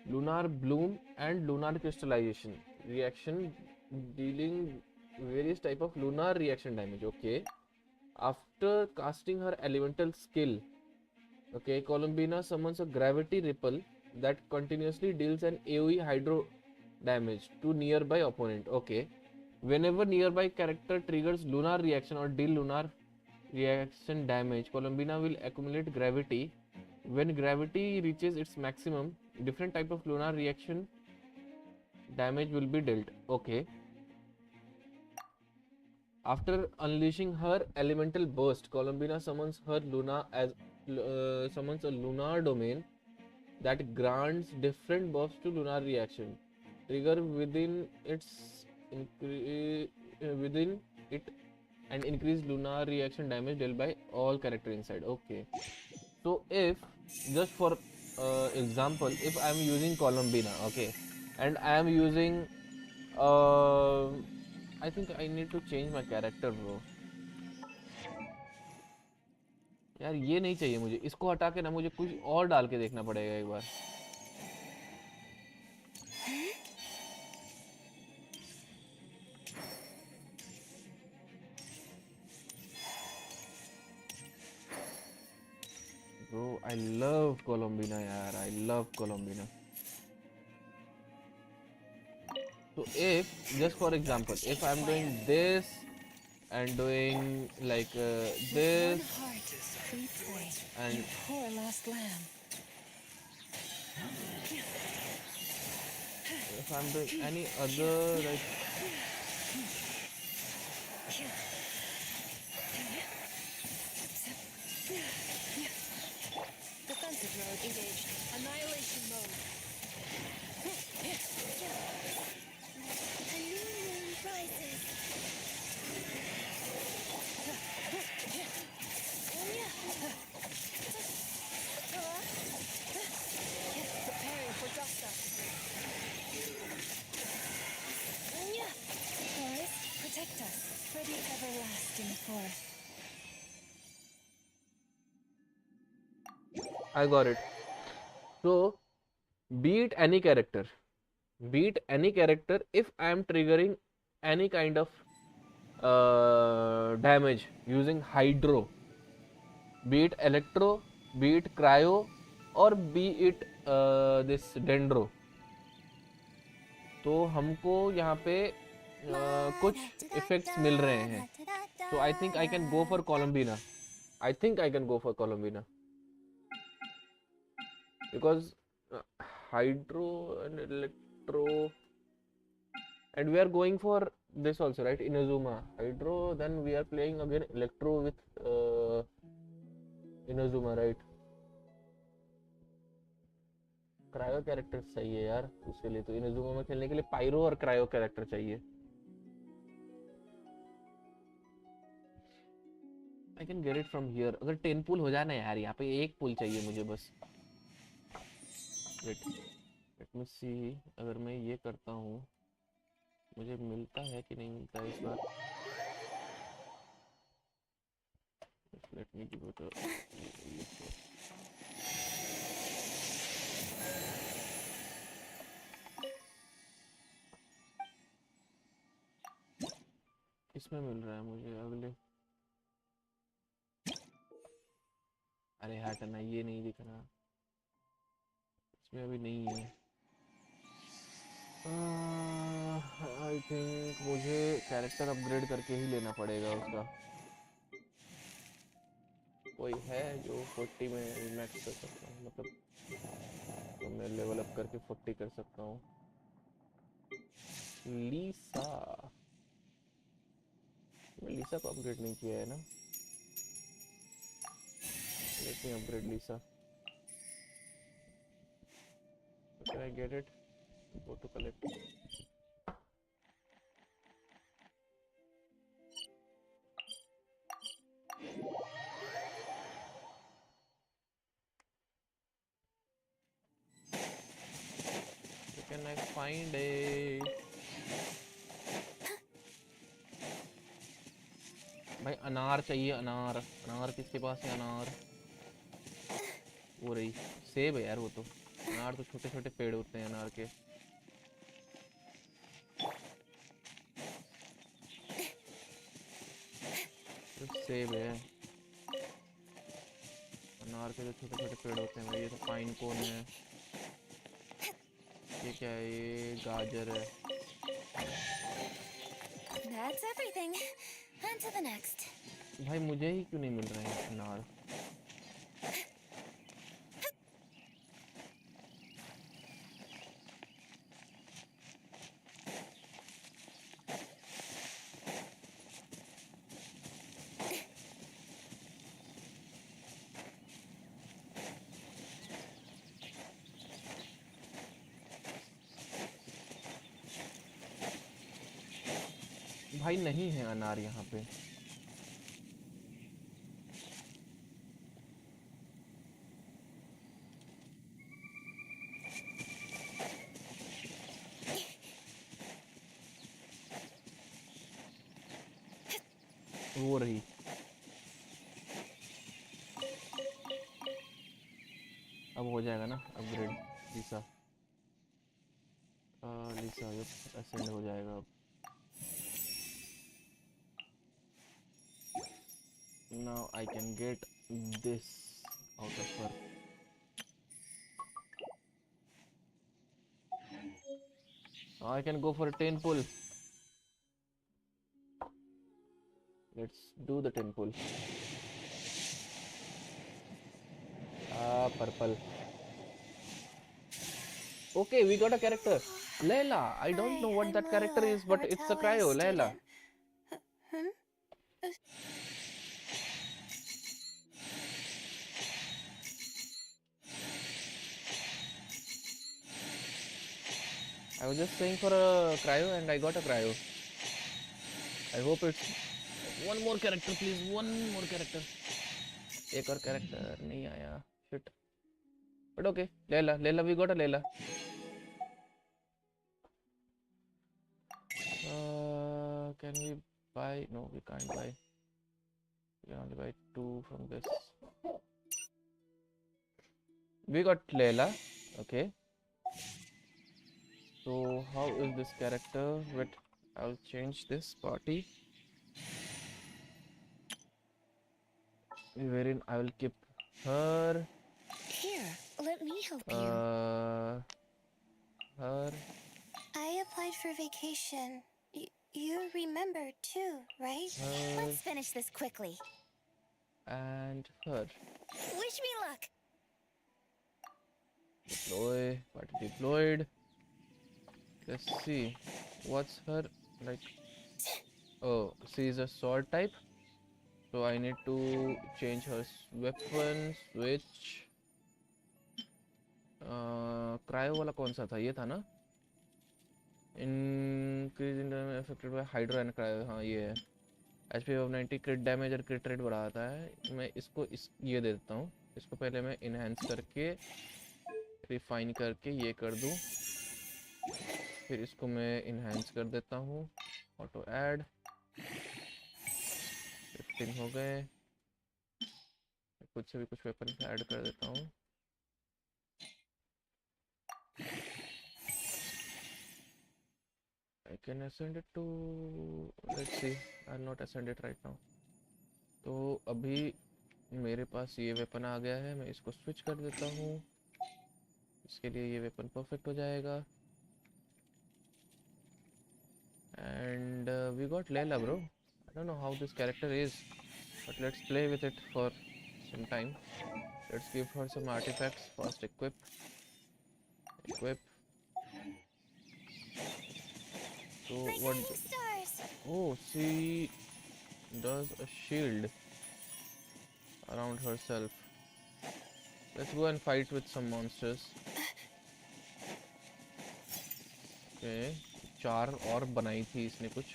Lunar Bloom and Lunar Crystallization reaction, dealing various type of lunar reaction damage. Okay. After casting her elemental skill, okay, Colombina summons a gravity ripple that continuously deals an AoE hydro damage to nearby opponent. Okay. Whenever nearby character triggers lunar reaction or deal lunar reaction damage, Colombina will accumulate gravity. When gravity reaches its maximum, different type of lunar reaction damage will be dealt. Okay. After unleashing her elemental burst, Colombina summons her summons a lunar domain that grants different buffs to lunar reaction. Trigger within it and increase lunar reaction damage dealt by all character inside. Okay. So if just for example, if I am using Colombina, okay, and I am using I think I need to change my character, bro. यार ये नहीं चाहिए मुझे, इसको हटा के ना मुझे कुछ और डाल के देखना पड़ेगा एक बार. Bro, I love Colombina, yaar. I love Colombina. So if, just for example, if I'm doing this and doing like With this, one heart, free play. and You poor lost lamb. if I'm doing any other like Defensive mode engaged. Annihilation mode. A new moon rises. Preparing for dust up. Forest, protect us for the everlasting forest. I got it. So beat any character. Beat any character if I am triggering any kind of damage using hydro. Be it electro, be it cryo, or be it this dendro. तो हमको यहाँ पे कुछ effects मिल रहे हैं. So I think I can go for Columbina. I think I can go for Columbina. Because hydro and electro, and we are going for this also, right? Inazuma hydro, then we are playing again electro with Inazuma, right? Cryo character सही है यार उसके लिए. तो इनजुमा में खेलने के लिए पायरो और क्रायो कैरेक्टर चाहिए. I can get it from here. अगर 10 पुल हो जाए ना यार, यहाँ पे एक पुल चाहिए मुझे बस. Wait, let me see. अगर मैं ये करता हूँ मुझे मिलता है कि नहीं मिलता है इस बार. Let me give it a इसमें मिल रहा है मुझे अगले. अरे हटना, ये नहीं दिख रहा, इसमें अभी नहीं है. आई थिंक मुझे कैरेक्टर अपग्रेड करके ही लेना पड़ेगा उसका. कोई है जो 40 में मैक्स कर सकता हूँ, मतलब तो मैं लेवल अप करके 40 कर सकता हूँ. लीसा, लीसा को अपग्रेड नहीं किया है ना. Let me upgrade Lisa. Can I get it? Go to collect. Can I find it? भाई अनार चाहिए, अनार. अनार किसके पास है? अनार वो रही. सेब है यार वो तो. अनार तो छोटे छोटे पेड़ होते हैं अनार के. तो सेब है. अनार के जो छोटे छोटे पेड़ होते हैं भाई. ये तो पाइन कोन है. ये क्या है? ये गाजर है. That's everything. On to the next. भाई मुझे ही क्यों नहीं मिल रहे हैं अनार? भाई नहीं है अनार यहाँ पे. वो रही. अब हो जाएगा ना अपग्रेड लीसा. लीसा असेंड हो जाएगा अब. Now I can get this out of her. Now I can go for a 10 pull. Let's do the temple. Purple. Okay, we got a character. Layla. I don't know what that character is, but it's a cryo. Layla. I was just saying for a cryo and I got a cryo. I hope it's one more character, please. One more character. एक और character नहीं आया. Shit. But okay, Layla, we got a Layla. Can we buy? No, we can't buy. We can only buy 2 from this. We got Layla. Okay. So how is this character? Wait, I'll change this party. Wherein I will keep her. Here, let me help you. Her. I applied for vacation. You remember too, right? Let's finish this quickly. And her. Wish me luck. Deploy. Party deployed. Let's see. What's her like? Oh, she is a sword type. So I need to change her weapon switch. Cryo वाला कौन सा था? ये था ना? Increase in damage affected by hydro and cryo. हाँ ये है. HP of 90 crit damage और crit rate बढ़ाता है. मैं इसको ये दे देता हूँ. इसको पहले मैं enhance करके refine करके ये कर दूँ. फिर इसको मैं enhance कर देता हूँ. Auto add. 15 हो गए. कुछ से भी कुछ वेपन ऐड कर देता हूँ. I can ascend it to. Let's see. I'll not ascend it right now. तो अभी मेरे पास ये वेपन आ गया है. मैं इसको स्विच कर देता हूँ. इसके लिए ये वेपन परफेक्ट हो जाएगा. And we got Layla, bro. I don't know how this character is, but let's play with it for some time. Let's give her some artifacts. First equip. So what? Oh, she does a shield around herself. Let's go and fight with some monsters. Okay, 4 और बनाई थी इसने कुछ.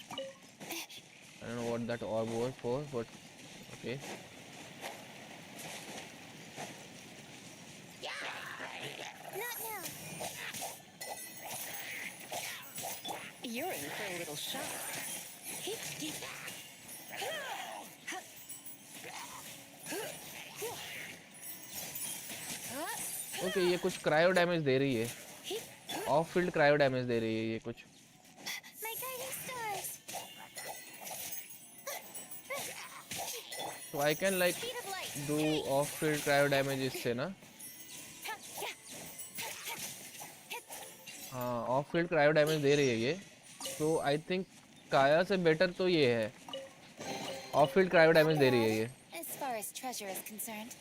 I don't know what that orb was for, but okay. Not now. You're in for a little shock. Okay, ये कुछ cryo damage दे रही है. Of field cryo damage दे रही है ये कुछ. So I can like do off field cryo damage इससे ना. हाँ, ऑफ फील्ड क्रायो डैमेज दे रही है ये. So I think काया से बेटर तो ये है. ऑफ फील्ड क्रायो डैमेज दे रही है ये. As far as treasure is concerned.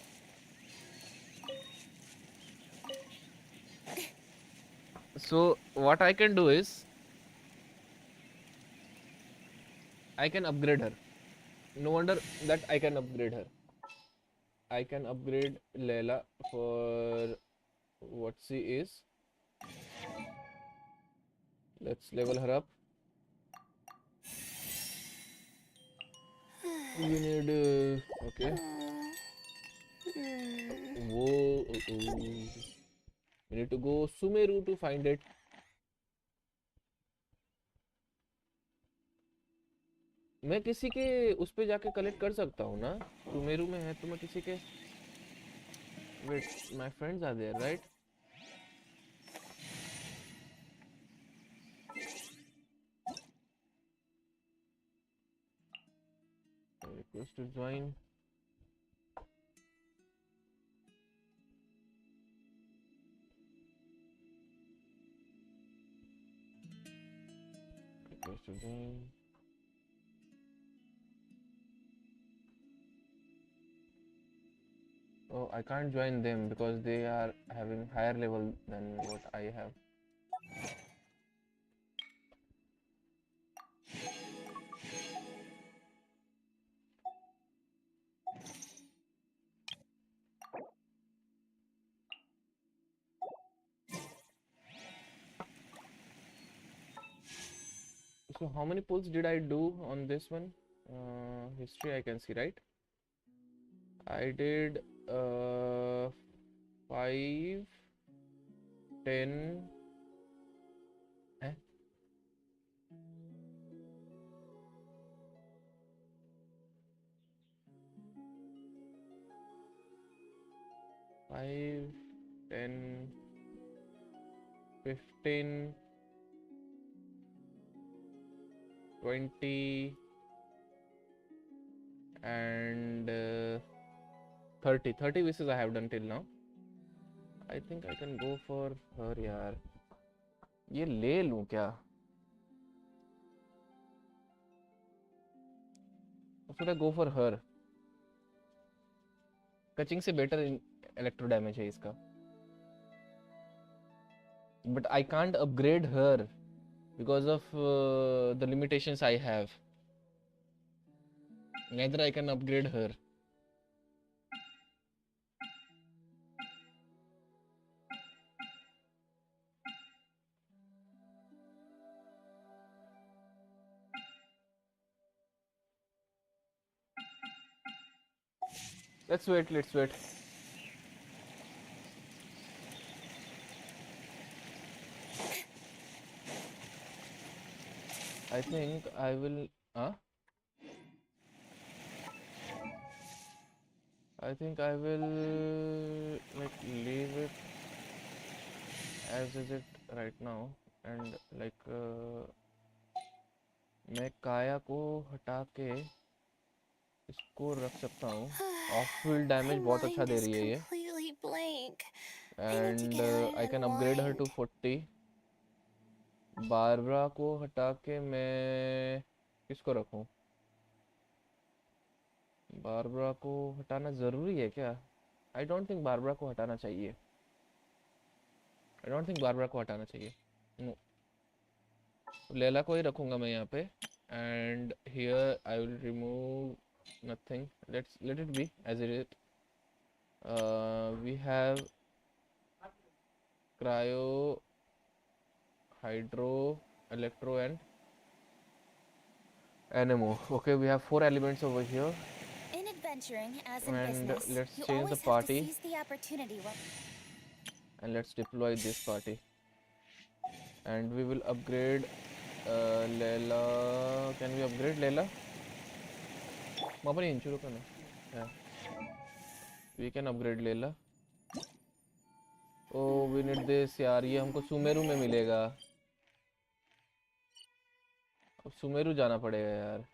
So what I can do is I can upgrade her. No wonder that I can upgrade her. I can upgrade Layla for what she is. Let's level her up. We need okay. Whoa, we need to go Sumeru to find it. मैं किसी के उस पे जाके collect कर सकता हूँ ना. सुमेरु में है तो मैं किसी के. Wait, my friends are there, right? Request to join. Request to join. Oh, I can't join them because they are having higher level than what I have. So how many pulls did I do on this one? History I can see, right? I did 5, 10. Eh? 5, 10, 15, 20, and 30. 30 wishes I have done till now. I think I can go for her, यार. ये ले लूं क्या? Or should I go for her? Catching से better in electro damage है इसका. But I can't upgrade her because of the limitations I have. Neither I can upgrade her. Let's wait, let's wait. I think I will. I think I will like leave it as is it right now and like मैं काया को हटा के इसको रख सकता हूँ. Of field damage बहुत अच्छा दे रही है ये. Completely blank. And I can upgrade her to 40. Barbara को हटा के मैं किसको रखूं? बारबरा को हटाना जरूरी है क्या? I don't think बारबरा को हटाना चाहिए. I don't think बारबरा को हटाना चाहिए. No. लैला को ही रखूंगा मैं यहाँ पे. And here I will remove nothing. Let it be as it is. We have cryo, hydro, electro, and anemo. Okay, we have 4 elements over here. In adventuring, as in And business, let's you change the always have to party. seize the opportunity. And let's deploy this party. And we will upgrade Layla. Can we upgrade Layla? Yeah. We can upgrade Layla. Oh, we need this यार. ये हमको सुमेरु में मिलेगा. अब सुमेरु जाना पड़ेगा यार.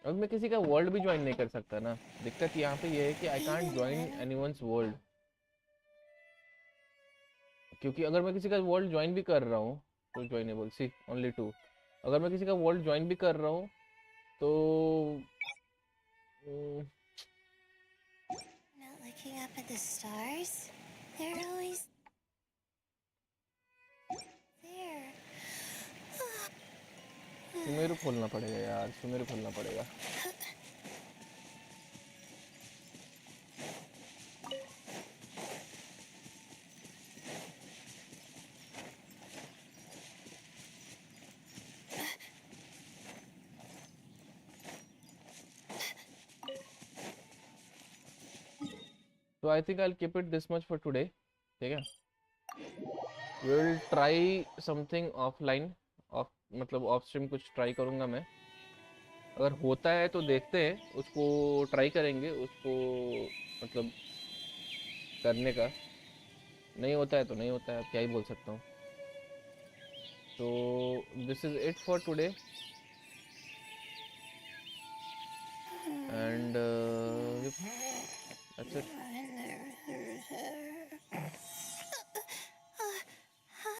अब मैं किसी का वर्ल्ड भी ज्वाइन नहीं कर सकता ना. दिक्कत यहाँ पे ये है कि I can't join anyone's world. क्योंकि अगर मैं किसी का वर्ल्ड ज्वाइन भी कर रहा हूँ तो ज्वाइनेबल सी ओनली 2. अगर मैं किसी का वर्ल्ड ज्वाइन भी कर रहा हूँ तो Not looking up at the stars? They're always there. Sumeru खोलना पड़ेगा यार. सुमेरु खोलना पड़ेगा. So I think I'll keep it this much for today. ठीक है. We'll try something offline. मतलब ऑफ स्ट्रीम कुछ ट्राई करूँगा मैं. अगर होता है तो देखते हैं. उसको ट्राई करेंगे. उसको मतलब करने का. नहीं होता है तो नहीं होता है. क्या ही बोल सकता हूँ. So this is it for today. And that's it.